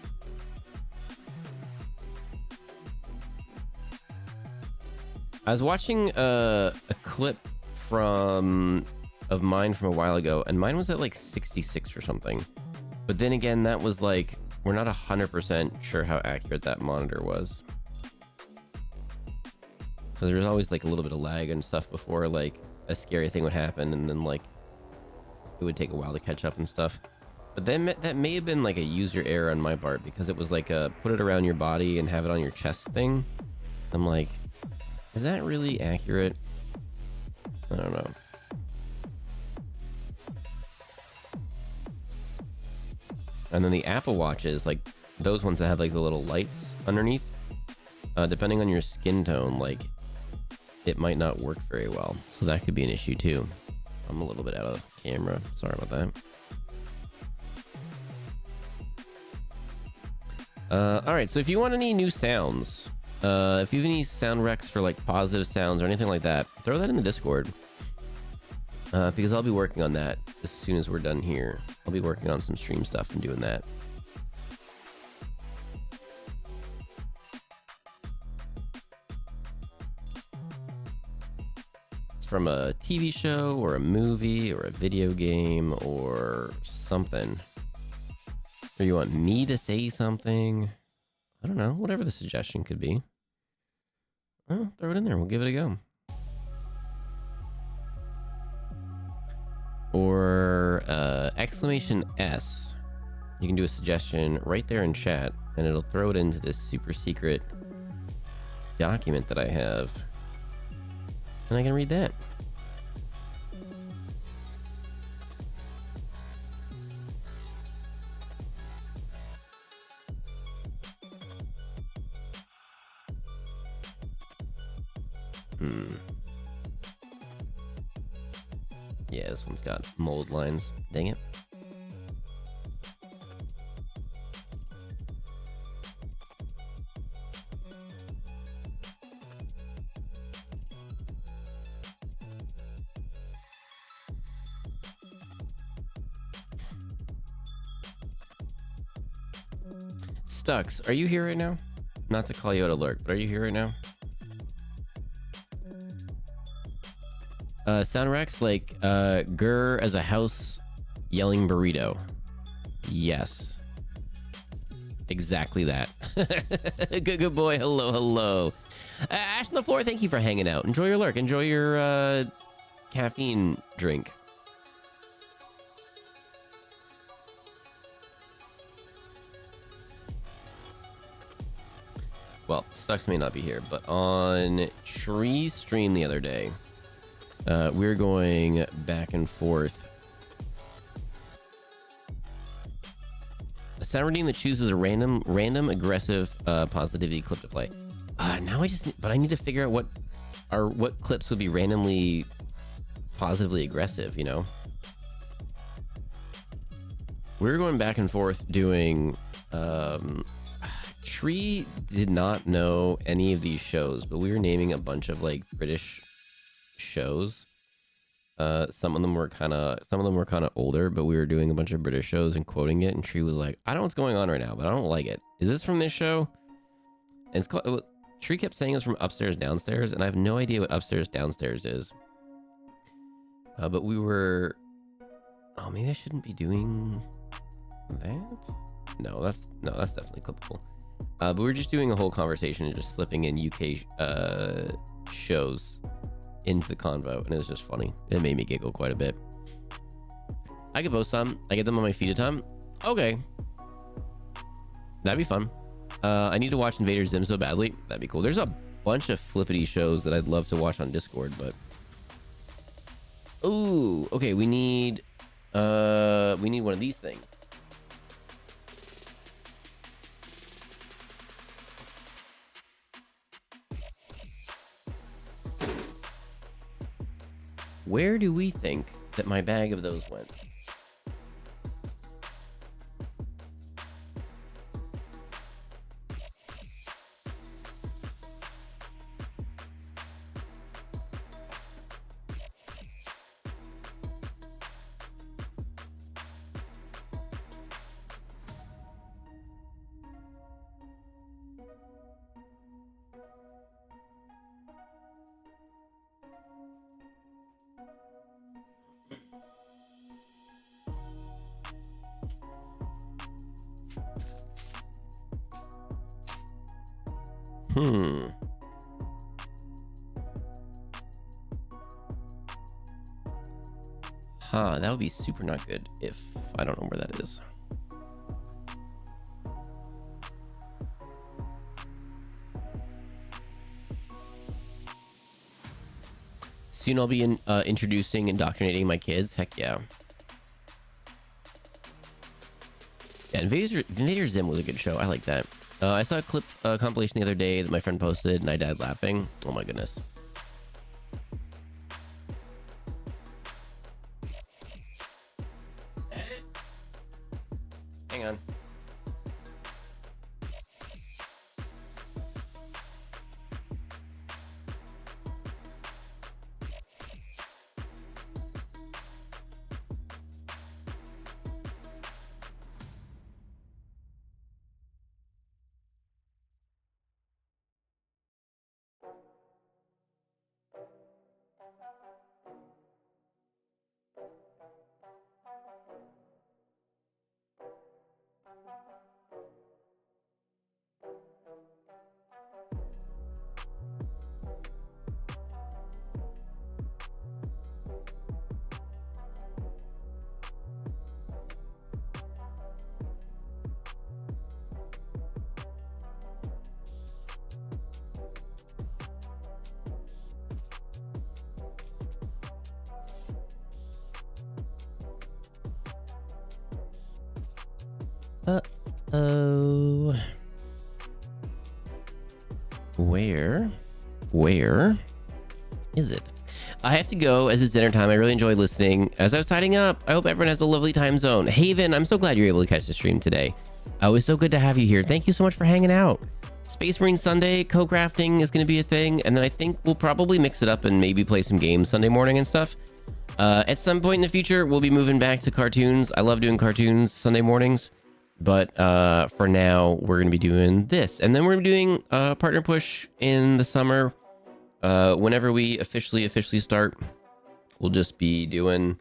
I was watching a clip of mine from a while ago, and mine was at like 66 or something. But then again, that was like, we're not 100% sure how accurate that monitor was. So there was always like a little bit of lag and stuff before like a scary thing would happen, and then like it would take a while to catch up and stuff. But then that may have been like a user error on my part, because it was like a put it around your body and have it on your chest thing. I'm like, is that really accurate? I don't know. And then the Apple Watches, like those ones that have like the little lights underneath, depending on your skin tone, like it might not work very well. So that could be an issue too. I'm a little bit out of camera. Sorry about that. All right, so if you want any new sounds, if you have any sound recs for like positive sounds or anything like that, throw that in the Discord. Because I'll be working on that as soon as we're done here. I'll be working on some stream stuff and doing that. It's from a TV show or a movie or a video game or something. Or you want me to say something? I don't know, whatever the suggestion could be. Well, throw it in there. We'll give it a go. or exclamation S. You can do a suggestion right there in chat, and it'll throw it into this super secret document that I have, and I can read that. Yeah, this one's got mold lines. Dang it. Stux, are you here right now? Not to call you out alert, but are you here right now? Sound Rex, like, Gur as a house yelling burrito. Yes. Exactly that. Good boy. Hello, hello. Ash on the floor, thank you for hanging out. Enjoy your lurk. Enjoy your, caffeine drink. Well, Stux may not be here, but on Tree's stream the other day, we're going back and forth. A sound redeem that chooses a random aggressive positivity clip to play. Now I need to figure out what clips would be randomly positively aggressive, you know? We're going back and forth doing Tree did not know any of these shows, but we were naming a bunch of like British shows. Some of them were kind of older, but we were doing a bunch of British shows and quoting it, and Tree was like, I don't know what's going on right now, but I don't like it. Is this from this show? And it's called, Tree kept saying it was from Upstairs Downstairs, and I have no idea what Upstairs Downstairs is. But we were, oh, maybe I shouldn't be doing that. No, that's definitely clippable. But we were just doing a whole conversation and just slipping in UK shows into the convo, and it was just funny. It made me giggle quite a bit. I could post some. I get them on my feed a ton. Okay, that'd be fun. I need to watch Invader Zim so badly. That'd be cool. There's a bunch of flippity shows that I'd love to watch on Discord, but ooh, okay, we need one of these things. Where do we think that my bag of those went? That would be super not good if I don't know where that is. Soon I'll be introducing, indoctrinating my kids. Heck yeah. Yeah, Invader Zim was a good show. I like that. I saw a clip compilation the other day that my friend posted, and I died laughing. Oh my goodness. Edit. Hang on. Uh-oh. Where is it? I have to go as it's dinner time. I really enjoyed listening. As I was tidying up, I hope everyone has a lovely time zone. Haven, I'm so glad you're able to catch the stream today. It was so good to have you here. Thank you so much for hanging out. Space Marine Sunday, co-crafting is going to be a thing. And then I think we'll probably mix it up and maybe play some games Sunday morning and stuff. At some point in the future, we'll be moving back to cartoons. I love doing cartoons Sunday mornings. But for now, we're going to be doing this. And then we're going to be doing Partner Push in the summer. Whenever we officially start, we'll just be doing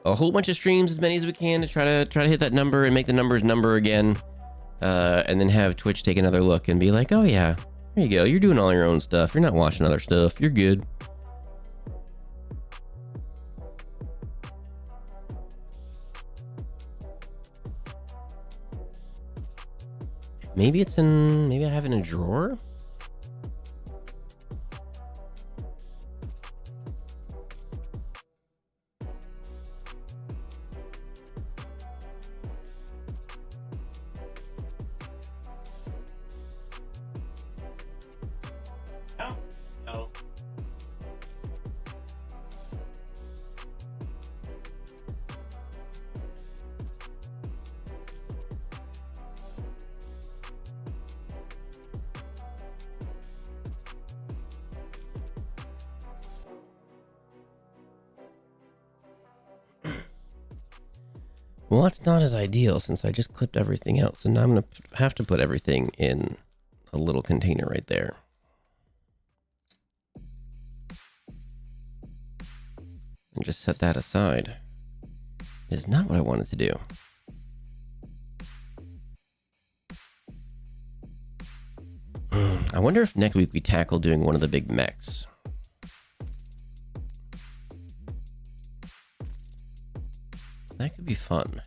a whole bunch of streams, as many as we can, to try to hit that number and make the numbers number again. And then have Twitch take another look and be like, oh yeah, there you go. You're doing all your own stuff. You're not watching other stuff. You're good. Maybe I have it in a drawer. No. Well, that's not as ideal since I just clipped everything out. So now I'm going to have to put everything in a little container right there. And just set that aside. Is not what I wanted to do. I wonder if next week we tackle doing one of the big mechs. That could be fun.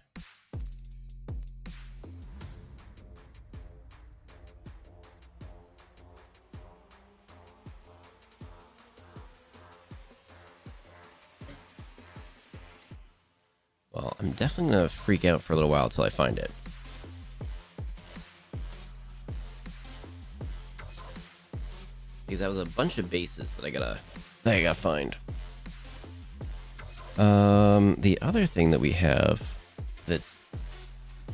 Well, I'm definitely gonna freak out for a little while till I find it. Because that was a bunch of bases that I gotta find. The other thing that we have that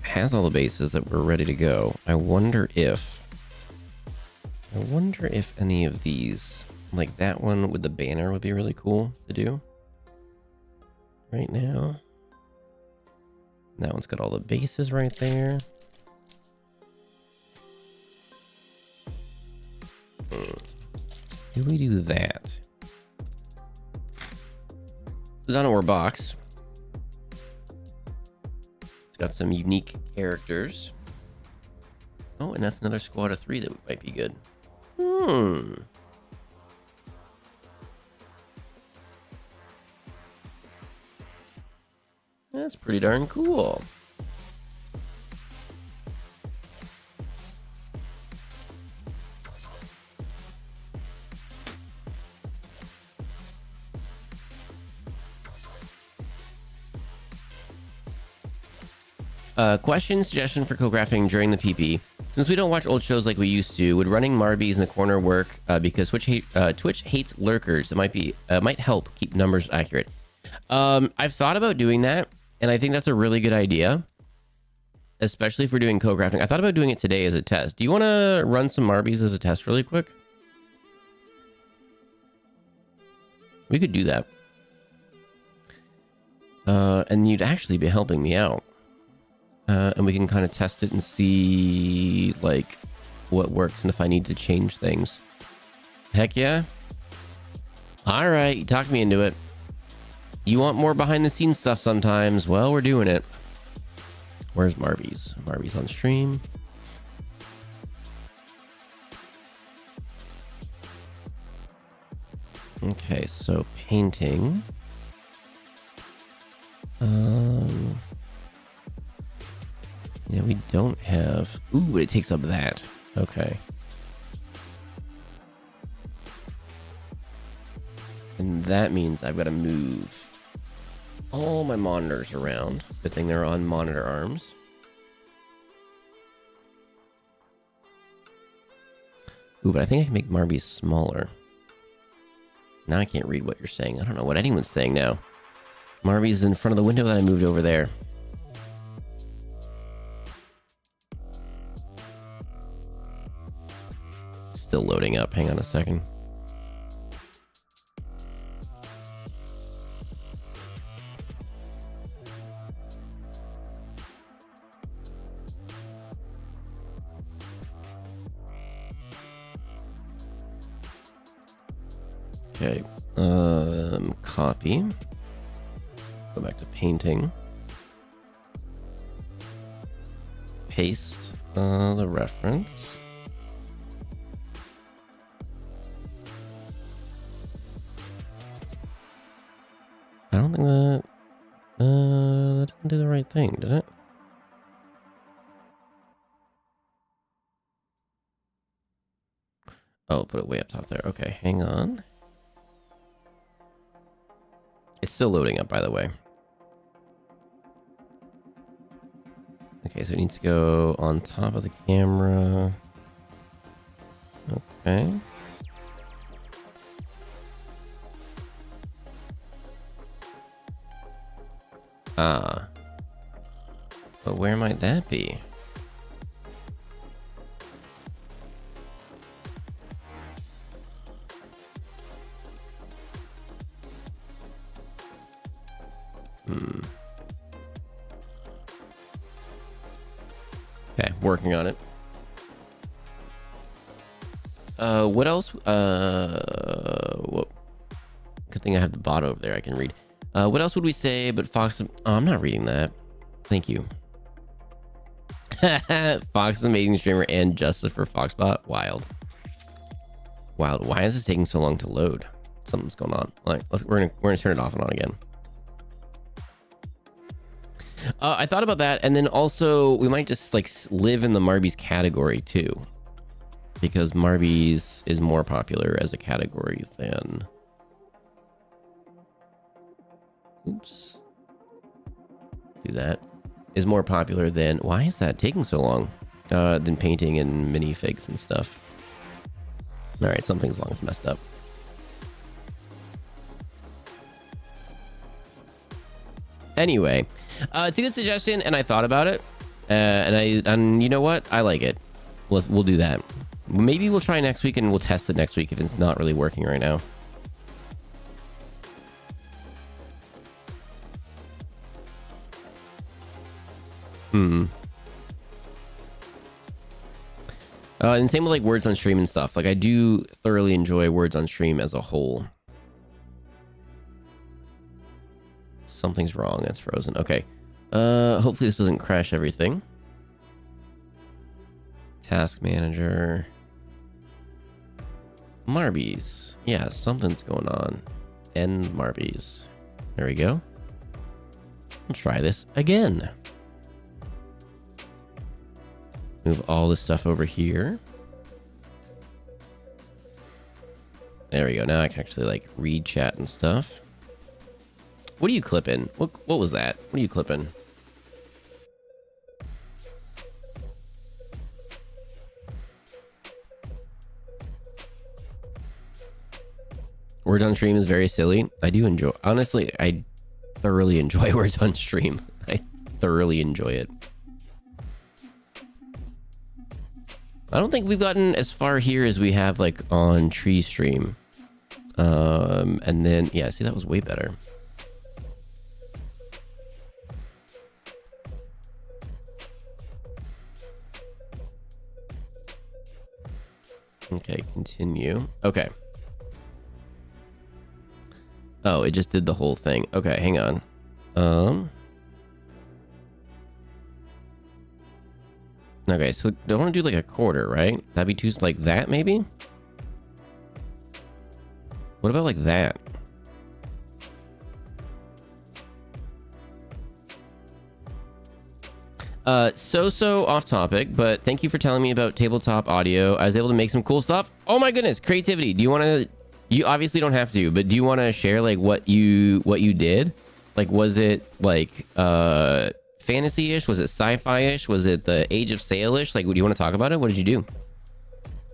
has all the bases that we're ready to go. I wonder if any of these, like that one with the banner, would be really cool to do right now. That one's got all the bases right there. Do we do that? The Donor box. It's got some unique characters. Oh, and that's another squad of 3 that might be good. That's pretty darn cool. Question, suggestion for co-graphing during the PP. Since we don't watch old shows like we used to, would running Marbies in the corner work? Because Twitch hates lurkers. It might help keep numbers accurate. I've thought about doing that, and I think that's a really good idea, especially if we're doing co-grafting. I thought about doing it today as a test. Do you want to run some Marbies as a test really quick? We could do that. And you'd actually be helping me out. And we can kind of test it and see like what works and if I need to change things. Heck yeah. All right, you talked me into it. You want more behind the scenes stuff sometimes? Well, we're doing it. Where's Marbies? Marbies on stream. Okay, so painting. Yeah, we don't have... Ooh, but it takes up that. Okay. And that means I've got to move all my monitors around. Good thing they're on monitor arms. Ooh, but I think I can make Marbies smaller. Now I can't read what you're saying. I don't know what anyone's saying now. Marbies is in front of the window that I moved over there. It's still loading up. Hang on a second. Okay, copy. Go back to painting. Paste the reference. I don't think that didn't do the right thing, did it? Oh, put it way up top there. Okay, hang on. It's still loading up, by the way. Okay, so it needs to go on top of the camera. Okay. Ah. But where might that be? Okay, working on it. What else? Whoop. Good thing I have the bot over there I can read. What else would we say but Fox? Oh, I'm not reading that. Thank you. Fox is an amazing streamer and justice for Foxbot. Wild. Wild. Why is this taking so long to load? Something's going on. Like, we're gonna turn it off and on again. I thought about that, and then also we might just like live in the Marbies category too, because Marbies is more popular as a category than. Oops. Do that. Is more popular than. Why is that taking so long? Than painting and minifigs and stuff. All right, something's long. It's messed up. Anyway, it's a good suggestion, and I thought about it, and you know what? I like it. We'll do that. Maybe we'll try next week, and we'll test it next week if it's not really working right now. And same with like words on stream and stuff. Like I do thoroughly enjoy words on stream as a whole. Something's wrong. That's frozen. Okay. Hopefully this doesn't crash everything. Task manager. Marbies. Yeah, something's going on. End Marbies. There we go. Let's try this again. Move all this stuff over here. There we go. Now I can actually like read chat and stuff. What are you clipping? What was that? What are you clipping? Words on stream is very silly. I do enjoy, honestly, I thoroughly enjoy words on stream. I thoroughly enjoy it. I don't think we've gotten as far here as we have like on Tree Stream. And then, yeah, see, that was way better. Okay, continue. Okay. Oh, it just did the whole thing. Okay, hang on. Okay, so don't want to do like a quarter, right? That'd be too like that, maybe? What about like that? So off topic, but thank you for telling me about tabletop audio. I was able to make some cool stuff. Oh my goodness, creativity. Do you want to, you obviously don't have to, but do you want to share like what you did? Like, was it like fantasy-ish? Was it sci-fi-ish? Was it the Age of Sail-ish? Like, do you want to talk about it? What did you do?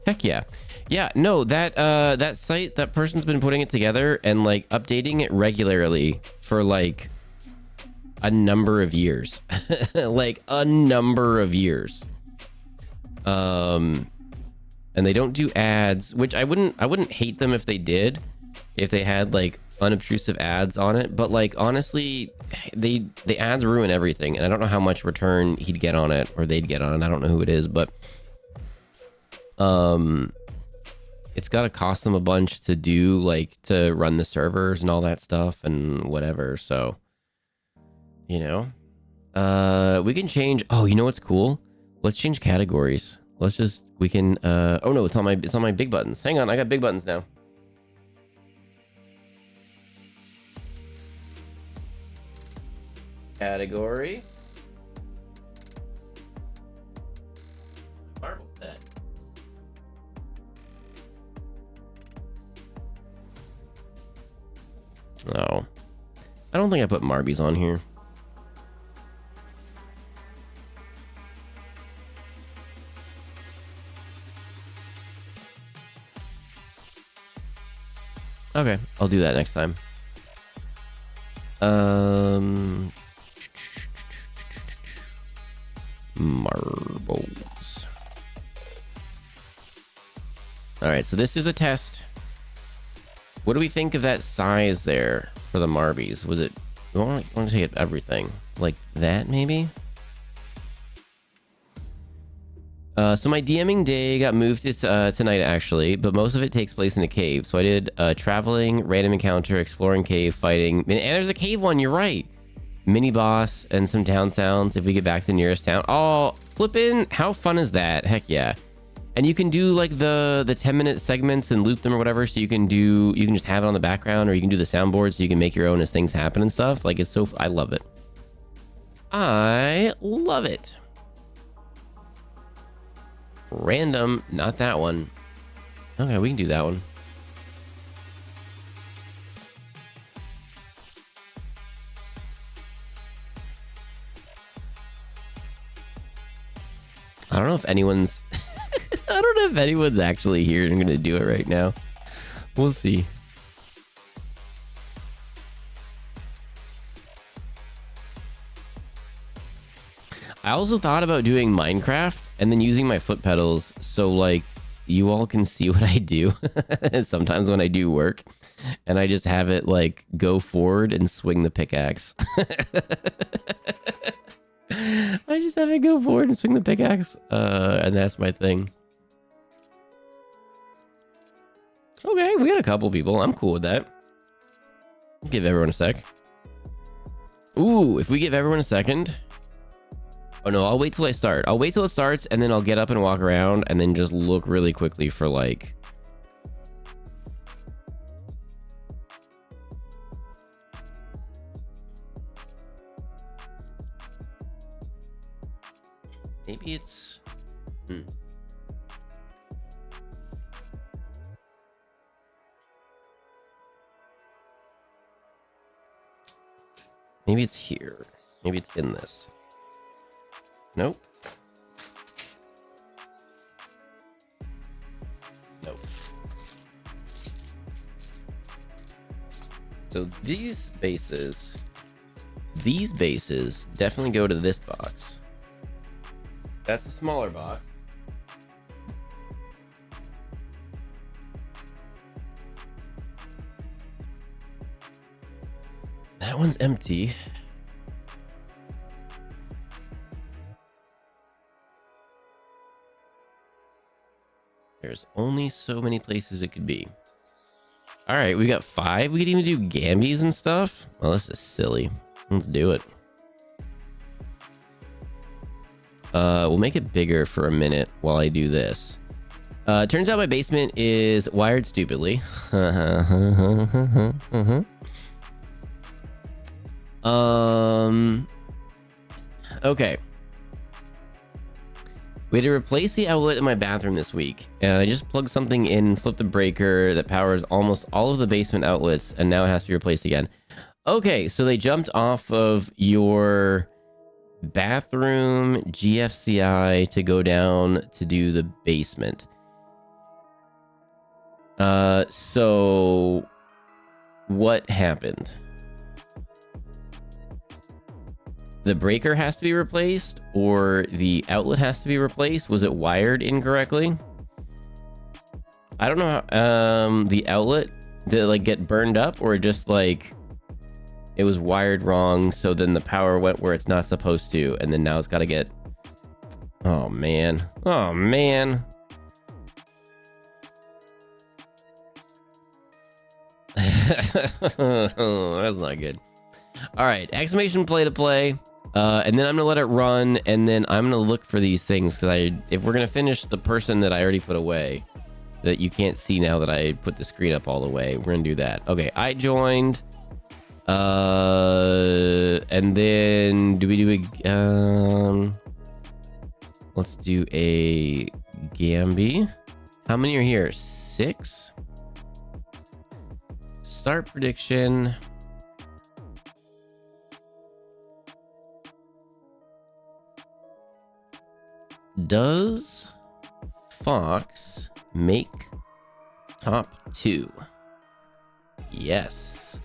Heck yeah. Yeah, no, that site, that person's been putting it together and like updating it regularly for like a number of years. Like a number of years. And they don't do ads, which I wouldn't hate them if they did, if they had like unobtrusive ads on it, but like honestly, the ads ruin everything, and I don't know how much return he'd get on it or they'd get on it. I don't know who it is, but it's got to cost them a bunch to do, like, to run the servers and all that stuff and whatever. So, you know, we can change. Oh, you know what's cool? Let's change categories. Let's just, we can, oh no, it's on my big buttons. Hang on, I got big buttons now. Category. Marble set. Oh, I don't think I put Marbies on here. Okay, I'll do that next time. Marbles. All right, so this is a test. What do we think of that size there for the Marbies? Was it, we want to take everything like that, maybe? So my DMing day got moved to tonight, actually, but most of it takes place in a cave. So I did traveling, random encounter, exploring cave, fighting, and there's a cave one, you're right. Mini boss and some town sounds if we get back to the nearest town. Oh, flippin', how fun is that? Heck yeah. And you can do like the 10-minute segments and loop them or whatever, so you can just have it on the background, or you can do the soundboard so you can make your own as things happen and stuff. Like, it's so, I love it. I love it. Random, not that one. Okay, we can do that one. I don't know if anyone's I don't know if anyone's actually here. I'm gonna do it right now. We'll see. I also thought about doing Minecraft and then using my foot pedals so like you all can see what I do sometimes when I do work, and I just have it like go forward and swing the pickaxe. I just have it go forward and swing the pickaxe, and that's my thing. Okay, we got a couple people. I'm cool with that. Give everyone a sec. Ooh, if we give everyone a second. Oh no, I'll wait till I start. I'll wait till it starts, and then I'll get up and walk around and then just look really quickly for like... Maybe it's... Maybe it's here. Maybe it's in this. Nope. Nope. So these bases definitely go to this box. That's a smaller box. That one's empty. There's only so many places it could be. All right, we got 5. We could even do Gambies and stuff. Well, this is silly. Let's do it. We'll make it bigger for a minute while I do this. Turns out my basement is wired stupidly. Okay. We had to replace the outlet in my bathroom this week, and I just plugged something in, flipped the breaker that powers almost all of the basement outlets, and now it has to be replaced again. Okay, so they jumped off of your bathroom GFCI to go down to do the basement. So what happened? The breaker has to be replaced, or the outlet has to be replaced? Was it wired incorrectly? I don't know how, the outlet, did it like get burned up, or just like it was wired wrong, so then the power went where it's not supposed to, and then now it's got to get... Oh man. Oh man. That's not good. All right, exclamation play to play. And then I'm gonna let it run, and then I'm gonna look for these things, because if we're gonna finish the person that I already put away, that you can't see now that I put the screen up all the way, we're gonna do that. Okay, I joined. And then do we do a let's do a Gamby. How many are here? 6. Start prediction. Does Fox make top 2? Yes.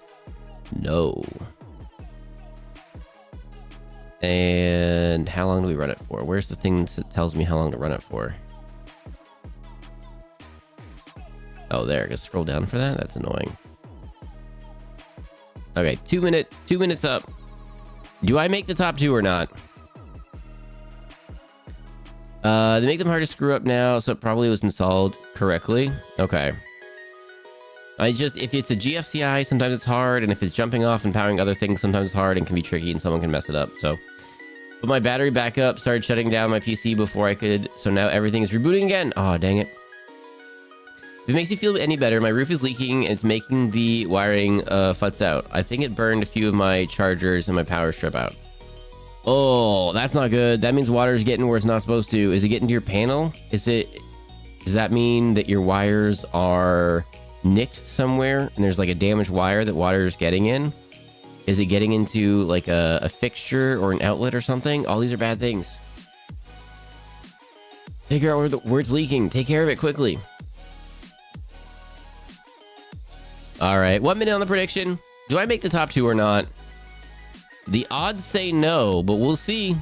No. And how long do we run it for? Where's the thing that tells me how long to run it for? Oh, there. I can scroll down for that. That's annoying. Okay, 2 minutes up. Do I make the top 2 or not? They make them hard to screw up now, so it probably was installed correctly. Okay. If it's a GFCI, sometimes it's hard, and if it's jumping off and powering other things, sometimes it's hard and can be tricky, and someone can mess it up. So, put my battery back up, started shutting down my PC before I could, so now everything is rebooting again. Oh, dang it. If it makes you feel any better, my roof is leaking, and it's making the wiring futz out. I think it burned a few of my chargers and my power strip out. Oh, that's not good. That means water's getting where it's not supposed to. Is it getting to your panel? Does that mean that your wires are nicked somewhere and there's like a damaged wire that water is getting in? Is it getting into like a fixture or an outlet or something? All these are bad things. Figure out where it's leaking. Take care of it quickly. All right, 1 minute on the prediction. Do I make the top 2 or not? The odds say no, but we'll see.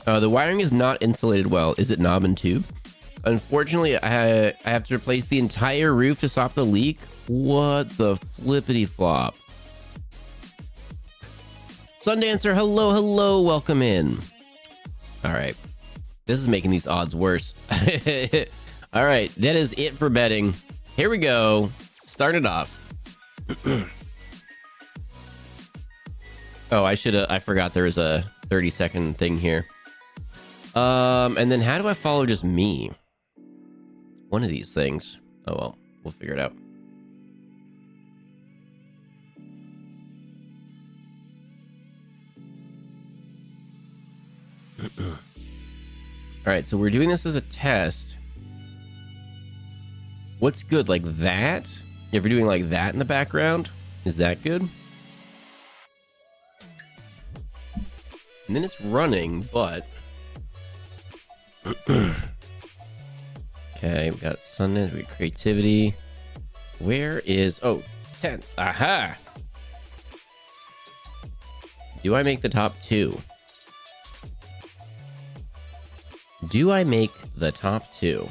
The wiring is not insulated well. Is it knob and tube? Unfortunately, I have to replace the entire roof to stop the leak. What the flippity flop? Sundancer, hello, welcome in. All right, this is making these odds worse. All right, that is it for betting. Here we go. Start it off. Oh, I forgot there was a 30-second thing here. And then how do I follow just me? One of these things. Oh, well, we'll figure it out. All right, so we're doing this as a test. What's good? Like that? If you're doing like that in the background, is that good? And then it's running, but... Okay, we got Sundance, we got creativity. Where is... Oh, 10th. Aha! Do I make the top 2? Do I make the top 2?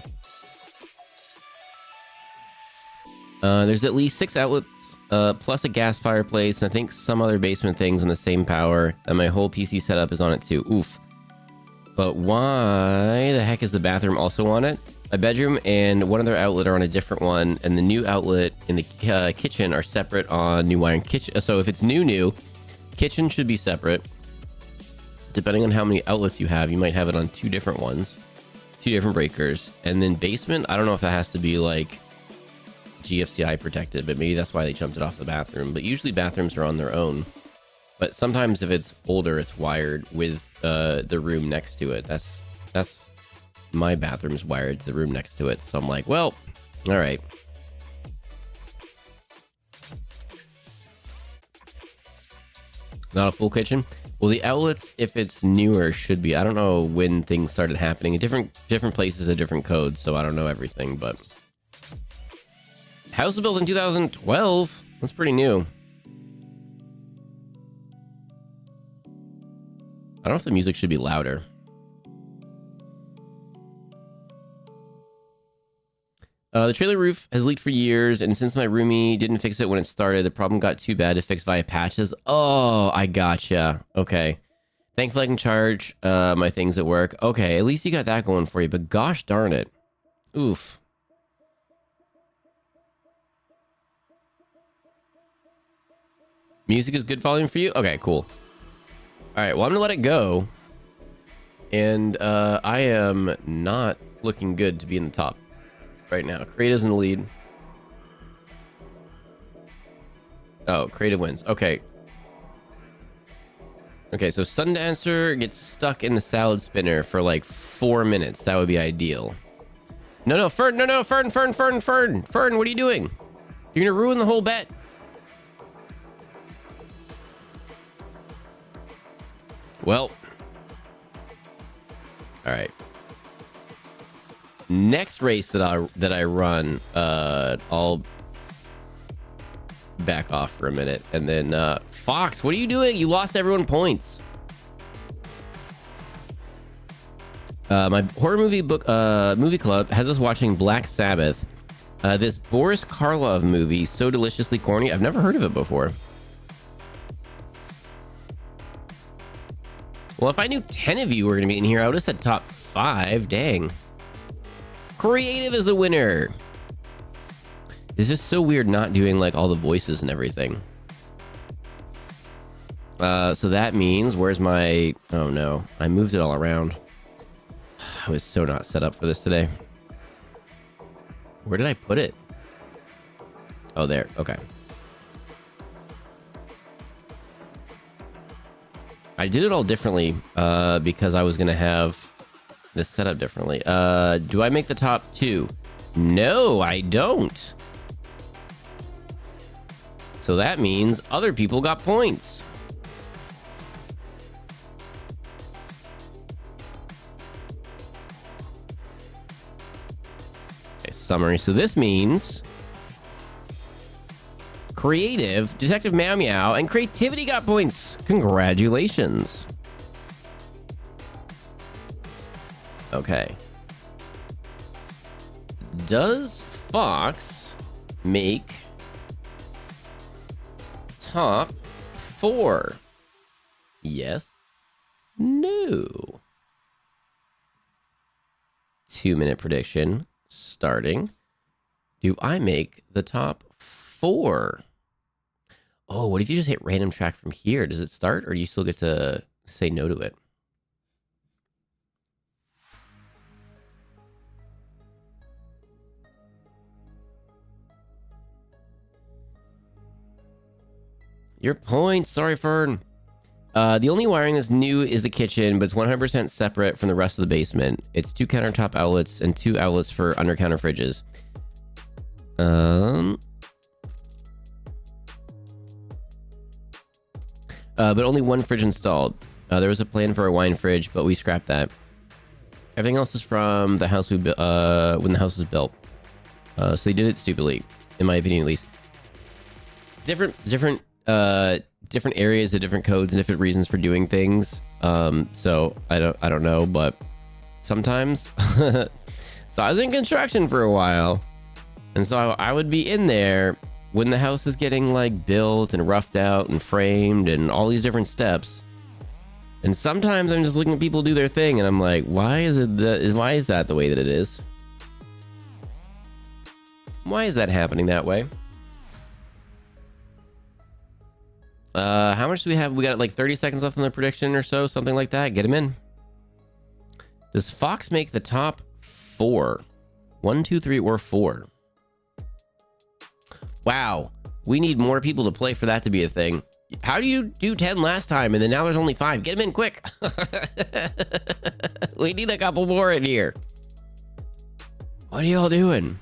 There's at least 6 outlets, plus a gas fireplace, and I think some other basement things in the same power, and my whole PC setup is on it too. Oof. But why the heck is the bathroom also on it? My bedroom and one other outlet are on a different one, and the new outlet in the kitchen are separate on new wiring. So if it's new, kitchen should be separate. Depending on how many outlets you have, you might have it on 2 different ones. 2 different breakers. And then basement, I don't know if that has to be like GFCI protected, but maybe that's why they jumped it off the bathroom. But usually bathrooms are on their own. But sometimes if it's older, it's wired with the room next to it. That's my bathroom's wired to the room next to it. So I'm like, well, all right. Not a full kitchen. Well, the outlets, if it's newer, should be. I don't know when things started happening. Different places have different codes, so I don't know everything. But house was built in 2012. That's pretty new. I don't know if the music should be louder. The trailer roof has leaked for years, and since my roomie didn't fix it when it started, the problem got too bad to fix via patches. Oh, I gotcha. Okay. Thankfully, I can charge my things at work. Okay, at least you got that going for you, but gosh darn it. Oof. Music is good volume for you? Okay, cool. All right, well, I'm gonna let it go. And I am not looking good to be in the top right now. Creative's in the lead. Oh, creative wins. Okay. Okay, so Sundancer gets stuck in the salad spinner for like 4 minutes. That would be ideal. No, Fern, Fern, what are you doing? You're gonna ruin the whole bet. Well, all right. Next race that I run, I'll back off for a minute, and then Fox, what are you doing? You lost everyone points. My horror movie movie club has us watching Black Sabbath. This Boris Karloff movie, so deliciously corny. I've never heard of it before. Well, if I knew 10 of you were going to be in here, I would have said top 5. Dang. Creative is the winner. It's just so weird not doing like all the voices and everything. So that means, where's my... Oh no, I moved it all around. I was so not set up for this today. Where did I put it? Oh, there. Okay. I did it all differently because I was going to have this set up differently. Do I make the top 2? No, I don't. So that means other people got points. Okay, summary. So this means Creative, Detective Meow Meow, and Creativity got points. Congratulations. Okay. Does Fox make top 4? Yes. No. 2-minute prediction starting. Do I make the top 4? Oh, what if you just hit random track from here? Does it start, or do you still get to say no to it? Your point. Sorry, Fern. The only wiring that's new is the kitchen, but it's 100% separate from the rest of the basement. It's 2 countertop outlets and 2 outlets for under-counter fridges. But only 1 fridge installed. There was a plan for a wine fridge, but we scrapped that. Everything else is from the house we built when the house was built. So they did it stupidly, in my opinion, at least. Different areas have different codes and different reasons for doing things. So I don't know, but sometimes. So I was in construction for a while, and so I would be in there when the house is getting like built and roughed out and framed and all these different steps. And sometimes I'm just looking at people do their thing, and I'm like, why is that the way that it is? Why is that happening that way? How much do we have? We got like 30 seconds left on the prediction or so, something like that. Get him in. Does Fox make the top 4. 1, 2, 3, or 4. Wow. We need more people to play for that to be a thing. How do you do 10 last time and then now there's only 5? Get them in quick. We need a couple more in here. What are y'all doing?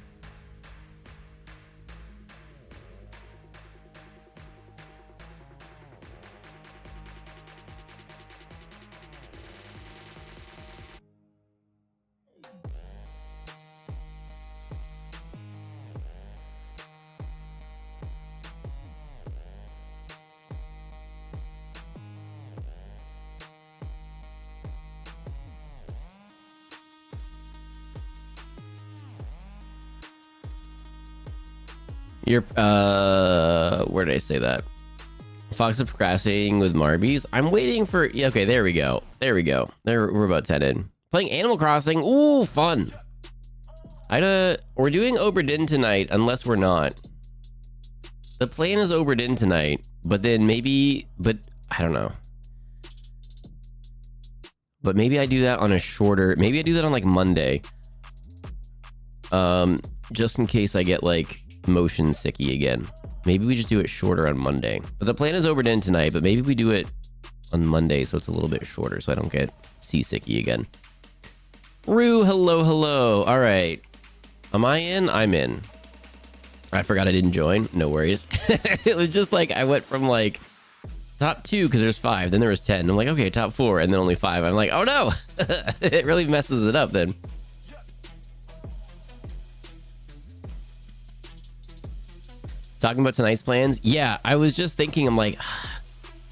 You're, where did I say that? Fox is procrastinating with Marbies. I'm waiting for, yeah, okay, there we go. There we go. We're about 10 in. Playing Animal Crossing. Ooh, fun. We're doing Oberdin tonight, unless we're not. The plan is Oberdin tonight, but then maybe, but I don't know. But maybe I do that on a shorter, maybe I do that on like Monday. Just in case I get like motion sicky again. Maybe we just do it shorter on Monday. But the plan is Oberdin tonight, but maybe we do it on Monday so it's a little bit shorter so I don't get seasicky again. Rue, hello, hello. All right. Am I in? I'm in. I forgot I didn't join. No worries. It was just like I went from like top 2 because there's 5. Then there was 10. I'm like, okay, top 4 and then only 5. I'm like, oh no. It really messes it up then. Talking about tonight's plans? Yeah, I was just thinking, I'm like,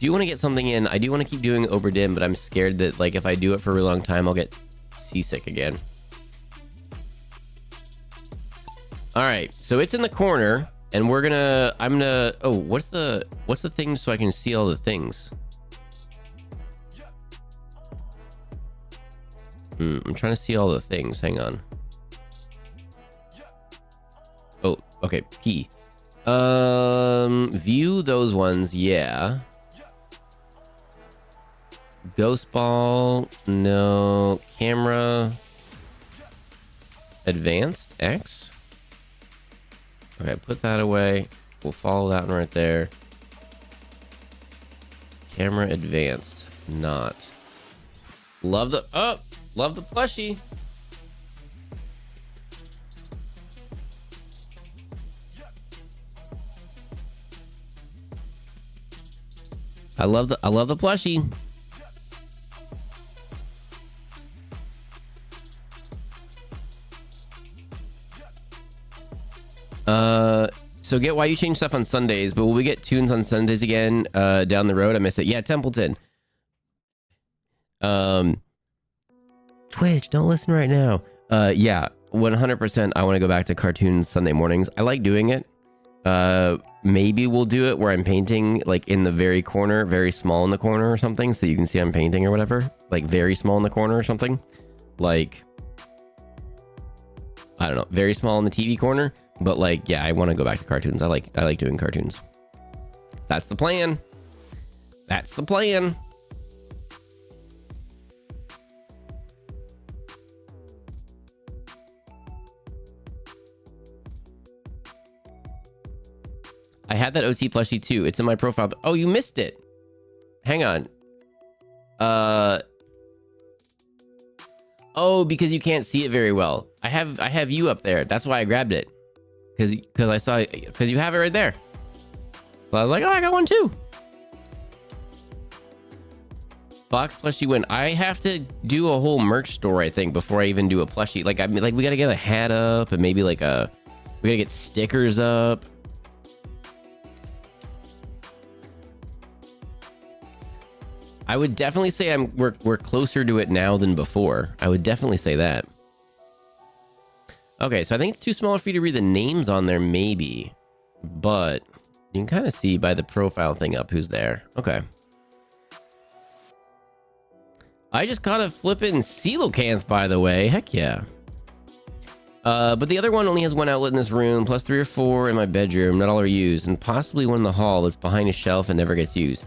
do you want to get something in? I do want to keep doing Oberdin, but I'm scared that like if I do it for a really long time, I'll get seasick again. All right, so it's in the corner, and I'm gonna. Oh, what's the thing so I can see all the things? I'm trying to see all the things. Hang on. Oh, okay. P. View those ones. Yeah. Ghost ball. No. Camera. Advanced. X. Okay, put that away. We'll follow that one right there. Camera advanced. Not. Love the love the plushie. I love the plushie. So get why you change stuff on Sundays, but will we get tunes on Sundays again down the road? I miss it. Yeah, Templeton. Twitch, don't listen right now. Yeah, 100%. I want to go back to cartoons Sunday mornings. I like doing it. Maybe we'll do it where I'm painting like in the very corner, very small in the corner or something, so you can see I'm painting or whatever. Like very small in the corner or something. Like, I don't know, very small in the TV corner. But like, yeah, I want to go back to cartoons. I like doing cartoons. That's the plan. That's the plan. I had that OT plushie too. It's in my profile. Oh, you missed it. Hang on. Oh, because you can't see it very well. I have you up there. That's why I grabbed it. Because I saw, because you have it right there. So I was like, oh, I got one too. Fox plushie win. I have to do a whole merch store, I think, before I even do a plushie. Like, I mean, like we gotta get a hat up and maybe like we gotta get stickers up. I would definitely say we're closer to it now than before. I would definitely say that. Okay, so I think it's too small for you to read the names on there, maybe. But you can kind of see by the profile thing up who's there. Okay. I just caught a flippin' coelacanth, by the way. Heck yeah. But the other one only has one outlet in this room, plus 3 or 4 in my bedroom. Not all are used, and possibly one in the hall that's behind a shelf and never gets used.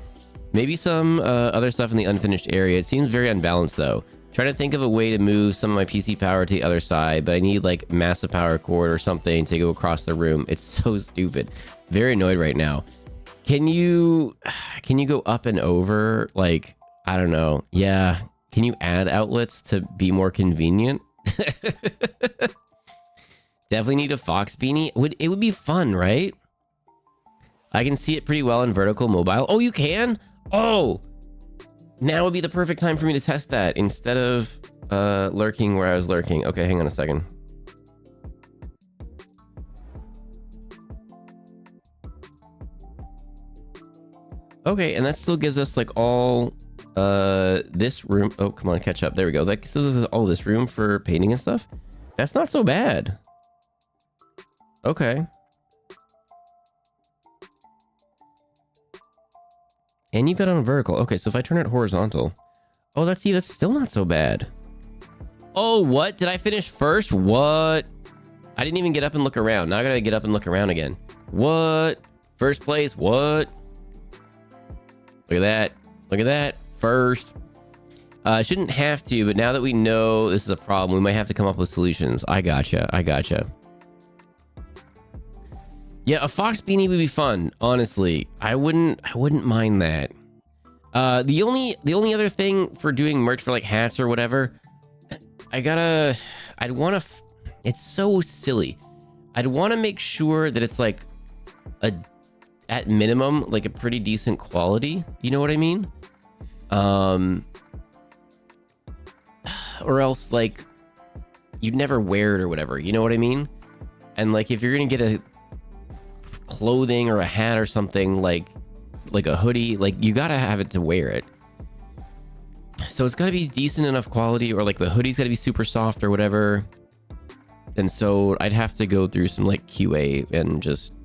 Maybe some other stuff in the unfinished area. It seems very unbalanced, though. Trying to think of a way to move some of my PC power to the other side, but I need like massive power cord or something to go across the room. It's so stupid. Very annoyed right now. Can you go up and over? Like, I don't know. Yeah. Can you add outlets to be more convenient? Definitely need a Fox beanie. It would be fun, right? I can see it pretty well in vertical mobile. Oh, you can? Oh, now would be the perfect time for me to test that instead of lurking where I was lurking. Okay, hang on a second. Okay, and that still gives us like all this room. Oh, come on, catch up. There we go. That still gives us all this room for painting and stuff. That's not so bad. Okay. And you've got it on vertical. Okay, so if I turn it horizontal. Oh, that's still not so bad. Oh, what? Did I finish first? What? I didn't even get up and look around. Now I gotta get up and look around again. What? First place? What? Look at that. Look at that. First. I shouldn't have to, but now that we know this is a problem, we might have to come up with solutions. I gotcha. I gotcha. Yeah, a Fox beanie would be fun, honestly. I wouldn't mind that. The only other thing for doing merch for like hats or whatever, I'd want to, it's so silly. I'd want to make sure that it's like at minimum, like a pretty decent quality. You know what I mean? Or else like you'd never wear it or whatever. You know what I mean? And like if you're gonna get a clothing or a hat or something like a hoodie, like you gotta have it to wear it, so it's gotta be decent enough quality, or like the hoodie's gotta be super soft or whatever. And so I'd have to go through some like QA and just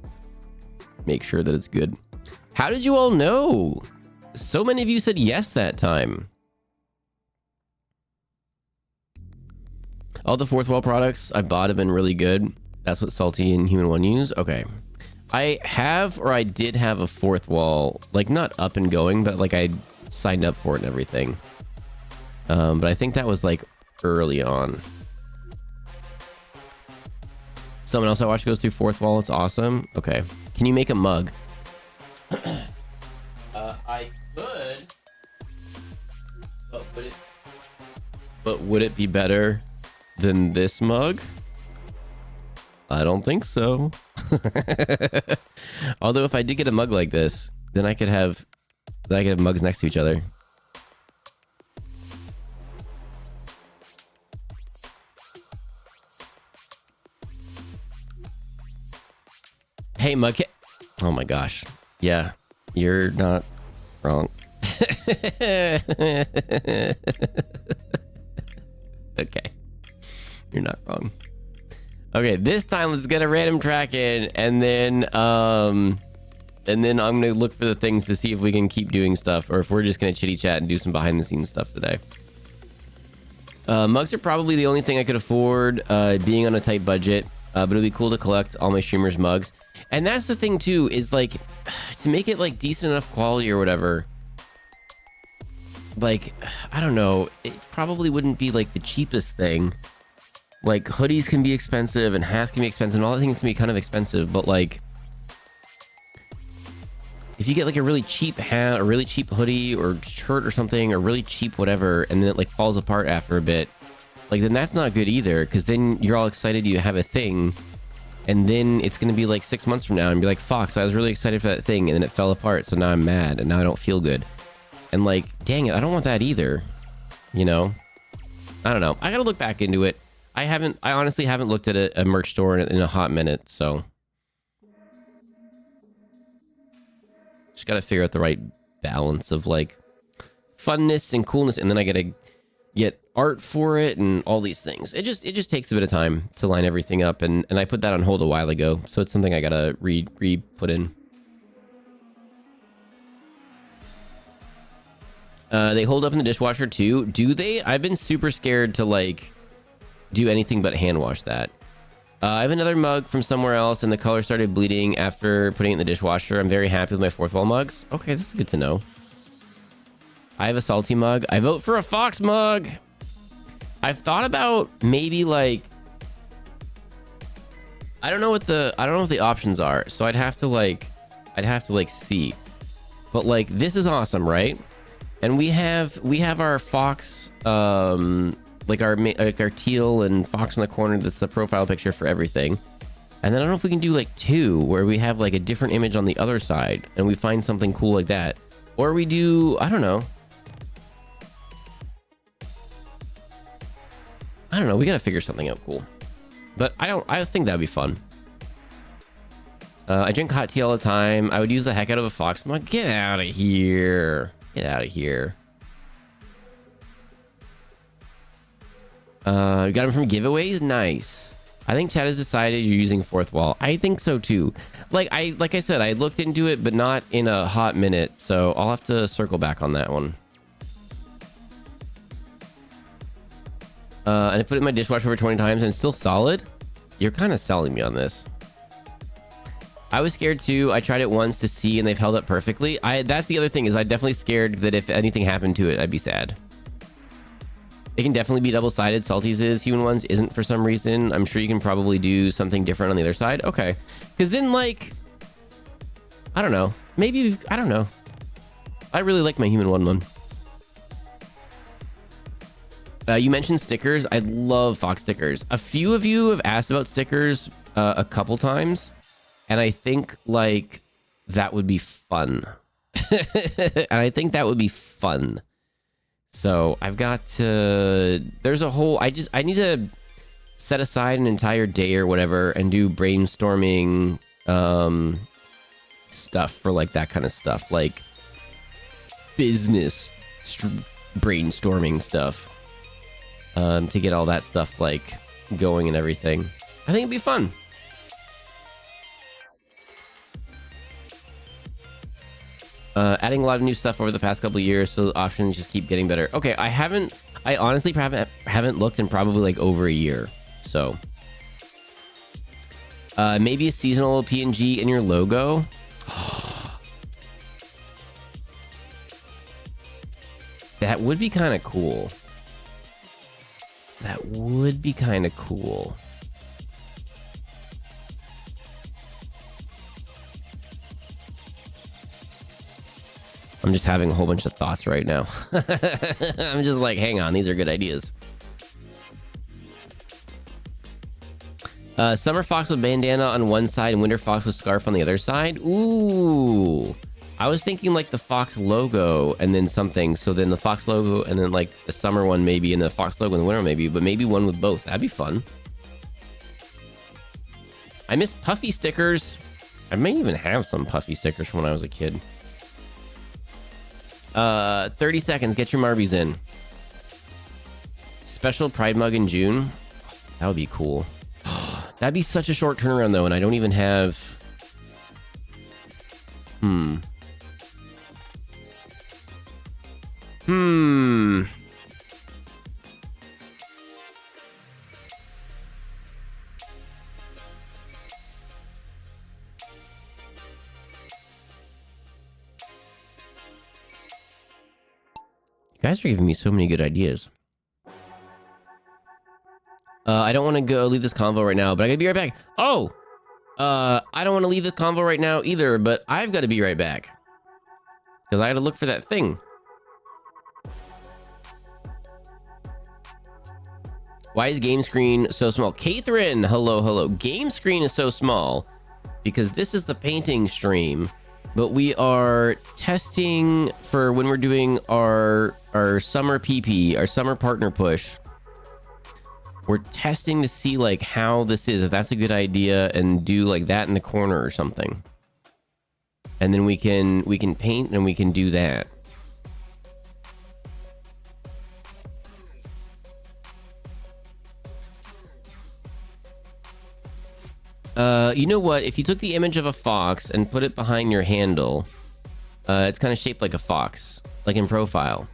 make sure that it's good. How did you all know? So many of you said yes that time. All the fourth wall products I bought have been really good. That's what Salty and Human One use. Okay. I did have a fourth wall, like not up and going, but like I signed up for it and everything. But I think that was like early on. Someone else I watched goes through fourth wall. It's awesome. Okay. Can you make a mug? I could. But would it be better than this mug? I don't think so. Although if I did get a mug like this, then I could have mugs next to each other. Hey, mug. Oh my gosh. Yeah, you're not wrong. Okay, you're not wrong. Okay, this time let's get a random track in, and then I'm gonna look for the things to see if we can keep doing stuff, or if we're just gonna chitty chat and do some behind the scenes stuff today. Mugs are probably the only thing I could afford, being on a tight budget, but it'd be cool to collect all my streamers' mugs. And that's the thing too, is like to make it like decent enough quality or whatever. Like, I don't know, it probably wouldn't be like the cheapest thing. Like hoodies can be expensive and hats can be expensive and all the things can be kind of expensive, but like if you get like a really cheap hat or really cheap hoodie or shirt or something, or really cheap whatever, and then it like falls apart after a bit, like then that's not good either, because then you're all excited you have a thing, and then it's going to be like 6 months from now and be like, Fox, I was really excited for that thing and then it fell apart, so now I'm mad and now I don't feel good. And like, dang it, I don't want that either, you know? I don't know, I gotta look back into it. I honestly haven't looked at a merch store in a hot minute, so just gotta figure out the right balance of like funness and coolness, and then I gotta get art for it and all these things. It just takes a bit of time to line everything up, and I put that on hold a while ago, so it's something I gotta re-put in. They hold up in the dishwasher too, do they? I've been super scared to like do anything but hand wash that. I have another mug from somewhere else and the color started bleeding after putting it in the dishwasher. I'm very happy with my fourth wall mugs. Okay, this is good to know. I have a salty mug. I vote for a Fox mug. I've thought about maybe like, I don't know what the options are. So I'd have to like see. But like, this is awesome, right? And we have our fox, like our teal and fox in the corner. That's the profile picture for everything. And then I don't know if we can do like 2 where we have like a different image on the other side and we find something cool like that. Or we do, I don't know. We got to figure something out cool. But I think that'd be fun. I drink hot tea all the time. I would use the heck out of a fox. I'm like, get out of here. Get out of here. Got him from giveaways. Nice. I think Chad has decided you're using fourth wall. I think so too. Like I said, I looked into it, but not in a hot minute. So I'll have to circle back on that one. And I put it in my dishwasher over 20 times and it's still solid. You're kind of selling me on this. I was scared too. I tried it once to see and they've held up perfectly. That's the other thing is I'm definitely scared that if anything happened to it, I'd be sad. It can definitely be double-sided. Salty's is, Human Ones isn't for some reason. I'm sure you can probably do something different on the other side. Okay. Because then like, I don't know. Maybe, I don't know. I really like my Human one. You mentioned stickers. I love Fox stickers. A few of you have asked about stickers a couple times. And I think like that would be fun. And I think that would be fun. So I've got to, there's a whole, I need to set aside an entire day or whatever and do brainstorming stuff for like that kind of stuff. Like business brainstorming stuff. To get all that stuff like going and everything. I think it'd be fun. Adding a lot of new stuff over the past couple of years, so the options just keep getting better. Okay, I honestly haven't looked in probably like over a year. So maybe a seasonal PNG in your logo. That would be kind of cool. That would be kind of cool. I'm just having a whole bunch of thoughts right now. I'm just like, hang on, these are good ideas. Summer fox with bandana on one side and winter fox with scarf on the other side. Ooh. I was thinking like the Fox logo and then something. So then the Fox logo and then like the summer one maybe and the Fox logo and the winter maybe. But maybe one with both. That'd be fun. I miss puffy stickers. I may even have some puffy stickers from when I was a kid. 30 seconds. Get your Marbies in. Special Pride mug in June. That would be cool. That'd be such a short turnaround though. And I don't even have... You guys are giving me so many good ideas. I don't want to go leave this convo right now, but I gotta be right back. Oh! I don't want to leave this convo right now either, but I've got to be right back. Because I had to look for that thing. Why is game screen so small? Catherine, hello, hello. Game screen is so small because this is the painting stream, but we are testing for when we're doing our summer PP, our summer partner push. We're testing to see like how this is, if that's a good idea, and do like that in the corner or something. And then we can paint and we can do that. You know what? If you took the image of a fox and put it behind your handle, it's kind of shaped like a fox, like in profile.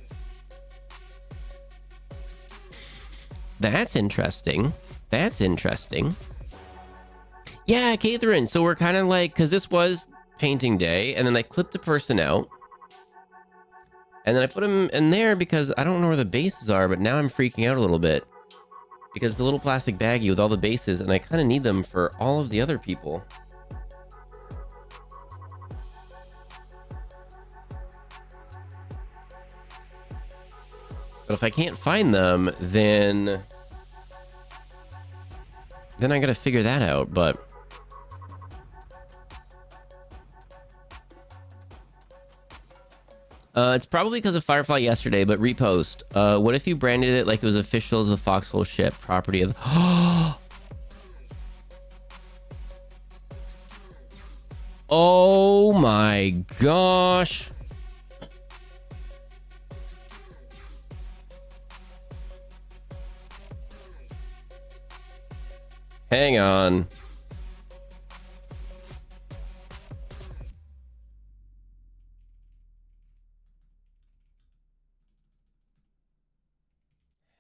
That's interesting. That's interesting. Yeah, Catherine. So we're kind of like, because this was painting day, and then I clipped the person out. And then I put him in there because I don't know where the bases are, but now I'm freaking out a little bit. because it's a little plastic baggie with all the bases, and I kind of need them for all of the other people. But if I can't find them, then I gotta figure that out. But it's probably because of Firefly yesterday, but repost. What if you branded it like it was official as a Foxhole ship, property of... Oh my gosh. Hang on.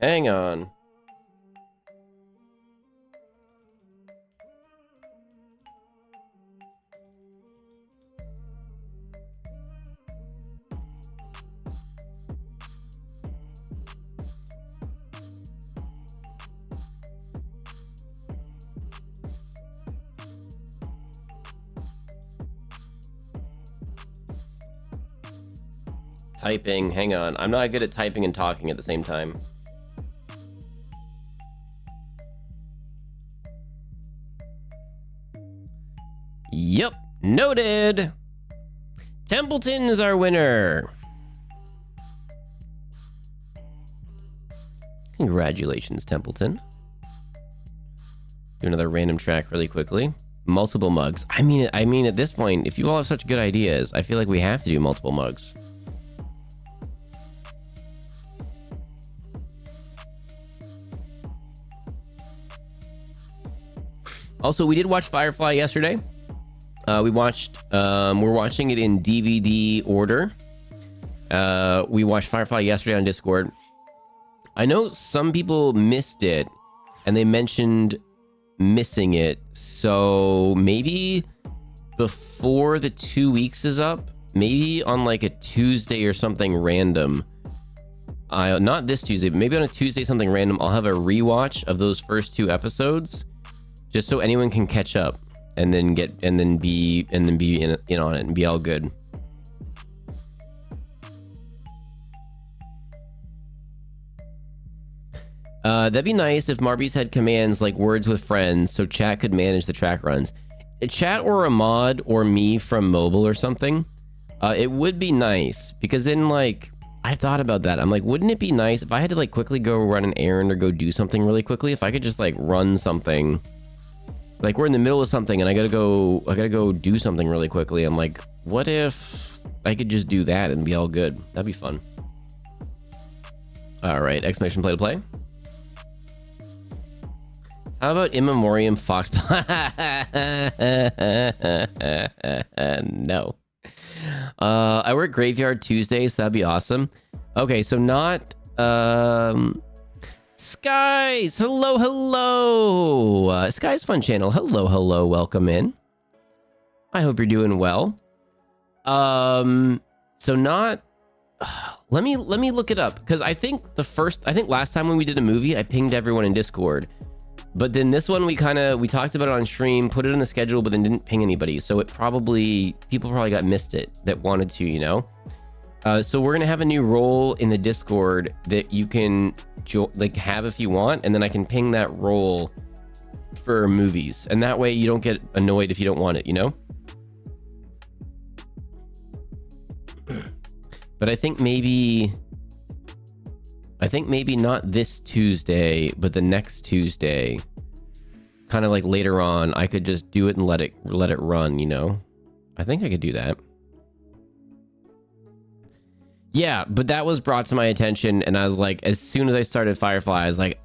Hang on. Typing, hang on. I'm not good at typing and talking at the same time. Yep, noted. Templeton is our winner. Congratulations, Templeton. Do another random track really quickly. Multiple mugs. I mean, at this point, if you all have such good ideas, I feel like we have to do multiple mugs. Also, we did watch Firefly yesterday. We're watching it in DVD order. We watched Firefly yesterday on Discord. I know some people missed it, and they mentioned missing it. So maybe before the 2 weeks is up, maybe on like a Tuesday or something random. Not this Tuesday, but maybe on a Tuesday something random, I'll have a rewatch of those first 2 episodes, just so anyone can catch up and then be in on it and be all good. That'd be nice if Marbies had commands like words with friends so chat could manage the track runs. A chat or a mod or me from mobile or something. It would be nice, because then, like, I thought about that. I'm like, wouldn't it be nice if I had to like quickly go run an errand or go do something really quickly, if I could just like run something, like we're in the middle of something and I gotta go do something really quickly. I'm like, what if I could just do that and be all good? That'd be fun. All right, exclamation play to play. How about In Memoriam Fox? No. I work graveyard Tuesdays, so that'd be awesome. Okay, so not Skies. Hello. Skies Fun Channel. Hello. Welcome in. I hope you're doing well. So not. Let me look it up, because I think last time when we did a movie, I pinged everyone in Discord. But then this one, we talked about it on stream, put it in the schedule, but then didn't ping anybody. So people probably missed it that wanted to, you know? So we're going to have a new role in the Discord that you can have if you want. And then I can ping that role for movies. And that way you don't get annoyed if you don't want it, you know? But I think maybe not this Tuesday, but the next Tuesday, kind of like later on, I could just do it and let it run, you know? I think I could do that. Yeah, but that was brought to my attention, and I was like, as soon as I started Firefly, I was like,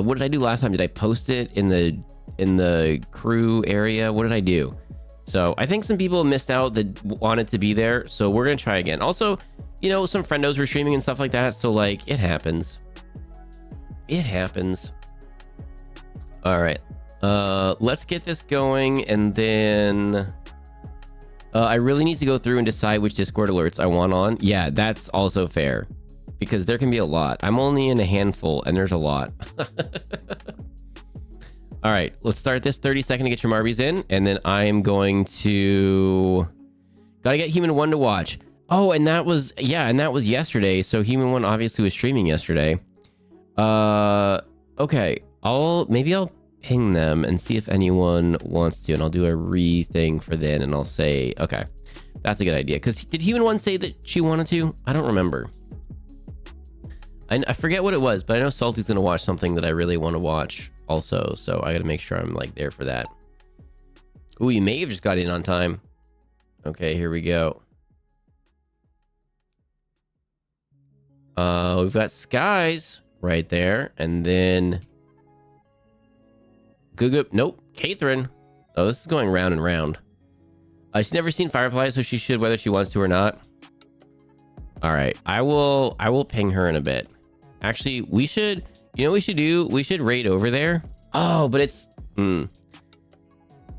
what did I do last time? Did I post it in the crew area? What did I do? So I think some people missed out that wanted to be there, so we're gonna try again. Also, you know, some friendos were streaming and stuff like that, so like, it happens. All right, let's get this going, and then I really need to go through and decide which Discord alerts I want on. Yeah, that's also fair, because there can be a lot. I'm only in a handful, and there's a lot. All right, let's start this 30 second to get your Marbies in, and then I am going to... Gotta get Human 1 to watch. Oh, and that was... Yeah, and that was yesterday, so Human 1 obviously was streaming yesterday. Okay, maybe I'll ping them and see if anyone wants to, and I'll do a re-thing for then, and I'll say, okay, that's a good idea. Because did Human 1 say that she wanted to? I don't remember. I forget what it was, but I know Salty's gonna watch something that I really want to watch also, so I gotta make sure I'm like there for that. Ooh, you may have just got in on time. Okay, here we go. We've got Skies right there, and then nope, Catherine. Oh, this is going round and round. She's never seen Firefly, so she should, whether she wants to or not. All right, I will ping her in a bit. Actually, we should, you know what we should do? We should raid over there. Oh, but it's, I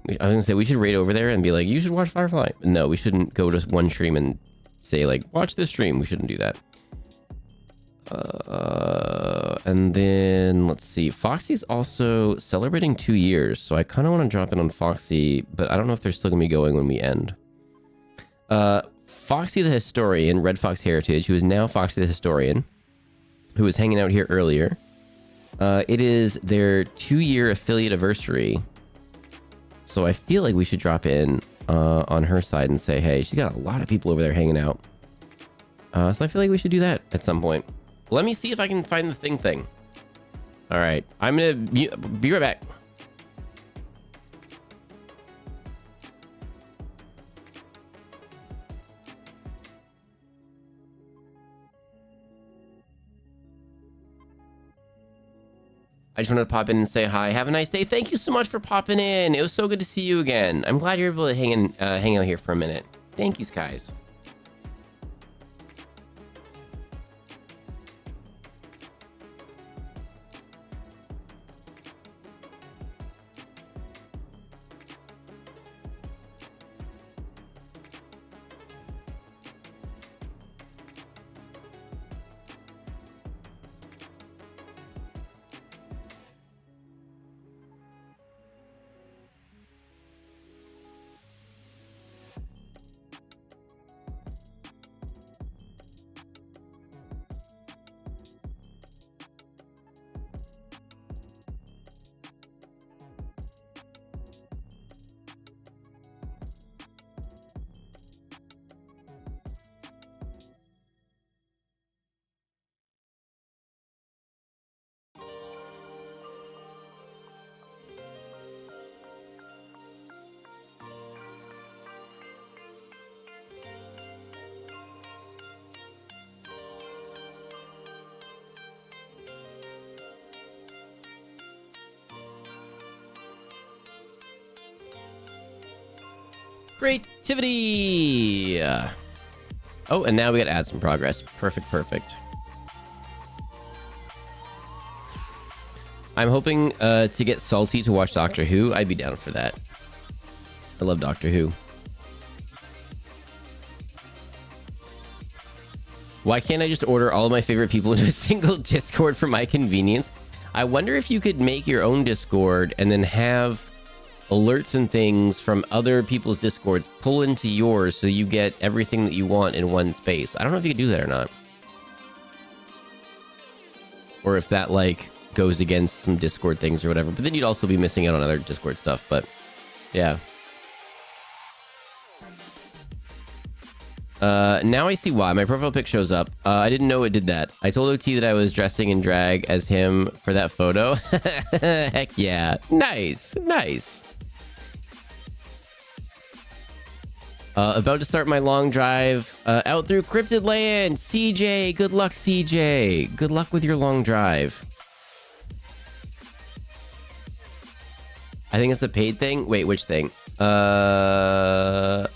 was gonna say we should raid over there and be like, you should watch Firefly. No, we shouldn't go to one stream and say like, watch this stream. We shouldn't do that. And then let's see, Foxy's also celebrating 2 years, so I kind of want to drop in on Foxy, but I don't know if they're still gonna be going when we end. Foxy the Historian, Red Fox Heritage, who is now Foxy the Historian, who was hanging out here earlier. It is their 2-year affiliate anniversary, so I feel like we should drop in on her side and say, hey, she's got a lot of people over there hanging out. So I feel like we should do that at some point. Let me see if I can find the thing. All right, I'm gonna be right back. I just wanted to pop in and say hi. Have a nice day. Thank you so much for popping in. It was so good to see you again. I'm glad you're able to hang out here for a minute. Thank you, Skies. Creativity. Oh, and now we got ads in progress. Perfect. I'm hoping to get Salty to watch Doctor Who. I'd be down for that. I love Doctor Who. Why can't I just order all of my favorite people into a single Discord for my convenience? I wonder if you could make your own Discord and then have alerts and things from other people's Discords pull into yours so you get everything that you want in one space. I don't know if you could do that or not. Or if that like goes against some Discord things or whatever. But then you'd also be missing out on other Discord stuff. But yeah. Now I see why. My profile pic shows up. I didn't know it did that. I told OT that I was dressing in drag as him for that photo. Heck yeah. Nice. About to start my long drive out through Cryptid Land. CJ, good luck, CJ. Good luck with your long drive. I think it's a paid thing. Wait, which thing? I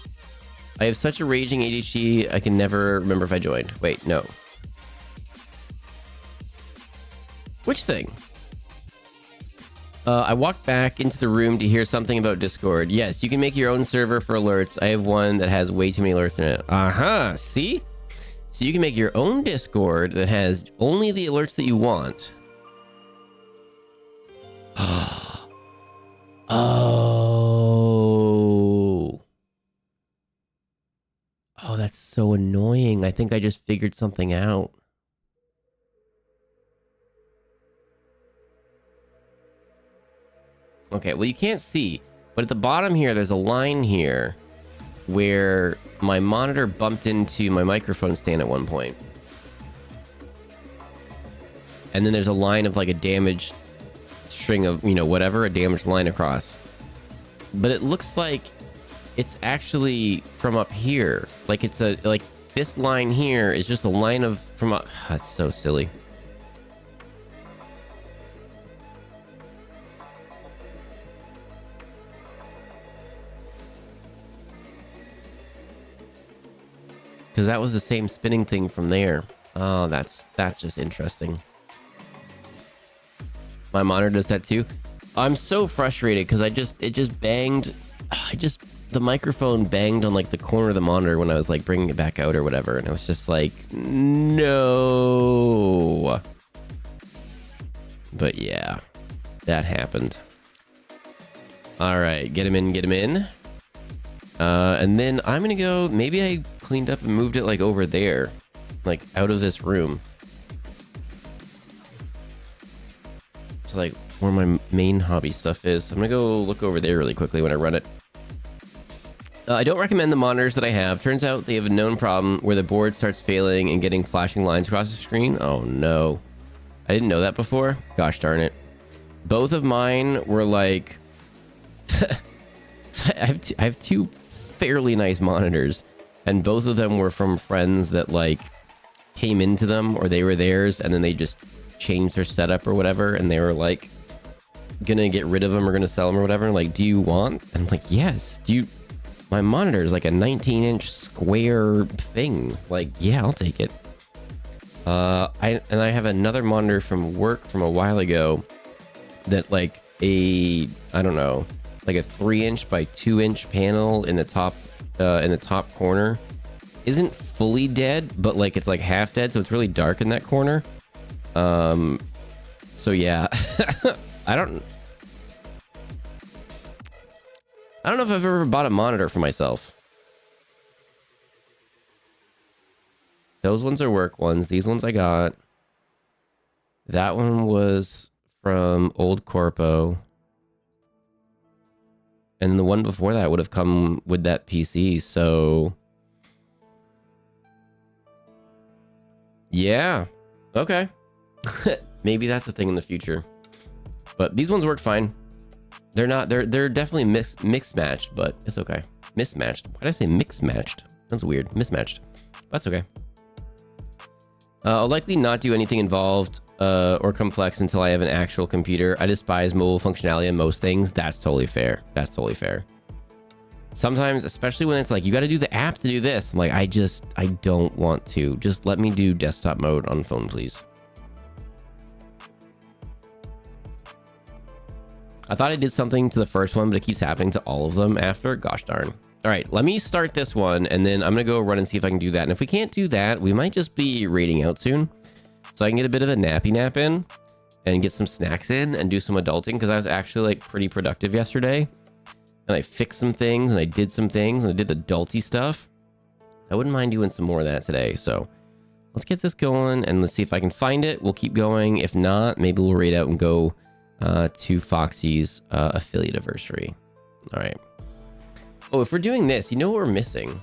have such a raging ADHD, I can never remember if I joined. Wait, no. Which thing? I walked back into the room to hear something about Discord. Yes, you can make your own server for alerts. I have one that has way too many alerts in it. See? So you can make your own Discord that has only the alerts that you want. Oh. Oh, that's so annoying. I think I just figured something out. Okay, well, you can't see, but at the bottom here, there's a line here where my monitor bumped into my microphone stand at one point. And then there's a line of like a damaged string of, you know, whatever, a damaged line across. But it looks like it's actually from up here. Like it's a, like this line here is just a line of from up. That's so silly. Because that was the same spinning thing from there. Oh, that's just interesting. My monitor does that too. I'm so frustrated because it just banged. The microphone banged on like the corner of the monitor when I was like bringing it back out or whatever. And I was just like, no. But yeah, that happened. All right, get him in, get him in. And then I'm going to go, maybe I cleaned up and moved it like over there, like out of this room. So like where my main hobby stuff is. I'm going to go look over there really quickly when I run it. I don't recommend the monitors that I have. Turns out they have a known problem where the board starts failing and getting flashing lines across the screen. Oh no. I didn't know that before. Gosh darn it. Both of mine were like... I have two fairly nice monitors, and both of them were from friends that like came into them, or they were theirs, and then they just changed their setup or whatever, and they were like gonna get rid of them or gonna sell them or whatever. Like, do you want? And I'm like, yes. Do you? My monitor is like a 19-inch square thing. Like, yeah, I'll take it. I have another monitor from work from a while ago that like I don't know, like a 3-inch by 2-inch panel in the top corner isn't fully dead, but like it's like half dead, so it's really dark in that corner. So yeah. I don't know if I've ever bought a monitor for myself. Those ones are work ones. These ones I got. That one was from Old Corpo. And the one before that would have come with that PC, so... yeah. Okay. Maybe that's a thing in the future. But these ones work fine. They're definitely mixed matched, but it's okay. Mismatched. Why did I say mixed matched? That's weird. Mismatched. That's okay. I'll likely not do anything involved or complex until I have an actual computer. I despise mobile functionality in most things. That's totally fair. That's totally fair. Sometimes, especially when it's like, you got to do the app to do this. I'm like, I don't want to. Just let me do desktop mode on phone, please. I thought I did something to the first one, but it keeps happening to all of them after. Gosh darn. All right, let me start this one, and then I'm going to go run and see if I can do that. And if we can't do that, we might just be raiding out soon. So I can get a bit of a nappy nap in and get some snacks in and do some adulting, because I was actually like pretty productive yesterday. And I fixed some things, and I did some things, and I did adulty stuff. I wouldn't mind doing some more of that today. So let's get this going, and let's see if I can find it. We'll keep going. If not, maybe we'll raid out and go to Foxy's affiliate anniversary. All right. Oh, if we're doing this, you know what we're missing?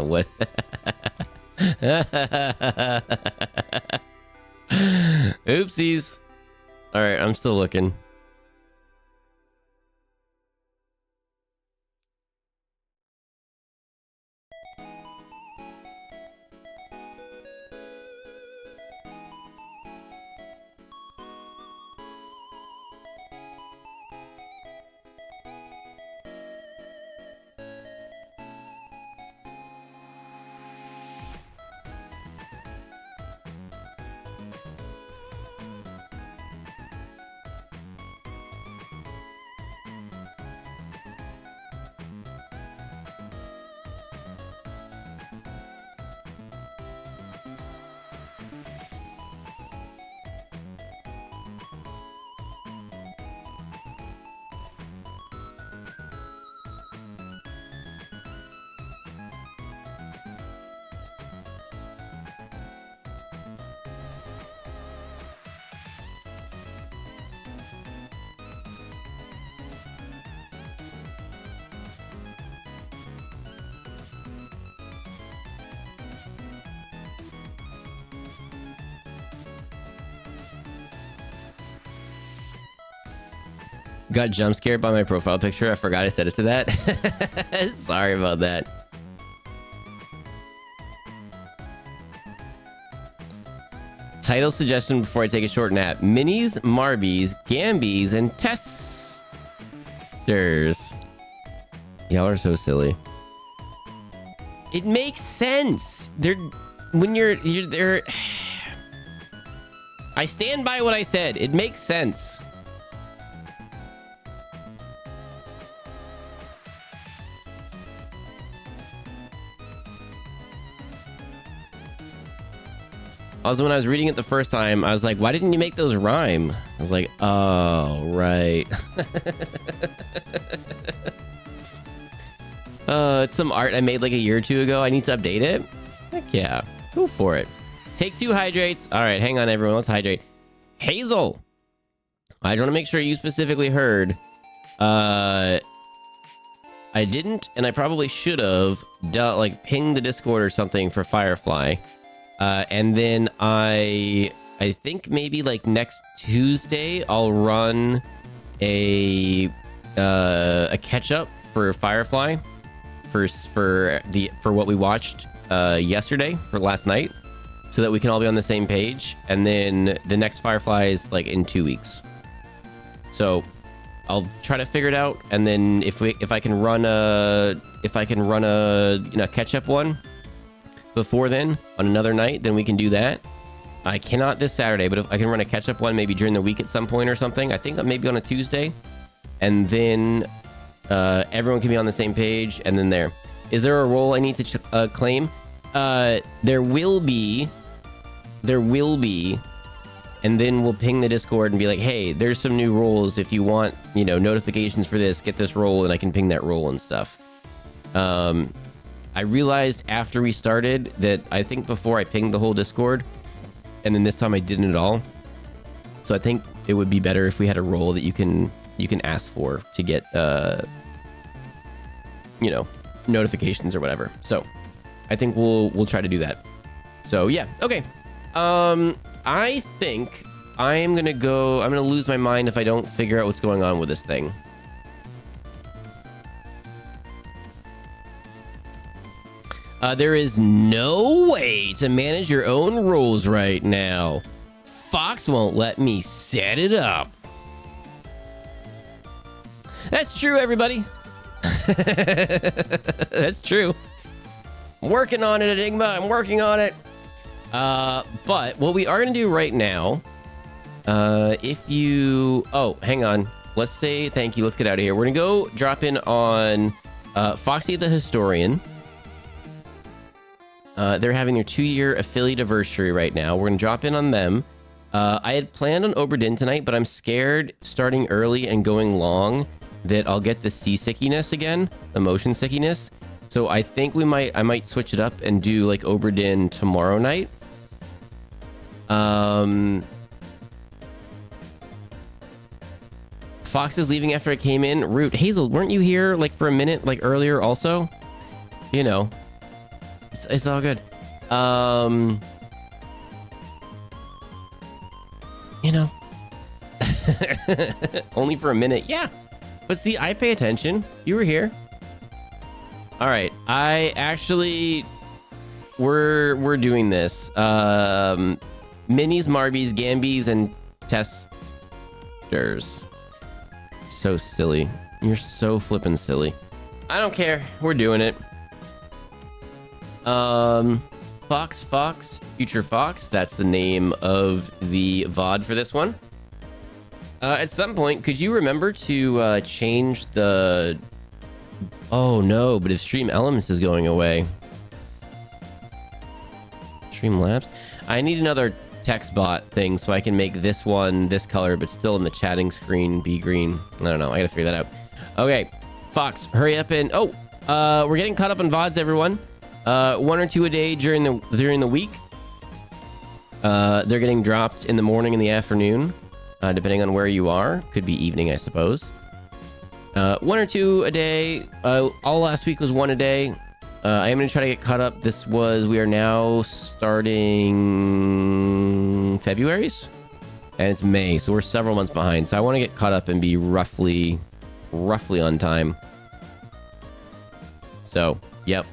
What? Oopsies. All right, I'm still looking. Got jump scared by my profile picture. I forgot I set it to that. Sorry about that. Title suggestion before I take a short nap. Minis, Marbies, Gambies, and Testers. Y'all are so silly. It makes sense. They're... When you're there... I stand by what I said. It makes sense. Also, when I was reading it the first time, I was like, why didn't you make those rhyme? I was like, oh, right. It's some art I made like a year or two ago. I need to update it. Heck yeah. Go for it. Take 2 hydrates. All right, hang on, everyone. Let's hydrate. Hazel. I just want to make sure you specifically heard. I didn't, and I probably should have like pinged the Discord or something for Firefly. And then I think maybe like next Tuesday I'll run a catch up for Firefly for what we watched yesterday, for last night, so that we can all be on the same page. And then the next Firefly is like in 2 weeks. So I'll try to figure it out, and then if I can run a catch up one before then on another night, then we can do that. I cannot this Saturday, but if I can run a catch up one maybe during the week at some point or something, I think maybe on a Tuesday, and then everyone can be on the same page. And then is there a role I need to claim? There will be, and then we'll ping the Discord and be like, hey, there's some new roles. If you want, notifications for this, get this role, and I can ping that role and stuff. I realized after we started that I think before I pinged the whole Discord, and then this time I didn't at all. So I think it would be better if we had a role that you can ask for to get notifications or whatever. So I think we'll try to do that. So yeah, okay. I think I'm gonna lose my mind if I don't figure out what's going on with this thing. There is no way to manage your own rules right now. Fox won't let me set it up. That's true, everybody. That's true. I'm working on it, Enigma. I'm working on it. But what we are going to do right now, oh, hang on. Let's say thank you. Let's get out of here. We're going to go drop in on Foxy the Historian. They're having their 2-year affiliate anniversary right now. We're going to drop in on them. I had planned on Oberdin tonight, but I'm scared starting early and going long that I'll get the seasickiness again, the motion sickiness. So I think I might switch it up and do like Oberdin tomorrow night. Fox is leaving after I came in. Root, Hazel, weren't you here like for a minute like earlier also? you know, it's all good. You know, only for a minute. Yeah, but see, I pay attention. You were here. All right, I actually, we're doing this. Minis, Marbies, Gambies, and testers. So silly. You're so flippin' silly. I don't care. We're doing it. Fox, Future Fox. That's the name of the VOD for this one. At some point, could you remember to change the... Oh no, but if Stream Elements is going away... Streamlabs? I need another text bot thing so I can make this one this color, but still in the chatting screen be green. I don't know. I gotta figure that out. Okay, Fox, hurry up and... Oh, we're getting caught up on VODs, everyone. 1 or 2 a day during the week. They're getting dropped in the morning and the afternoon, depending on where you are. Could be evening, I suppose. 1 or 2 a day. All last week was 1 a day. I am going to try to get caught up. We are now starting February's, and it's May, so we're several months behind. So I want to get caught up and be roughly on time. So, yep.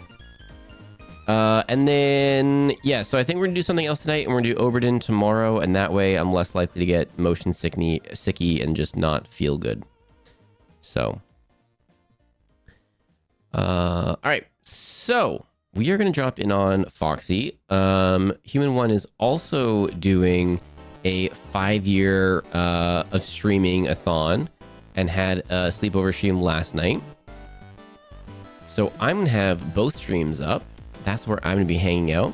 And then, yeah, so I think we're gonna do something else tonight, and we're gonna do Oberdin tomorrow, and that way I'm less likely to get motion sicky and just not feel good. So, all right, so we are gonna drop in on Foxy. Human One is also doing a 5-year of streaming a thon, and had a sleepover stream last night. So I'm gonna have both streams up. That's where I'm gonna be hanging out.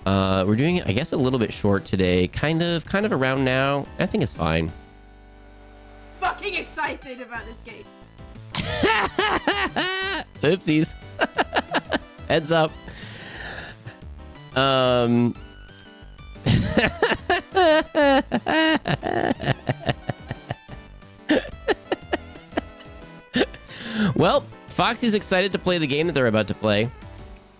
We're doing it, I guess, a little bit short today. Kind of around now. I think it's fine. Fucking excited about this game. Oopsies. Heads up. Well, Foxy's excited to play the game that they're about to play.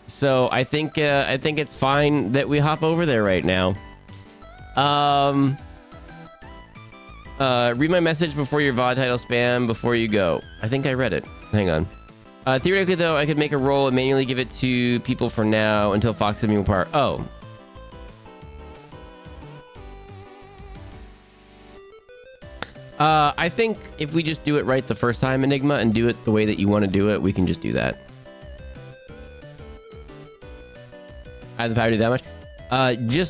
So I think it's fine that we hop over there right now. Read my message before your VOD title spam before you go. I think I read it. Hang on. Theoretically, though, I could make a roll and manually give it to people for now until Fox is moving apart. Oh. I think if we just do it right the first time, Enigma, and do it the way that you want to do it, we can just do that. I have the power to do that much.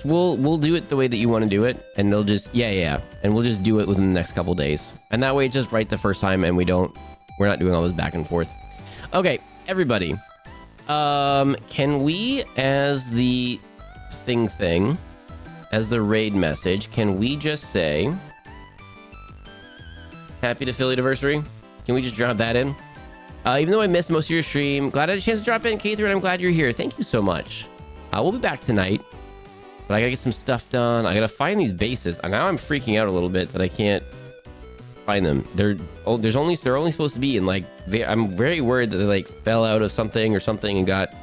We'll do it the way that you want to do it, and they'll just and we'll just do it within the next couple days, and that way it's just right the first time, and we're not doing all this back and forth. Okay, everybody, can we, as the as the raid message, can we just say happy to Philly anniversary? Can we just drop that in? Even though I missed most of your stream, glad I had a chance to drop in, K3, and I'm glad you're here. Thank you so much. We'll be back tonight, but I gotta get some stuff done. I gotta find these bases. And now I'm freaking out a little bit that I can't find them. They're only supposed to be in, like, I'm very worried that they, like, fell out of something or something and got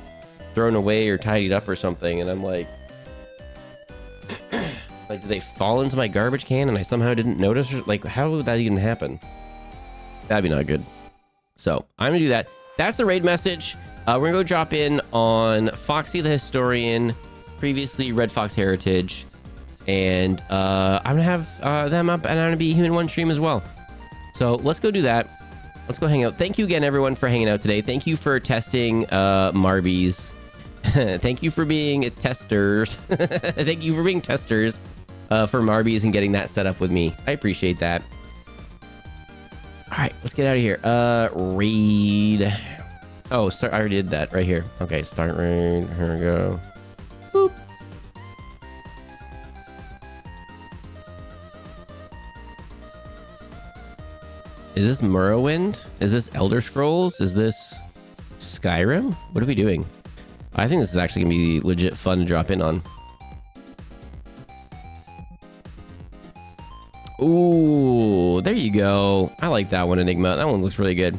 thrown away or tidied up or something. And I'm like, like, did they fall into my garbage can and I somehow didn't notice? Like, how would that even happen? That'd be not good. So I'm gonna do that. That's the raid message. We're gonna go drop in on Foxy the Historian, previously Red Fox Heritage, and I'm gonna have them up, and I'm gonna be Human One stream as well. So let's go do that. Let's go hang out. Thank you again, everyone, for hanging out today. Thank you for testing Marbies. Thank you for being testers. Thank you for being testers for Marbies and getting that set up with me. I appreciate that. All right, let's get out of here. Raid. Oh, start. I already did that right here. Okay, start raid. Here we go. Boop. Is this Morrowind? Is this Elder Scrolls? Is this Skyrim? What are we doing? I think this is actually gonna be legit fun to drop in on. Ooh, there you go. I like that one, Enigma. That one looks really good.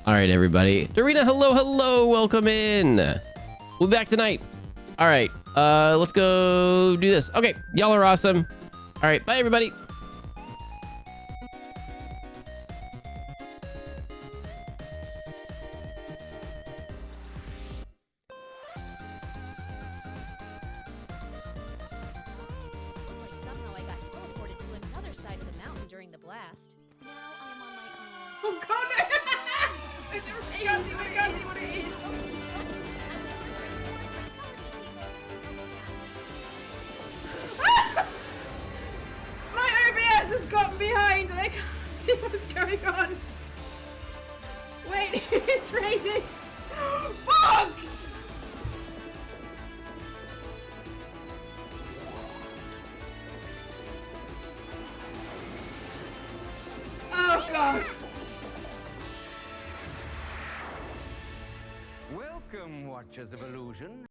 All right, everybody. Dorina, hello, hello. Welcome in. We'll be back tonight. All right. Let's go do this. Okay. Y'all are awesome. All right. Bye, everybody. Somehow I got teleported to another side of the mountain during the blast. Now I'm on my own. Oh god! I can't see what it is! My OBS has gotten behind and I can't see what's going on. Wait, it's rated! Fox! Oh god! Welcome, Watchers of Illusion.